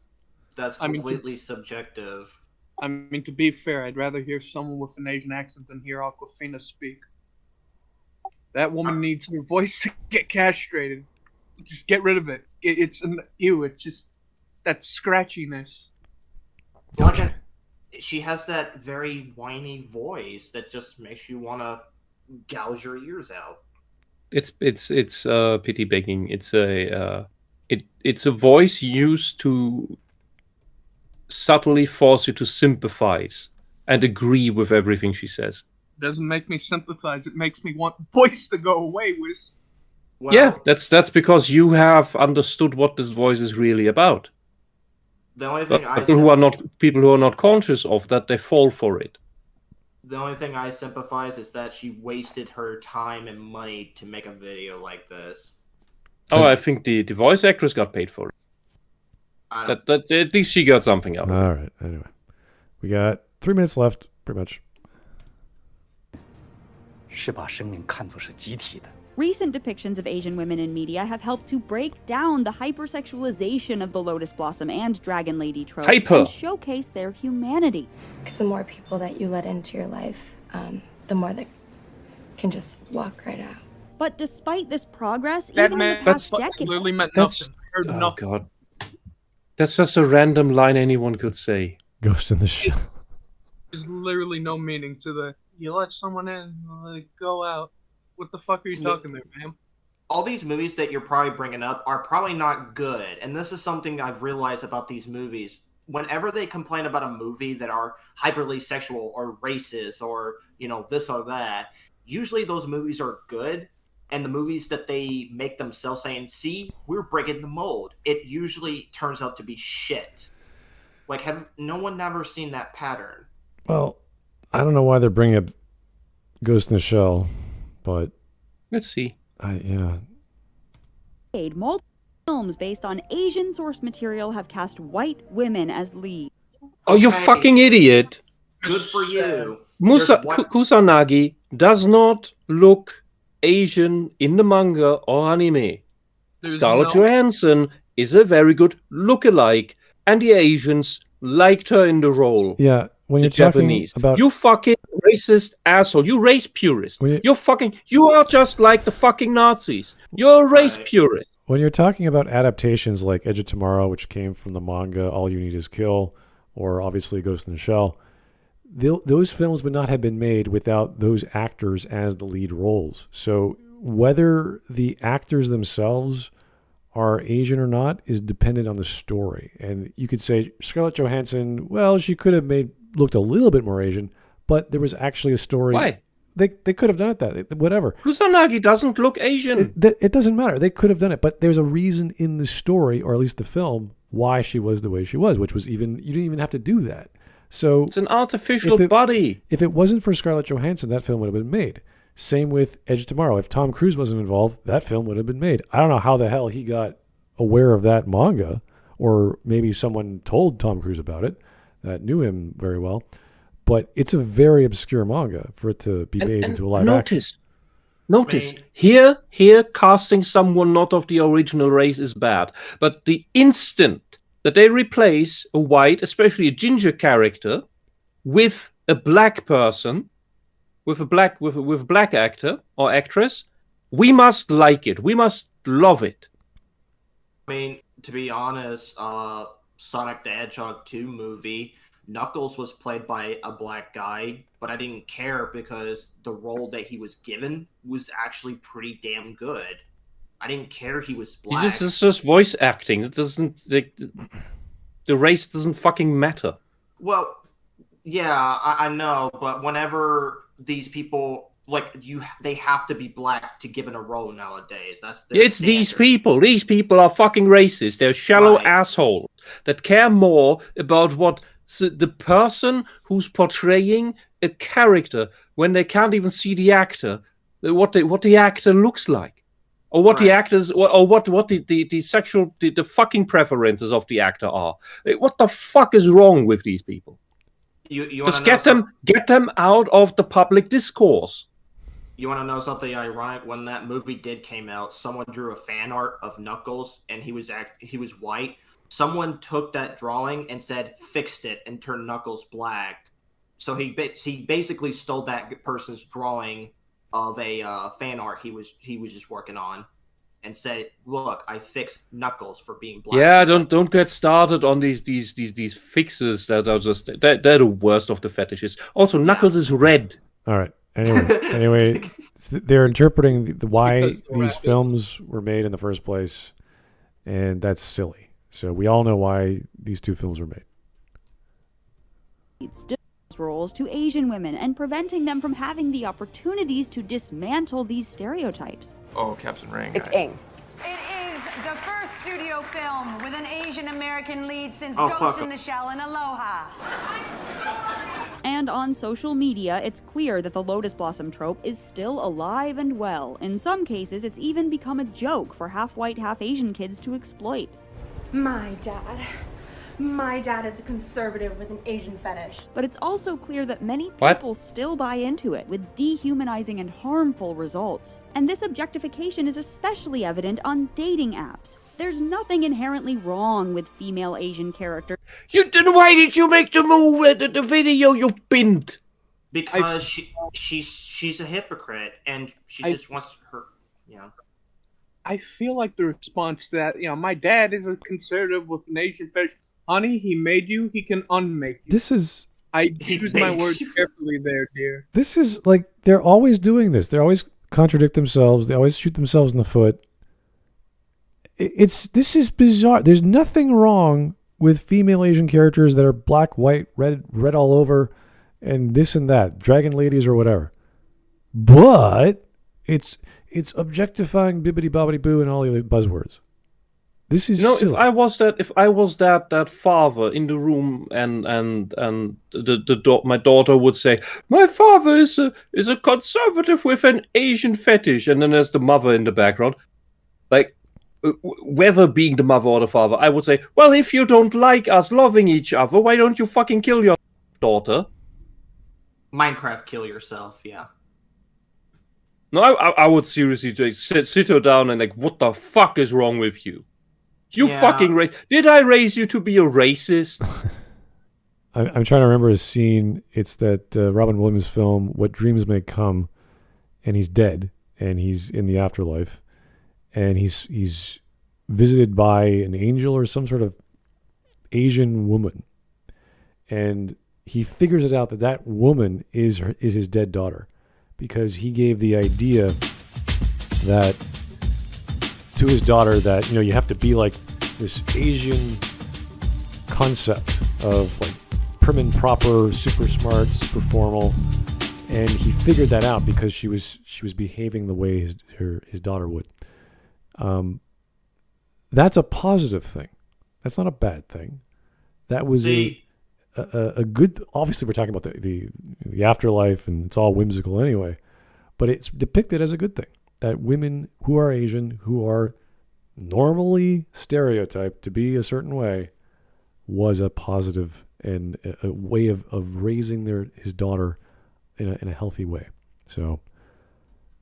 that's completely subjective. I mean, to be fair, I'd rather hear someone with an Asian accent than hear Awkwafina speak. That woman needs her voice to get castrated. Just get rid of it. It's an ew. It's just that scratchiness. Okay. She has that very whiny voice that just makes you want to gouge your ears out. It's pity begging. It's a voice used to subtly force you to sympathize and agree with everything she says. Doesn't make me sympathize. It makes me want the voice to go away, Whisp. Well, yeah, that's because you have understood what this voice is really about. The only thing people who are not conscious of that, they fall for it. The only thing I sympathize is that she wasted her time and money to make a video like this. Oh, I think the voice actress got paid for it. That at least she got something out of it. All right. Anyway, we got 3 minutes left, pretty much. Recent depictions of Asian women in media have helped to break down the hypersexualization of the Lotus Blossom and Dragon Lady tropes and showcase their humanity. Because the more people that you let into your life, the more that can just walk right out. But despite this progress, even in the past decade... Literally meant nothing. I heard nothing. God. That's just a random line anyone could say. Ghost in the Shell. There's literally no meaning to the, you let someone in, go out. What the fuck are you talking there, ma'am? All these movies that you're probably bringing up are probably not good. And this is something I've realized about these movies. Whenever they complain about a movie that are hyperly sexual or racist or, this or that, usually those movies are good. And the movies that they make themselves saying, see, we're breaking the mold, it usually turns out to be shit. Like, have no one never seen that pattern? Well, I don't know why they're bringing up Ghost in the Shell, but... Let's see. Yeah. Multiple films based on Asian source material have cast white women as leads. Oh, you fucking idiot. Good for you. Kusanagi does not look Asian in the manga or anime. Scarlett Johansson is a very good lookalike, and the Asians liked her in the role. Yeah, when you're Japanese. Talking about... You fucking racist asshole. You race purist. You are just like the fucking Nazis. You're a race purist. When you're talking about adaptations like Edge of Tomorrow, which came from the manga All You Need Is Kill, or obviously Ghost in the Shell, those films would not have been made without those actors as the lead roles. So whether the actors themselves are Asian or not is dependent on the story. And you could say Scarlett Johansson, well, she could have looked a little bit more Asian, but there was actually a story. Why? They could have done it that, whatever. Kusanagi doesn't look Asian. It doesn't matter. They could have done it, but there's a reason in the story, or at least the film, why she was the way she was, which was you didn't even have to do that. So it's an artificial body. If it wasn't for Scarlett Johansson, that film would have been made. Same with Edge of Tomorrow. If Tom Cruise wasn't involved, that film would have been made. I don't know how the hell he got aware of that manga, or maybe someone told Tom Cruise about it that knew him very well. But it's a very obscure manga for it to be made into a live action. Notice, here casting someone not of the original race is bad. But the instant that they replace a white, especially a ginger character, with a black person, with a black actor or actress, we must like it. We must love it. I mean, to be honest, Sonic the Hedgehog 2 movie, Knuckles was played by a black guy, but I didn't care because the role that he was given was actually pretty damn good. I didn't care he was black. It's just voice acting. It doesn't. The race doesn't fucking matter. Well, yeah, I know, but whenever these people they have to be black to give in a role nowadays. It's standard. These people. These people are fucking racist. They're shallow assholes that care more about what the person who's portraying a character when they can't even see the actor, what the actor looks like. Or what the actors, or what the sexual, the fucking preferences of the actor are. What the fuck is wrong with these people? You just get them out of the public discourse. You want to know something ironic? When that movie came out, someone drew a fan art of Knuckles, and he was white. Someone took that drawing and said fixed it and turned Knuckles black. So he basically stole that person's drawing of a fan art he was just working on, and said, "Look, I fixed Knuckles for being black." Yeah, don't get started on these fixes that are just they're the worst of the fetishes. Also, Knuckles is red. All right. Anyway, they're interpreting why these films were made in the first place, and that's silly. So we all know why these two films were made. Roles to Asian women and preventing them from having the opportunities to dismantle these stereotypes. Oh, Captain Ring. It's Ing. It is The first studio film with an Asian American lead since Oh, Ghost fuck. in the Shell and Aloha. And on social media, it's clear that the Lotus Blossom trope is still alive and well. In some cases, it's even become a joke for half-white, half-Asian kids to exploit. My dad is a conservative with an Asian fetish. But it's also clear that many What? people still buy into it, with dehumanizing and harmful results. And this objectification is especially evident on dating apps. There's nothing inherently wrong with female Asian characters. Then why did you make the move at the video, you bint? Because she's a hypocrite, and she just wants her, I feel like the response to that, my dad is a conservative with an Asian fetish. Honey, he made you, he can unmake you. This is... I choose my words carefully there, dear. This is like, they're always doing this. They always contradict themselves. They always shoot themselves in the foot. This is bizarre. There's nothing wrong with female Asian characters that are black, white, red all over, and this and that, dragon ladies or whatever. But it's objectifying bibbity bobbity boo and all the other buzzwords. This is silly. if I was that father in the room and my daughter would say, my father is a conservative with an Asian fetish, and then there's the mother in the background, like, whether being the mother or the father, I would say, well, if you don't like us loving each other, why don't you fucking kill your daughter? Minecraft kill yourself, yeah. No, I would seriously just sit her down and like, what the fuck is wrong with you? You fucking did I raise you to be a racist? I'm trying to remember a scene. It's that Robin Williams film, What Dreams May Come, and he's dead, and he's in the afterlife, and he's visited by an angel or some sort of Asian woman, and he figures it out that woman is his dead daughter, because he gave the idea that to his daughter that you have to be like this Asian concept of like prim and proper, super smart, super formal, and he figured that out because she was behaving the way his daughter would. That's a positive thing. That's not a bad thing. That was a good. Obviously, we're talking about the afterlife, and it's all whimsical anyway. But it's depicted as a good thing that women who are Asian, who are normally stereotyped to be a certain way, was a positive and a way of raising his daughter in a healthy way. So,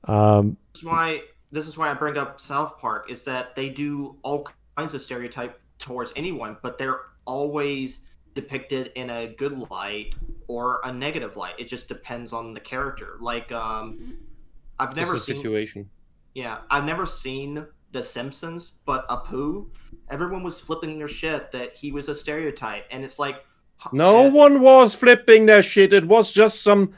this is why I bring up South Park, is that they do all kinds of stereotype towards anyone, but they're always depicted in a good light or a negative light. It just depends on the character. Like, I've never seen situation. Yeah, I've never seen The Simpsons, but Apu, everyone was flipping their shit that he was a stereotype, and it's like no one was flipping their shit. It was just some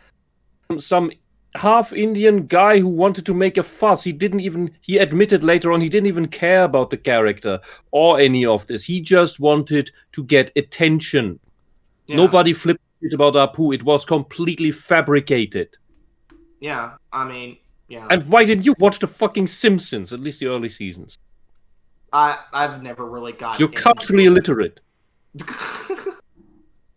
half Indian guy who wanted to make a fuss. He admitted later on he didn't even care about the character or any of this. He just wanted to get attention. Yeah. Nobody flipped it about Apu. It was completely fabricated. Yeah, I mean, yeah. And why didn't you watch the fucking Simpsons, at least the early seasons? I've never really gotten. You're culturally illiterate.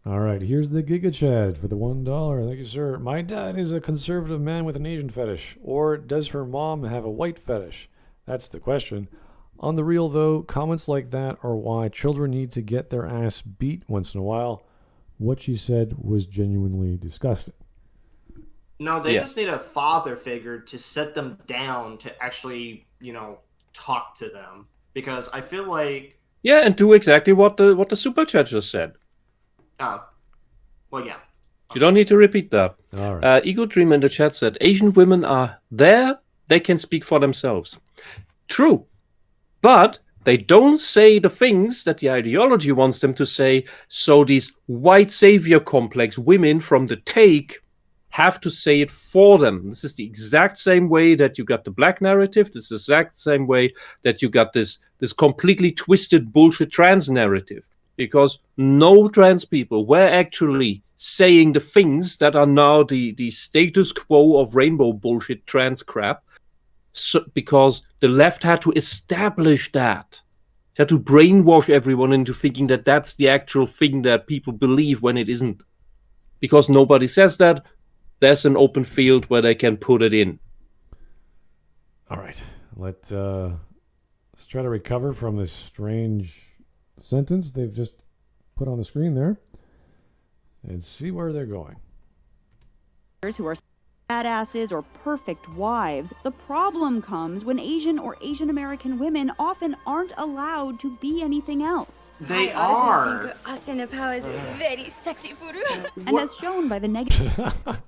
All right, here's the Giga Chad for the $1. Thank you, sir. My dad is a conservative man with an Asian fetish. Or does her mom have a white fetish? That's the question. On the real, though, comments like that are why children need to get their ass beat once in a while. What she said was genuinely disgusting. No, they just need a father figure to set them down to actually, talk to them. Because I feel like... Yeah, and do exactly what the super chat just said. Oh. Well, yeah. You don't need to repeat that. All right. Ego Dream in the chat said, Asian women are there, they can speak for themselves. True. But they don't say the things that the ideology wants them to say, so these white savior complex women from the take have to say it for them. This is the exact same way that you got the black narrative. This is the exact same way that you got this completely twisted bullshit trans narrative. Because no trans people were actually saying the things that are now the status quo of rainbow bullshit trans crap. because the left had to establish that. They had to brainwash everyone into thinking that that's the actual thing that people believe when it isn't. Because nobody says that, there's an open field where they can put it in. All right. Let's try to recover from this strange sentence they've just put on the screen there and see where they're going. Who are badasses or perfect wives. The problem comes when Asian or Asian American women often aren't allowed to be anything else. They are. Very sexy photo. And as shown by the negative.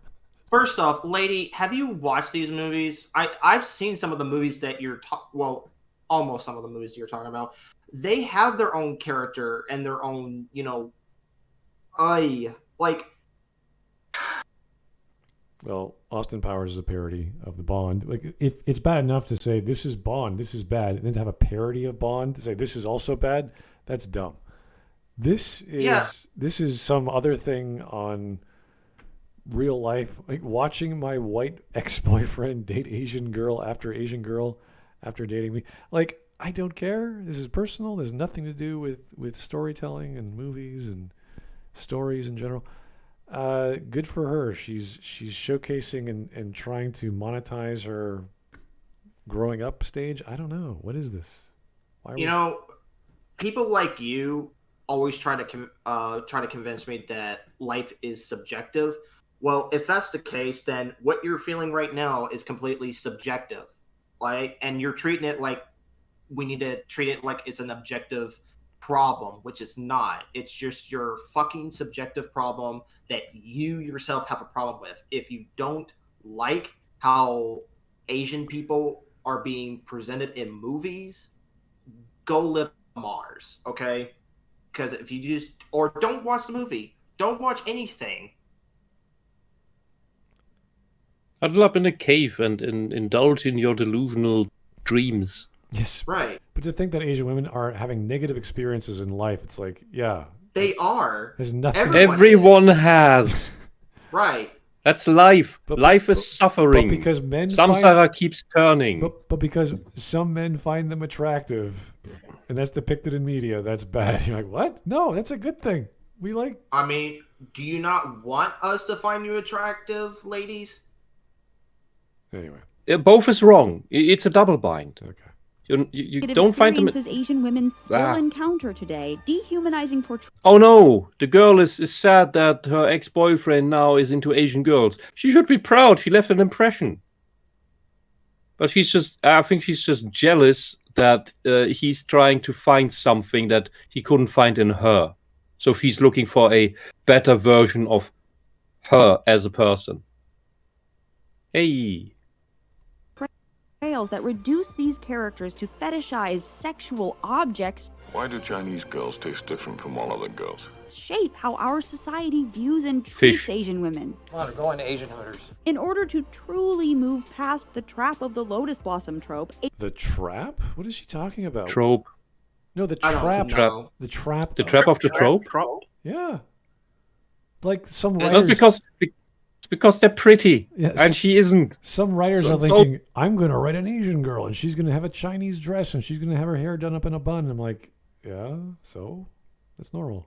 First off, lady, have you watched these movies? I've seen some of the movies that you're almost some of the movies you're talking about. They have their own character and their own, Well, Austin Powers is a parody of the Bond. Like, if it's bad enough to say this is Bond, this is bad, and then to have a parody of Bond to say this is also bad, that's dumb. This is some other thing on real life, like watching my white ex-boyfriend date Asian girl after dating me. Like, I don't care. This is personal. There's nothing to do with storytelling and movies and stories in general. Good for her. She's showcasing and trying to monetize her growing up stage. I don't know. What is this? People like you always try to convince me that life is subjective. Well, if that's the case, then what you're feeling right now is completely subjective. And you're treating it like we need to treat it like it's an objective problem, which is not. It's just your fucking subjective problem that you yourself have a problem with. If you don't like how Asian people are being presented in movies, go live on Mars, okay? Because if you or don't watch the movie, don't watch anything. Huddle up in a cave and indulge in your delusional dreams. Yes. Right. But to think that Asian women are having negative experiences in life, it's like, yeah. They are. There's nothing. Everyone has. Right. That's life. Life is suffering. But because Samsara keeps turning. But because some men find them attractive, and that's depicted in media, that's bad. You're like, what? No, that's a good thing. I mean, do you not want us to find you attractive, ladies? Anyway. Both is wrong. It's a double bind. Okay. You don't find them. Asian women still encounter today, dehumanizing portrayals. Oh no, the girl is sad that her ex-boyfriend now is into Asian girls. She should be proud. She left an impression. But I think she's just jealous that he's trying to find something that he couldn't find in her. So she's looking for a better version of her as a person. Hey. That reduce these characters to fetishized sexual objects. Why do Chinese girls taste different from all other girls? Shape how our society views and treats Asian women. Come on, we're going to Asian Hooters. In order to truly move past the trap of the Lotus Blossom trope. The trap? What is she talking about? Trope. No, the trap. The trap. The trap of the trope? Yeah. Like some writers. That's because they're pretty, and she isn't. Some writers are thinking, I'm going to write an Asian girl, and she's going to have a Chinese dress, and she's going to have her hair done up in a bun. I'm like, yeah, so that's normal.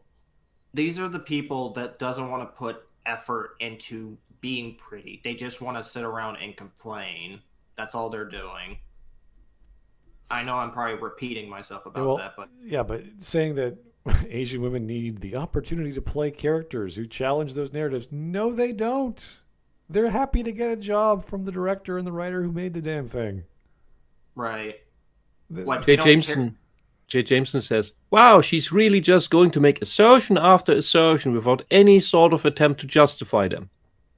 These are the people that doesn't want to put effort into being pretty. They just want to sit around and complain. That's all they're doing. I know I'm probably repeating myself about that, but... Yeah, but saying that Asian women need the opportunity to play characters who challenge those narratives. No, they don't. They're happy to get a job from the director and the writer who made the damn thing. Right. Jay Jameson says, wow, she's really just going to make assertion after assertion without any sort of attempt to justify them.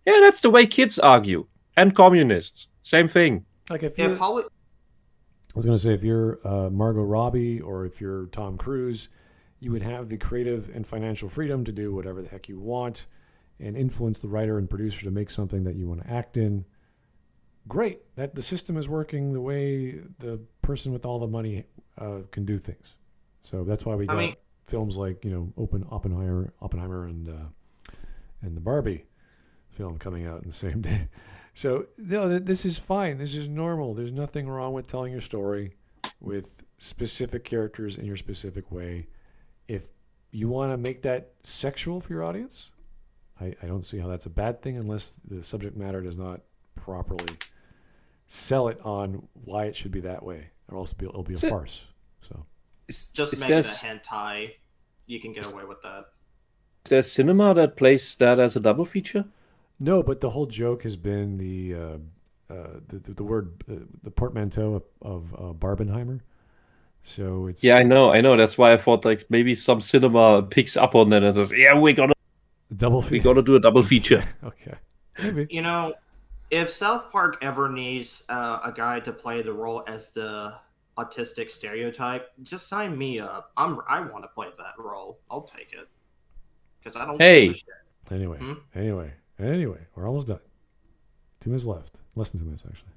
Yeah, that's the way kids argue. And communists. Same thing. Like I was going to say, if you're Margot Robbie or if you're Tom Cruise, you would have the creative and financial freedom to do whatever the heck you want and influence the writer and producer to make something that you want to act in. Great. That the system is working the way the person with all the money can do things. So that's why we got films like, Oppenheimer and the Barbie film coming out in the same day. So, no, this is fine. This is normal. There's nothing wrong with telling your story with specific characters in your specific way. If you want to make that sexual for your audience, I don't see how that's a bad thing unless the subject matter does not properly sell it on why it should be that way, or else it'll be a farce. So just make it a hentai. You can get away with that. Is there cinema that plays that as a double feature? No, but the whole joke has been the word, the portmanteau of Barbenheimer. So it's I know. That's why I thought like maybe some cinema picks up on that and says, "Yeah, we gotta do a double feature." Okay, maybe. You know, if South Park ever needs a guy to play the role as the autistic stereotype, just sign me up. I want to play that role. I'll take it because I don't. Hey. Give a shit. Anyway, we're almost done. 2 minutes left. Less than 2 minutes, actually.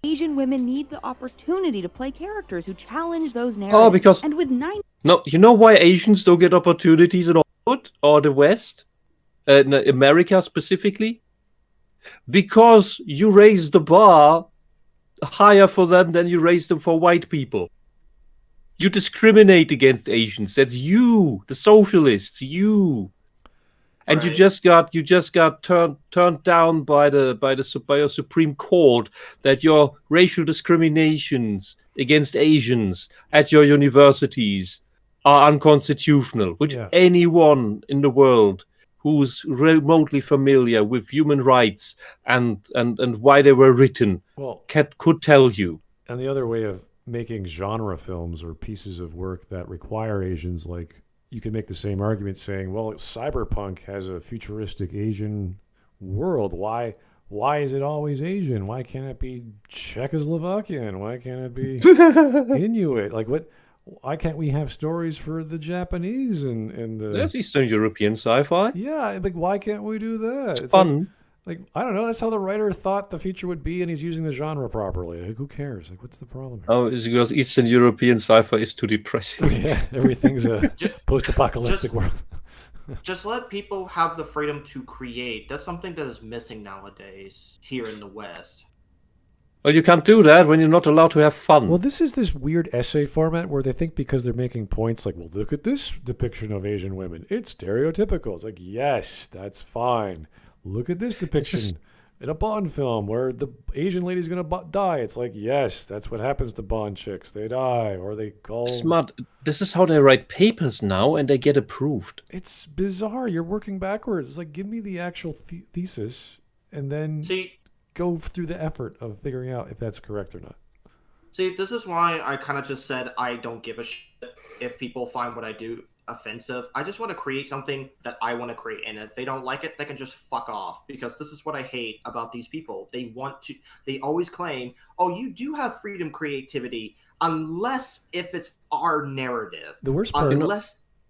Asian women need the opportunity to play characters who challenge those narratives. Oh, because and with 9. No, you know why Asians don't get opportunities in Hollywood or the West, America specifically? Because you raise the bar higher for them than you raise them for white people. You discriminate against Asians. That's you, the socialists, you. And right. you just got turned down by your Supreme Court that your racial discriminations against Asians at your universities are unconstitutional, which anyone in the world who's remotely familiar with human rights and why they were written could tell you. And the other way of making genre films or pieces of work that require Asians, like, you can make the same argument saying, well, Cyberpunk has a futuristic Asian world. Why is it always Asian? Why can't it be Czechoslovakian? Why can't it be Inuit? Like, what? Why can't we have stories for the Japanese and the... There's Eastern European sci-fi. Yeah, like, why can't we do that? It's fun. Like, I don't know. That's how the writer thought the future would be, and he's using the genre properly. Like, who cares? Like, what's the problem here? Oh, it's because Eastern European sci-fi is too depressing. Yeah, everything's a post-apocalyptic world. Just let people have the freedom to create. That's something that is missing nowadays here in the West. Well, you can't do that when you're not allowed to have fun. Well, this is this weird essay format where they think because they're making points like, well, look at this depiction of Asian women. It's stereotypical. It's like, yes, that's fine. Look at this depiction in a Bond film where the Asian lady's going to die. It's like, yes, that's what happens to Bond chicks. They die or they call... Smart. This is how they write papers now and they get approved. It's bizarre. You're working backwards. It's like, give me the actual thesis and then go through the effort of figuring out if that's correct or not. See, this is why I kind of just said I don't give a shit if people find what I do offensive. I just want to create something that I want to create, and if they don't like it, they can just fuck off, because this is what I hate about these people. They always claim, oh, you do have freedom creativity, unless if it's our narrative. The worst part,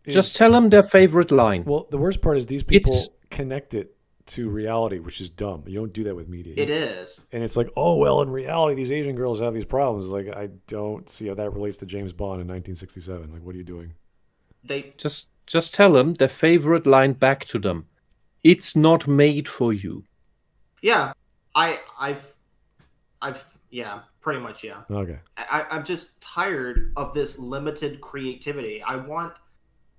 just tell them their favorite line. Well, the worst part is these people connect it to reality, which is dumb. You don't do that with media. It is. And it's like, oh, well, in reality, these Asian girls have these problems. Like, I don't see how that relates to James Bond in 1967. Like, what are you doing? They just tell them their favorite line back to them. It's not made for you. Yeah, I've yeah, pretty much, yeah. Okay. I'm just tired of this limited creativity. I want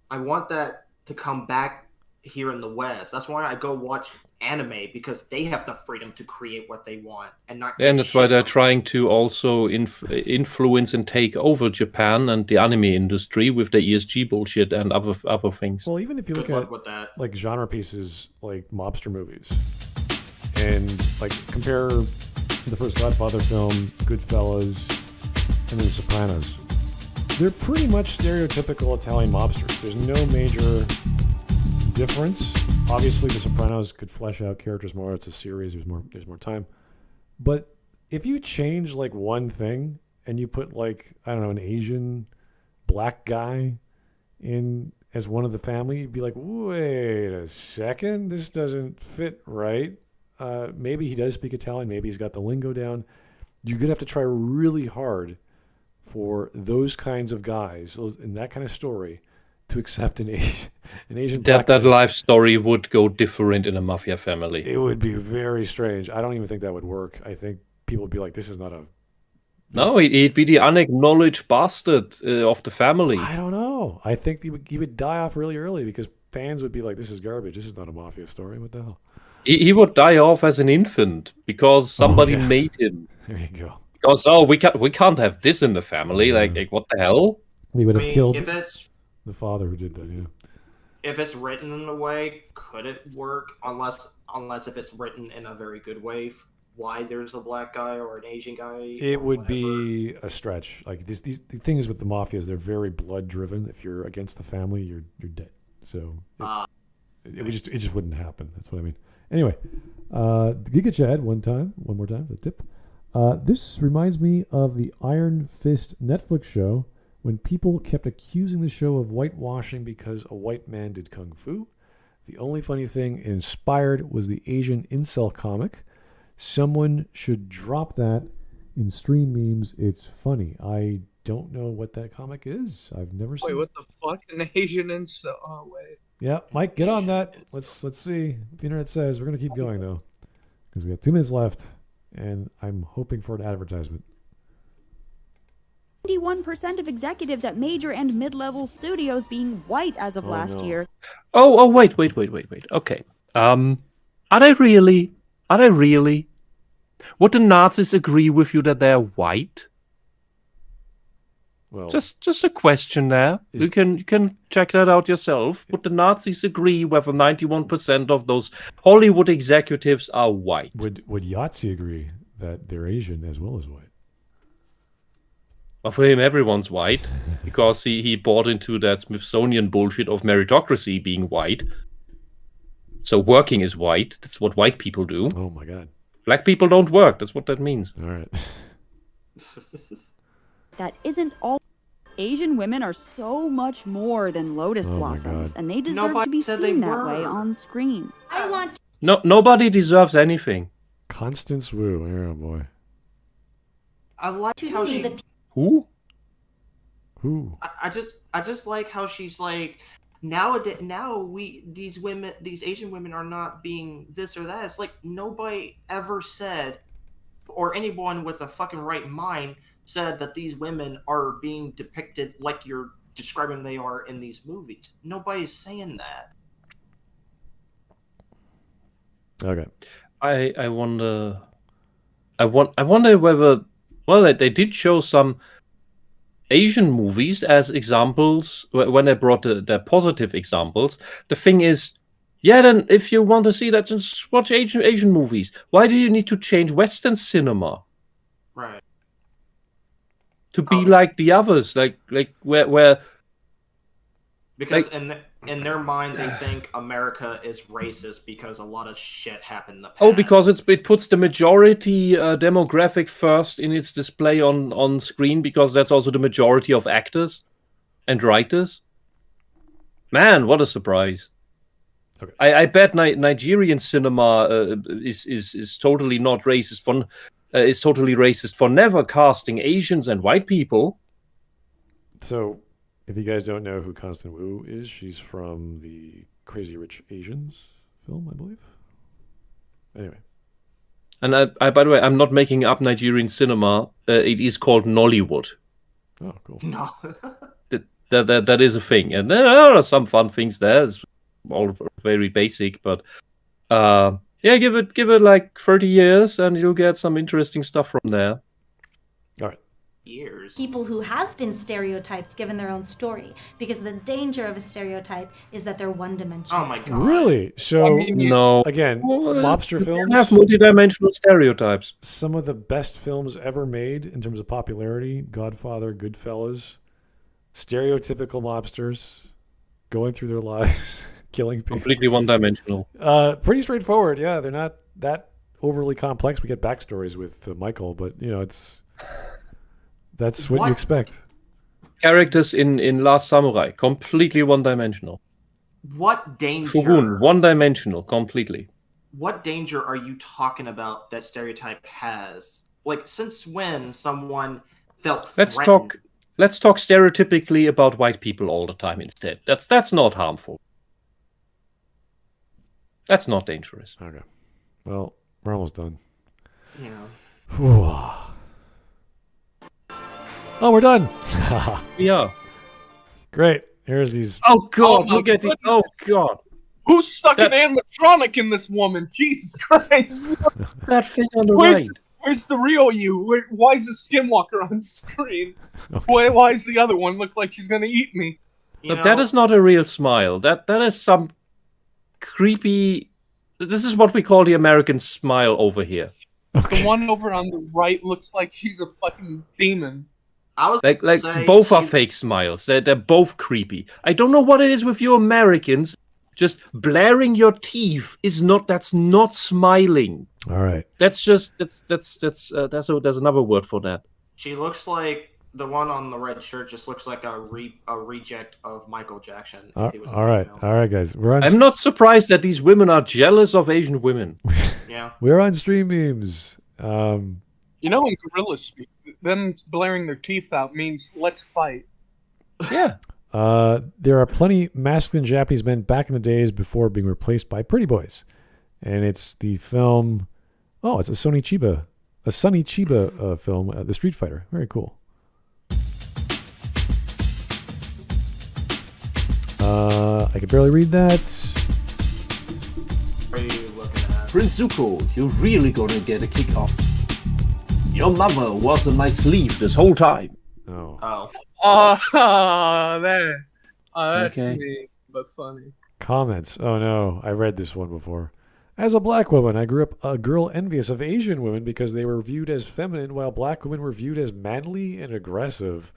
that to come back here in the West. That's why I go watch anime, because they have the freedom to create what they want and not. And that's why they're trying to also influence and take over Japan and the anime industry with the ESG bullshit and other things. Well, even if you look at like genre pieces like mobster movies, and like compare the first Godfather film, Goodfellas, and then Sopranos, they're pretty much stereotypical Italian mobsters. There's no major difference. Obviously, The Sopranos could flesh out characters more. It's a series. There's more time. But if you change like one thing and you put like, I don't know, an Asian black guy in as one of the family, you'd be like, wait a second, this doesn't fit right. Maybe he does speak Italian. Maybe he's got the lingo down. You're gonna have to try really hard for those kinds of guys in that kind of story to accept an Asian that life story would go different in a mafia family. It would be very strange. I don't even think that would work. I think people would be like, "This is not a." No, he'd be the unacknowledged bastard of the family. I don't know. I think he would die off really early because fans would be like, "This is garbage. This is not a mafia story. What the hell?" He would die off as an infant because somebody made him. There you go. Because we can't have this in the family. Like what the hell? He would have killed if it's the father who did that. Yeah. If it's written in a way, could it work? Unless if it's written in a very good way, why there's a black guy or an Asian guy? It would be a stretch. Like the things with the mafia is they're very blood driven. If you're against the family, you're dead. So it just wouldn't happen. That's what I mean. Anyway, Giga Chad one more time, the tip. This reminds me of the Iron Fist Netflix show when people kept accusing the show of whitewashing because a white man did kung fu. The only funny thing inspired was the Asian incel comic. Someone should drop that in stream memes. It's funny. I don't know what that comic is. I've never seen. Wait, what the fuck? An Asian incel? Oh wait. Yeah, Mike, get on that. Let's see what the internet says. We're gonna keep going though, because we have 2 minutes left, and I'm hoping for an advertisement. 91% of executives at major and mid-level studios being white as of last year. Oh, wait. Okay. Are they really? Would the Nazis agree with you that they're white? Well, just a question there. You can check that out yourself. Would the Nazis agree whether 91% of those Hollywood executives are white? Would Yahtzee agree that they're Asian as well as white? Well, for him, everyone's white because he bought into that Smithsonian bullshit of meritocracy being white. So working is white. That's what white people do. Oh my God. Black people don't work. That's what that means. All right. That isn't all. Asian women are so much more than lotus blossoms, and they deserve to be seen that way on screen. I want. Nobody deserves anything. Constance Wu. Oh boy. I like To how see she. the Who? I just like how she's like nowadays. Now these Asian women are not being this or that. It's like nobody ever said, or anyone with a fucking right mind said that these women are being depicted like you're describing they are in these movies. Nobody's saying that. Okay. I wonder. I wonder whether. Well, they did show some Asian movies as examples when they brought their positive examples. The thing is, yeah, then if you want to see that, just watch Asian movies. Why do you need to change Western cinema? Right. To be like the others, like where because in their mind they think America is racist because a lot of shit happened in the past. Oh, because it puts the majority demographic first in its display on screen because that's also the majority of actors and writers. Man, what a surprise! Okay. I bet Nigerian cinema is totally not racist is totally racist for never casting Asians and white people. So, if you guys don't know who Constance Wu is, she's from the Crazy Rich Asians film, I believe. Anyway. And I by the way, I'm not making up Nigerian cinema. It is called Nollywood. Oh, cool. No. that is a thing. And there are some fun things there. It's all very basic, but yeah, give it like 30 years and you'll get some interesting stuff from there. All right. Years. People who have been stereotyped given their own story, because the danger of a stereotype is that they're one-dimensional. Oh my God. Really? So, no. Again, mobster films have multidimensional stereotypes. Some of the best films ever made in terms of popularity: Godfather, Goodfellas, stereotypical mobsters going through their lives, killing people. Completely one-dimensional. Pretty straightforward. Yeah, they're not that overly complex. We get backstories with Michael, but that's what you expect. Characters in Last Samurai, completely one-dimensional. What danger? Shogun, one-dimensional, completely. What danger are you talking about that Stereotype has? Like, since when someone felt threatened? Let's talk stereotypically about white people all the time instead. That's not harmful. That's not dangerous. Okay. Well, we're almost done. Yeah. Oh, we're done. We are. Great. Here's these. Oh God! Look at it. Oh God! Who stuck an animatronic in this woman? Jesus Christ! That thing on the right. Where's the real you? Why is the Skinwalker on screen? Okay. Why is the other one look like she's gonna eat me? But that is not a real smile. That is some creepy. This is what we call the American smile over here. Okay. The one over on the right looks like she's a fucking demon. I was like both are fake smiles. They're both creepy. I don't know what it is with you Americans. Just blaring your teeth that's not smiling. All right. There's another word for that. She looks like the one on the red shirt. Just looks like a reject of Michael Jackson. All right, guys. I'm not surprised that these women are jealous of Asian women. Yeah. We're on Stream Memes. You know, in gorilla speak, them blaring their teeth out means let's fight. Yeah. There are plenty masculine Japanese men back in the days before being replaced by pretty boys. And it's the film... Oh, it's a Sonny Chiba film, The Street Fighter. Very cool. I can barely read that. What are you looking at? Prince Zuko, you're really gonna get a kick off. Your mother was on my sleeve this whole time. Oh. That's Okay. me, but funny. Comments. Oh no, I read this one before. As a black woman, I grew up a girl envious of Asian women because they were viewed as feminine while black women were viewed as manly and aggressive.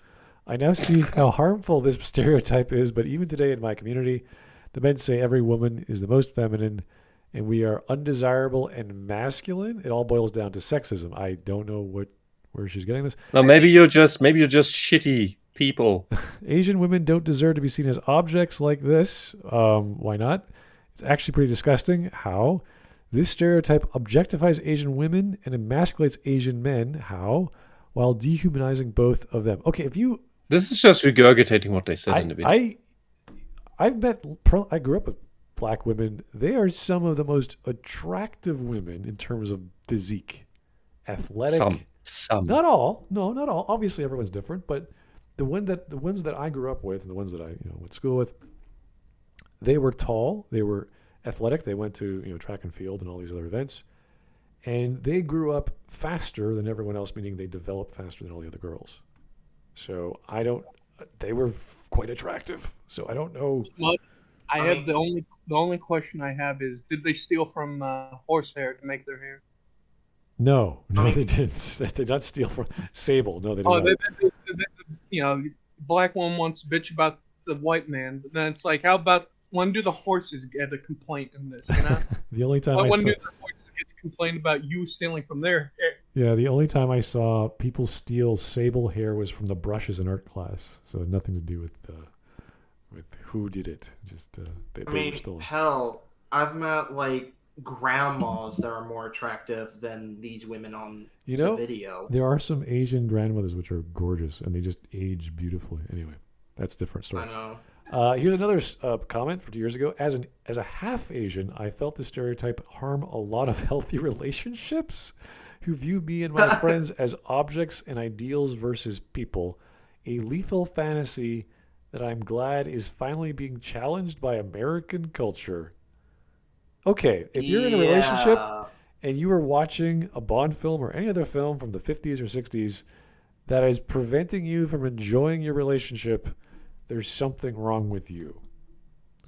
I now see how harmful this stereotype is, but even today in my community, the men say every woman is the most feminine and we are undesirable and masculine. It all boils down to sexism. I don't know where she's getting this. No, maybe you're just shitty people. Asian women don't deserve to be seen as objects like this. Why not? It's actually pretty disgusting how this stereotype objectifies Asian women and emasculates Asian men. How? While dehumanizing both of them. Okay, This is just regurgitating what they said in the video. I grew up with black women. They are some of the most attractive women in terms of physique. Athletic. Some. Not all. No, not all. Obviously everyone's different, but the ones that I grew up with and the ones that I went to school with, they were tall, they were athletic, they went to track and field and all these other events, and they grew up faster than everyone else, meaning they developed faster than all the other girls. So they were quite attractive. So I don't know. The only question I have is, did they steal from horsehair to make their hair? No, they didn't. They did not steal from Sable. No, they didn't. Black woman wants to bitch about the white man, but then it's like, how about when do the horses get a complaint in this? The only time when do the horses get to complain about you stealing from their hair? Yeah, the only time I saw people steal sable hair was from the brushes in art class. So nothing to do with who did it. Just they were stolen. Hell, I've met grandmas that are more attractive than these women on the video. There are some Asian grandmothers which are gorgeous and they just age beautifully. Anyway, that's a different story. I know. Here's another comment from 2 years ago. As a half Asian, I felt the stereotype harm a lot of healthy relationships who view me and my friends as objects and ideals versus people. A lethal fantasy that I'm glad is finally being challenged by American culture. Okay, if you're in a relationship and you are watching a Bond film or any other film from the 50s or 60s that is preventing you from enjoying your relationship, there's something wrong with you.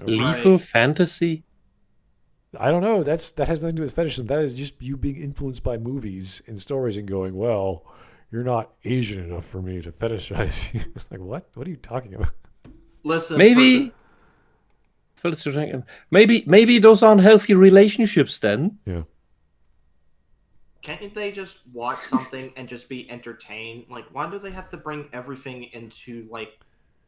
Okay? Lethal fantasy? I don't know. That has nothing to do with fetishism. That is just you being influenced by movies and stories and going, well, you're not Asian enough for me to fetishize you. Like, what? What are you talking about? Listen, maybe those aren't healthy relationships then. Yeah. Can't they just watch something and just be entertained? Like, why do they have to bring everything into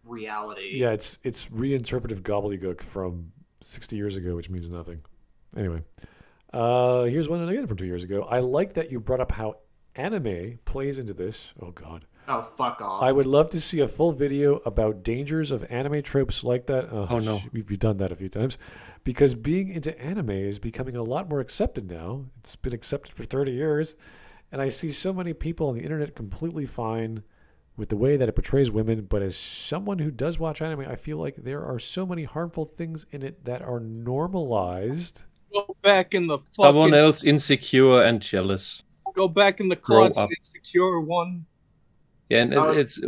reality? Yeah, it's reinterpretive gobbledygook from 60 years ago, which means nothing. Anyway, here's one again from 2 years ago. I like that you brought up how anime plays into this. Oh God. Oh, fuck off. I would love to see a full video about dangers of anime tropes like that. Oh, no. We've done that a few times. Because being into anime is becoming a lot more accepted now. It's been accepted for 30 years. And I see so many people on the internet completely fine with the way that it portrays women. But as someone who does watch anime, I feel like there are so many harmful things in it that are normalized. Go back in the Someone else insecure and jealous. Go back in the closet, insecure one. Yeah, and it's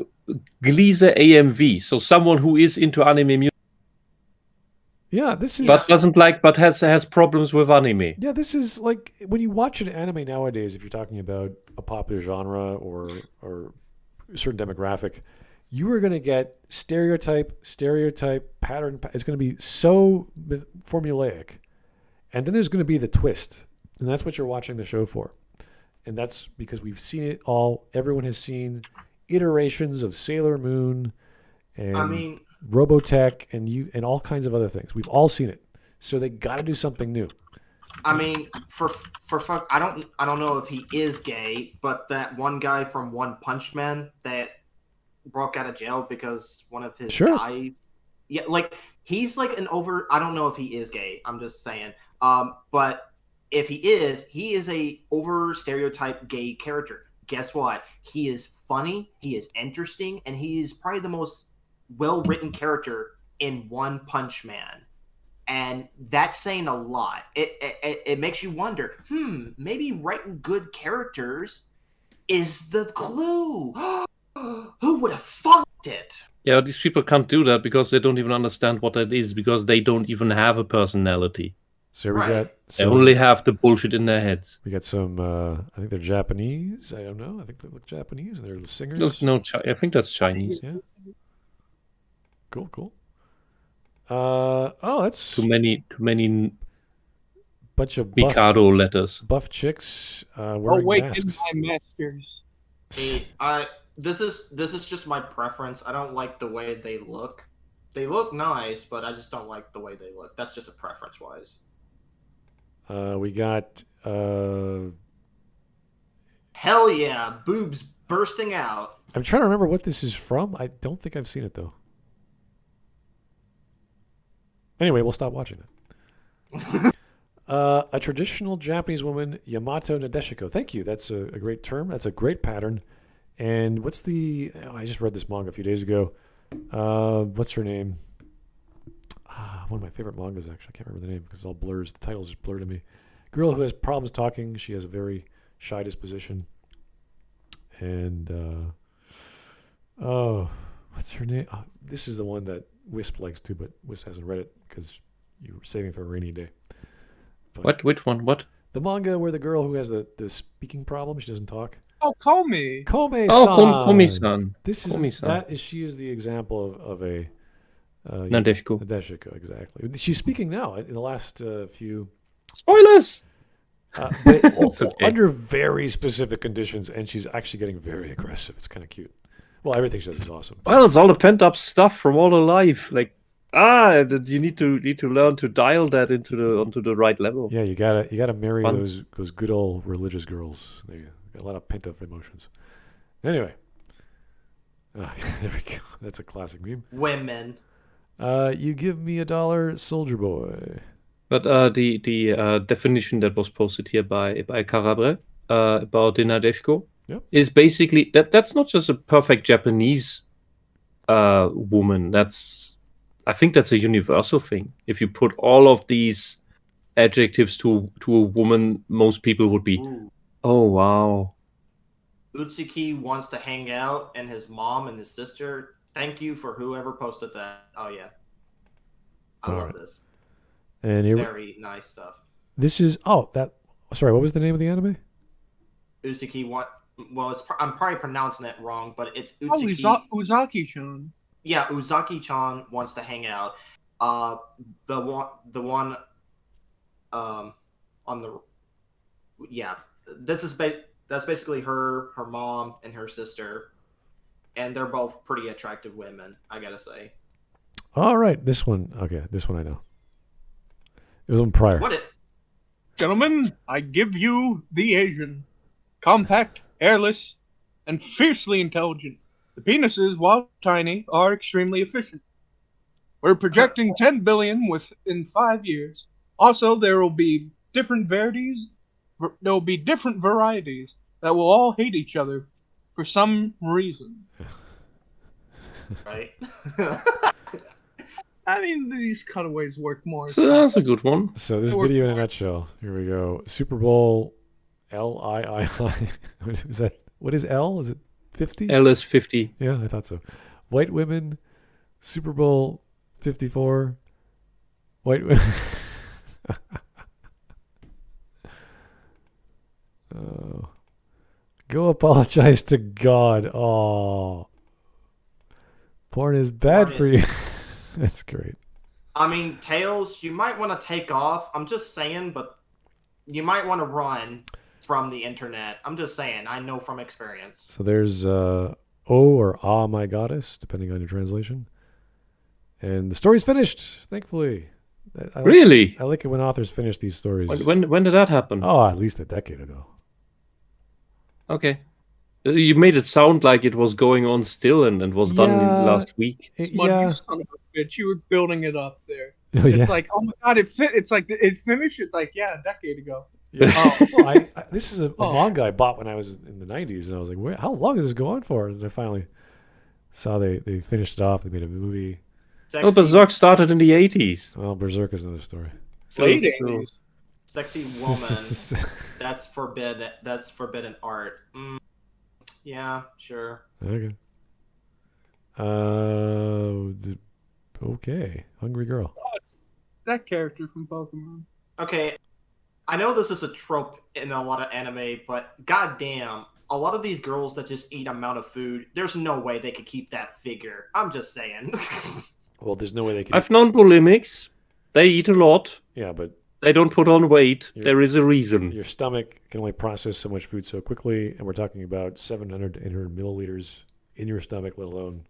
Gleaser AMV, so someone who is into anime music. Yeah, this is. But doesn't like, but has problems with anime. Yeah, this is like when you watch an anime nowadays. If you're talking about a popular genre or a certain demographic, you are going to get stereotype, pattern. It's going to be so formulaic, and then there's going to be the twist, and that's what you're watching the show for. And that's because we've seen it all. Everyone has seen iterations of Sailor Moon and Robotech and all kinds of other things. We've all seen it. So they got to do something new. I mean, for fuck, I don't know if he is gay, but that one guy from One Punch Man that broke out of jail because one of his guy, yeah, like he's like I don't know if he is gay. I'm just saying. But if he is a over stereotype gay character. Guess what? He is funny, he is interesting, and he is probably the most well-written character in One Punch Man. And that's saying a lot. It makes you wonder, maybe writing good characters is the clue. Who would have fucked it? Yeah, these people can't do that because they don't even understand what that is, because they don't even have a personality. So we got they only have the bullshit in their heads. We got some, I think they're Japanese. I don't know. I think they look Japanese and they're the singers. No, I think that's Chinese. Yeah. Cool. That's too many bunch of Mikado letters. Buff chicks wearing Awaken masks. my masters. This is just my preference. I don't like the way they look. They look nice, but I just don't like the way they look. That's just a preference wise. We got hell yeah, boobs bursting out. I'm trying to remember what this is from. I don't think I've seen it though. Anyway, we'll stop watching it. A traditional Japanese woman, Yamato Nadeshiko. Thank you. That's a great term. That's a great pattern. And what's the... I just read this manga a few days ago. What's her name? One of my favorite mangas, actually. I can't remember the name because it all blurs. The titles just blur to me. Girl who has problems talking. She has a very shy disposition. And... what's her name? This is the one that Whisp likes too, but Whisp hasn't read it because you were saving it for a rainy day. But Which one? What? The manga where the girl who has the speaking problem, she doesn't talk. Oh, Komi. Komi-san. Oh, Komi-san. This is Komi-san. she is the example of a Nadeshiko. Nadeshiko, exactly. She's speaking now in the last few spoilers. But under very specific conditions, and she's actually getting very aggressive. It's kind of cute. Well, everything she does is awesome. Well, it's all the pent up stuff from all her life. Like, you need to learn to dial that onto the right level. Yeah, you gotta marry those good old religious girls. They got a lot of pent up emotions. Anyway, there we go. That's a classic meme. Women. You give me $1, Soldier Boy. But the definition that was posted here by Carabre about the Nadeshiko is basically that's not just a perfect Japanese woman. I think that's a universal thing. If you put all of these adjectives to a woman, most people would be, oh wow. Utsuki wants to hang out, and his mom and his sister. Thank you for whoever posted that. Oh yeah, I love this. And very nice stuff. This is sorry. What was the name of the anime? Utsuki I'm probably pronouncing it wrong, but it's Utsuki. Oh, Uzaki-chan. Yeah, Uzaki-chan wants to hang out. The one on the that's basically her mom and her sister, and they're both pretty attractive women, I gotta say. All right, this one. Okay, this one I know. It was on prior. Gentlemen, I give you the Asian. Compact, airless, and fiercely intelligent. The penises, while tiny, are extremely efficient. We're projecting 10 billion within 5 years. Also, there will be different varieties. There will be different varieties that will all hate each other for some reason. Right. I mean, these cutaways work more. So that's a good one. So this video in a nutshell. Here we go. Super Bowl LIII. Is that, what is L? Is it 50? L is 50. Yeah, I thought so. White women, Super Bowl 54. White women. Oh. Go apologize to God. Oh. Porn is bad for you. That's great. I mean, Tails, you might want to take off. I'm just saying, but you might want to run from the internet. I'm just saying. I know from experience. So there's Oh or Ah My Goddess, depending on your translation. And the story's finished, thankfully. Really? I like it when authors finish these stories. When did that happen? Oh, at least a decade ago. Okay. You made it sound like it was going on still and was done last week. Smud, you son of a bitch. You were building it up there. Oh, It's yeah. like, oh my god, it's like, it's finished? It's like, yeah, a decade ago. Yeah. Oh. Well, this is a manga I bought when I was in the 90s, and I was like, "Wait, how long does this go on for?" And I finally saw they finished it off. They made a movie. Oh, Berserk started in the 80s. Well, Berserk is another story. Late 80s. Sexy woman. That's forbidden. That's forbidden art. Yeah, sure. Okay. Okay. Hungry Girl. Oh, it's that character from Pokemon. Okay, I know this is a trope in a lot of anime, but goddamn, a lot of these girls that just eat amount of food, there's no way they could keep that figure. I'm just saying. Well, there's no way they can. I've known bulimics. They eat a lot. Yeah, but they don't put on weight. There is a reason. Your stomach can only process so much food so quickly, and we're talking about 700 to 800 milliliters in your stomach, let alone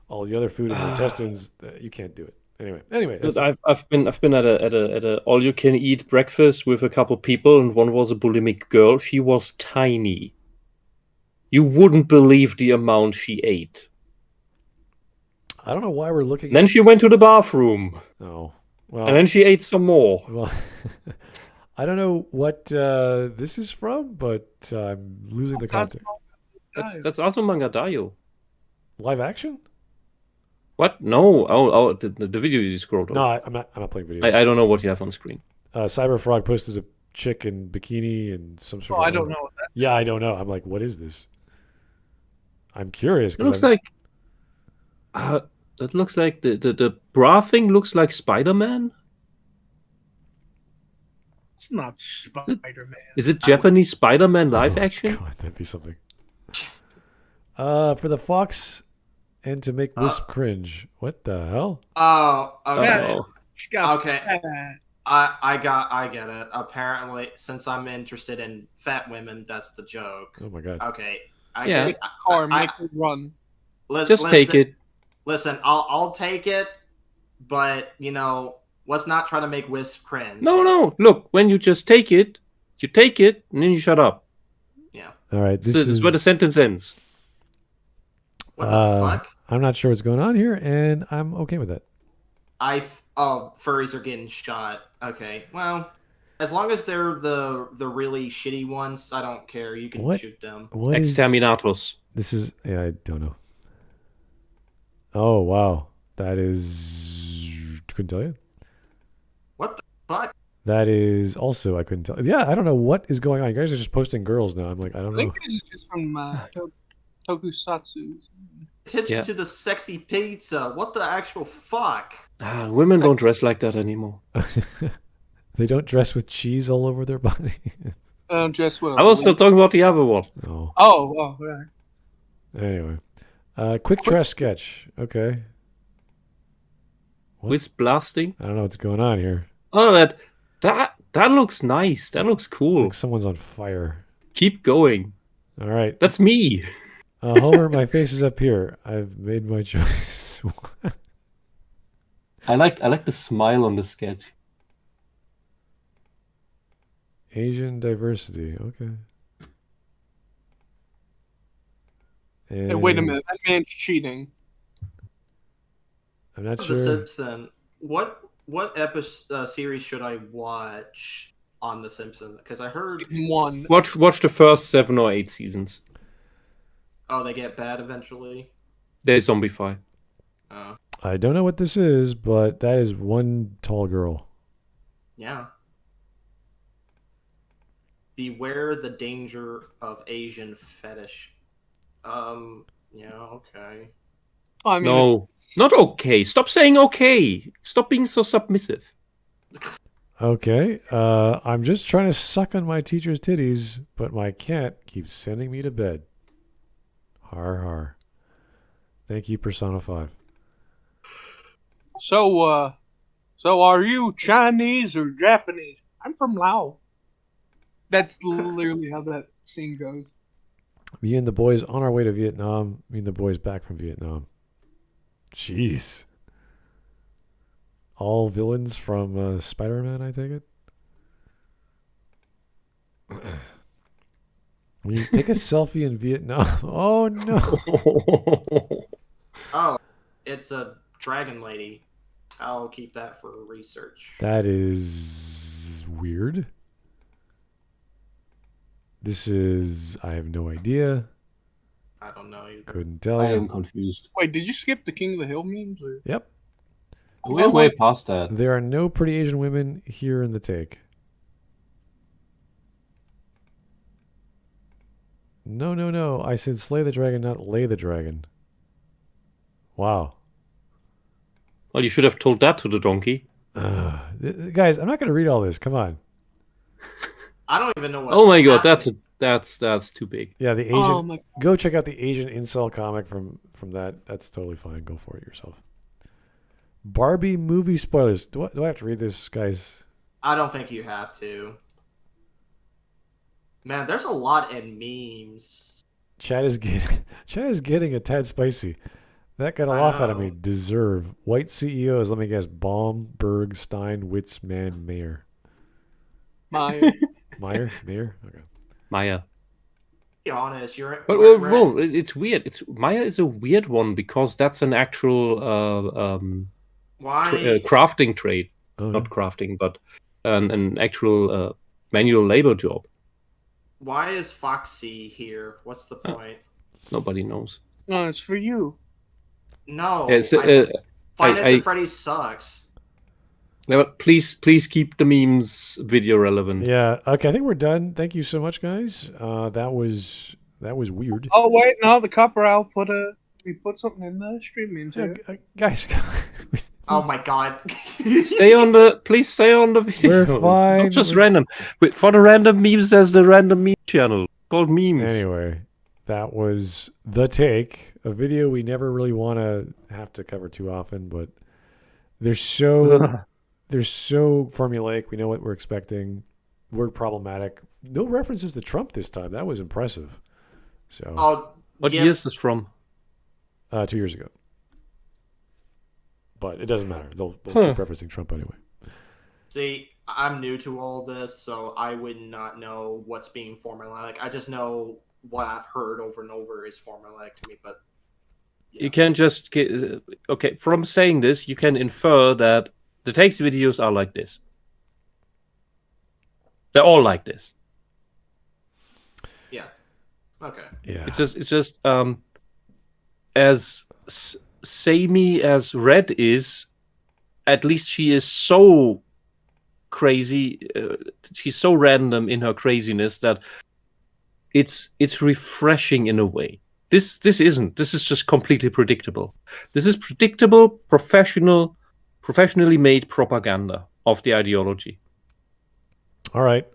all the other food in your intestines. You can't do it. Anyway. I've been at a all you can eat breakfast with a couple people, and one was a bulimic girl. She was tiny. You wouldn't believe the amount she ate. I don't know why we're looking. Then she went to the bathroom. Oh, well. And then she ate some more. Well, I don't know what this is from, but I'm losing the context. That's Azumanga Daioh. Live action? What? No. Oh, the video you scrolled over. No, I'm not playing videos. I don't know what you have on screen. Cyberfrog posted a chick in bikini and some sort of. I don't know what that is. Yeah, I don't know. I'm like, what is this? I'm curious. It looks like. That looks like the bra thing looks like Spider-Man. It's not Spider-Man. Is it Japanese Spider-Man live action? God, that'd be something. For the fox and to make Whisp cringe. What the hell? Oh, okay. She got okay. fat. I get it. Apparently, since I'm interested in fat women, that's the joke. Oh my god. Okay. Make the car make it run. Just take it. Listen, I'll take it, but let's not try to make Whisp cringe. No. Look, when you just take it, and then you shut up. Yeah. All right. This is where the sentence ends. What the fuck? I'm not sure what's going on here, and I'm okay with that. Furries are getting shot. Okay, well, as long as they're the really shitty ones, I don't care. You can shoot them. Exterminatus. This is I don't know. Oh wow, that is couldn't tell you. What the fuck? That is also I couldn't tell. Yeah, I don't know what is going on. You guys are just posting girls now. I'm like, I don't know. I think this is just from Tokusatsu. Attention to the sexy pizza. What the actual fuck? Women don't dress like that anymore. They don't dress with cheese all over their body. I don't dress with. I was still talking about the other one. Oh. Right. Anyway, quick dress sketch. Okay. With blasting. I don't know what's going on here. Oh, that looks nice. That looks cool. Like someone's on fire. Keep going. All right. That's me. Homer, my face is up here. I've made my choice. I like the smile on the sketch. Asian diversity. Okay. And hey, wait a minute. That man's cheating. I'm not The sure. Simpsons. What episode series should I watch on The Simpsons? Because I heard one. Watch the first 7 or 8 seasons. Oh, they get bad eventually. They zombify. Oh. I don't know what this is, but that is one tall girl. Yeah. Beware the danger of Asian fetish. Yeah, okay. I mean, No, not okay. Stop saying okay. Stop being so submissive. Okay. I'm just trying to suck on my teacher's titties, but my cat keeps sending me to bed. Har har. Thank you, Persona 5. So are you Chinese or Japanese? I'm from Laos. That's literally how that scene goes. Me and the boys on our way to Vietnam. Me and the boys back from Vietnam. Jeez. All villains from Spider-Man, I take it? When you take a selfie in Vietnam. Oh, no. Oh, it's a dragon lady. I'll keep that for research. That is weird. This is... I have no idea. I don't know either. Couldn't tell I you. am confused. Wait, did you skip the King of the Hill memes? Or? Yep. We're way past that. There are no pretty Asian women here in the take. No. I said slay the dragon, not lay the dragon. Wow. Well, you should have told that to the donkey. Guys, I'm not going to read all this. Come on. I don't even know what. Oh my god, that's too big. Yeah, the Asian. Go check out the Asian incel comic from that. That's totally fine. Go for it yourself. Barbie movie spoilers. Do I have to read this, guys? I don't think you have to. Man, there's a lot in memes. Chat is getting a tad spicy. That got a laugh out of me. Deserve. White CEOs, let me guess. Baum, Berg, Stein, Witz, Mann, Mayer. Meyer. Mayer? Okay. Maya. Be honest, you're. But well, it's weird. Maya is a weird one because that's an actual crafting trade. Oh, not crafting, but an actual manual labor job. Why is Foxy here? What's the point? Nobody knows. No, it's for you. No. It's, Five Nights at Freddy's sucks. Yeah, but please keep the memes video relevant. Yeah. Okay, I think we're done. Thank you so much, guys. That was weird. Oh wait, no, the Copper Owl we put something in the stream memes here. Guys. Oh my god. Please stay on the video. We're fine. Not just random. Wait, for the random memes, there's the random meme channel called Memes. Anyway, that was The Take, a video we never really want to have to cover too often, but they're so formulaic. We know what we're expecting. Word problematic. No references to Trump this time. That was impressive. So, what year is this from? 2 years ago. But it doesn't matter. They'll keep referencing Trump anyway. See, I'm new to all this, so I would not know what's being formulaic. I just know what I've heard over and over is formulaic to me, but... Yeah. You can just get... Okay, from saying this, you can infer that the text videos are like this. They're all like this. Yeah. Okay. Yeah. It's just as samey as Red is, at least she is so crazy. She's so random in her craziness that it's refreshing in a way. This isn't. This is just completely predictable. This is predictable, professionally made propaganda of the ideology. All right.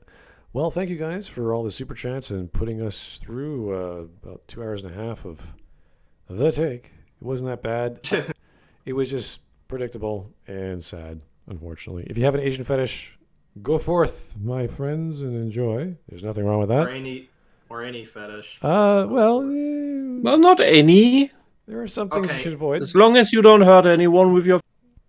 Well, thank you guys for all the super chats and putting us through about 2 hours and a half of The Take. It wasn't that bad. It was just predictable and sad, unfortunately. If you have an Asian fetish, go forth, my friends, and enjoy. There's nothing wrong with that. Or any fetish. Well, not any. There are some things you should avoid. As long as you don't hurt anyone with your...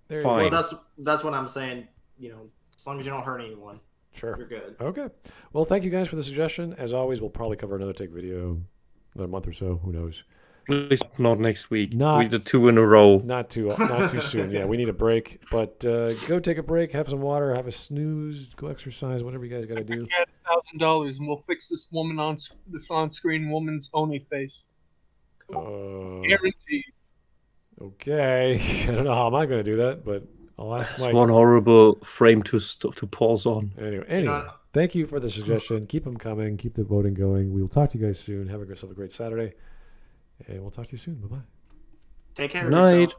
Fine. Well, that's what I'm saying. You know, as long as you don't hurt anyone. Sure. You're good. Okay. Well, thank you guys for the suggestion. As always, we'll probably cover another Take video another month or so. Who knows? Please not next week. Not- We did 2 in a row. Not too soon. Yeah, we need a break. But go take a break, have some water, have a snooze, go exercise, whatever you guys got to do. $1,000 and we'll fix this woman this on-screen woman's only face. Guaranteed. Okay, I don't know how am I going to do that, but I'll ask That's Mike. one horrible frame to pause on. Anyway, thank you for the suggestion. Keep them coming. Keep the voting going. We will talk to you guys soon. Have yourself a great Saturday, and we'll talk to you soon. Bye bye. Take care. Night.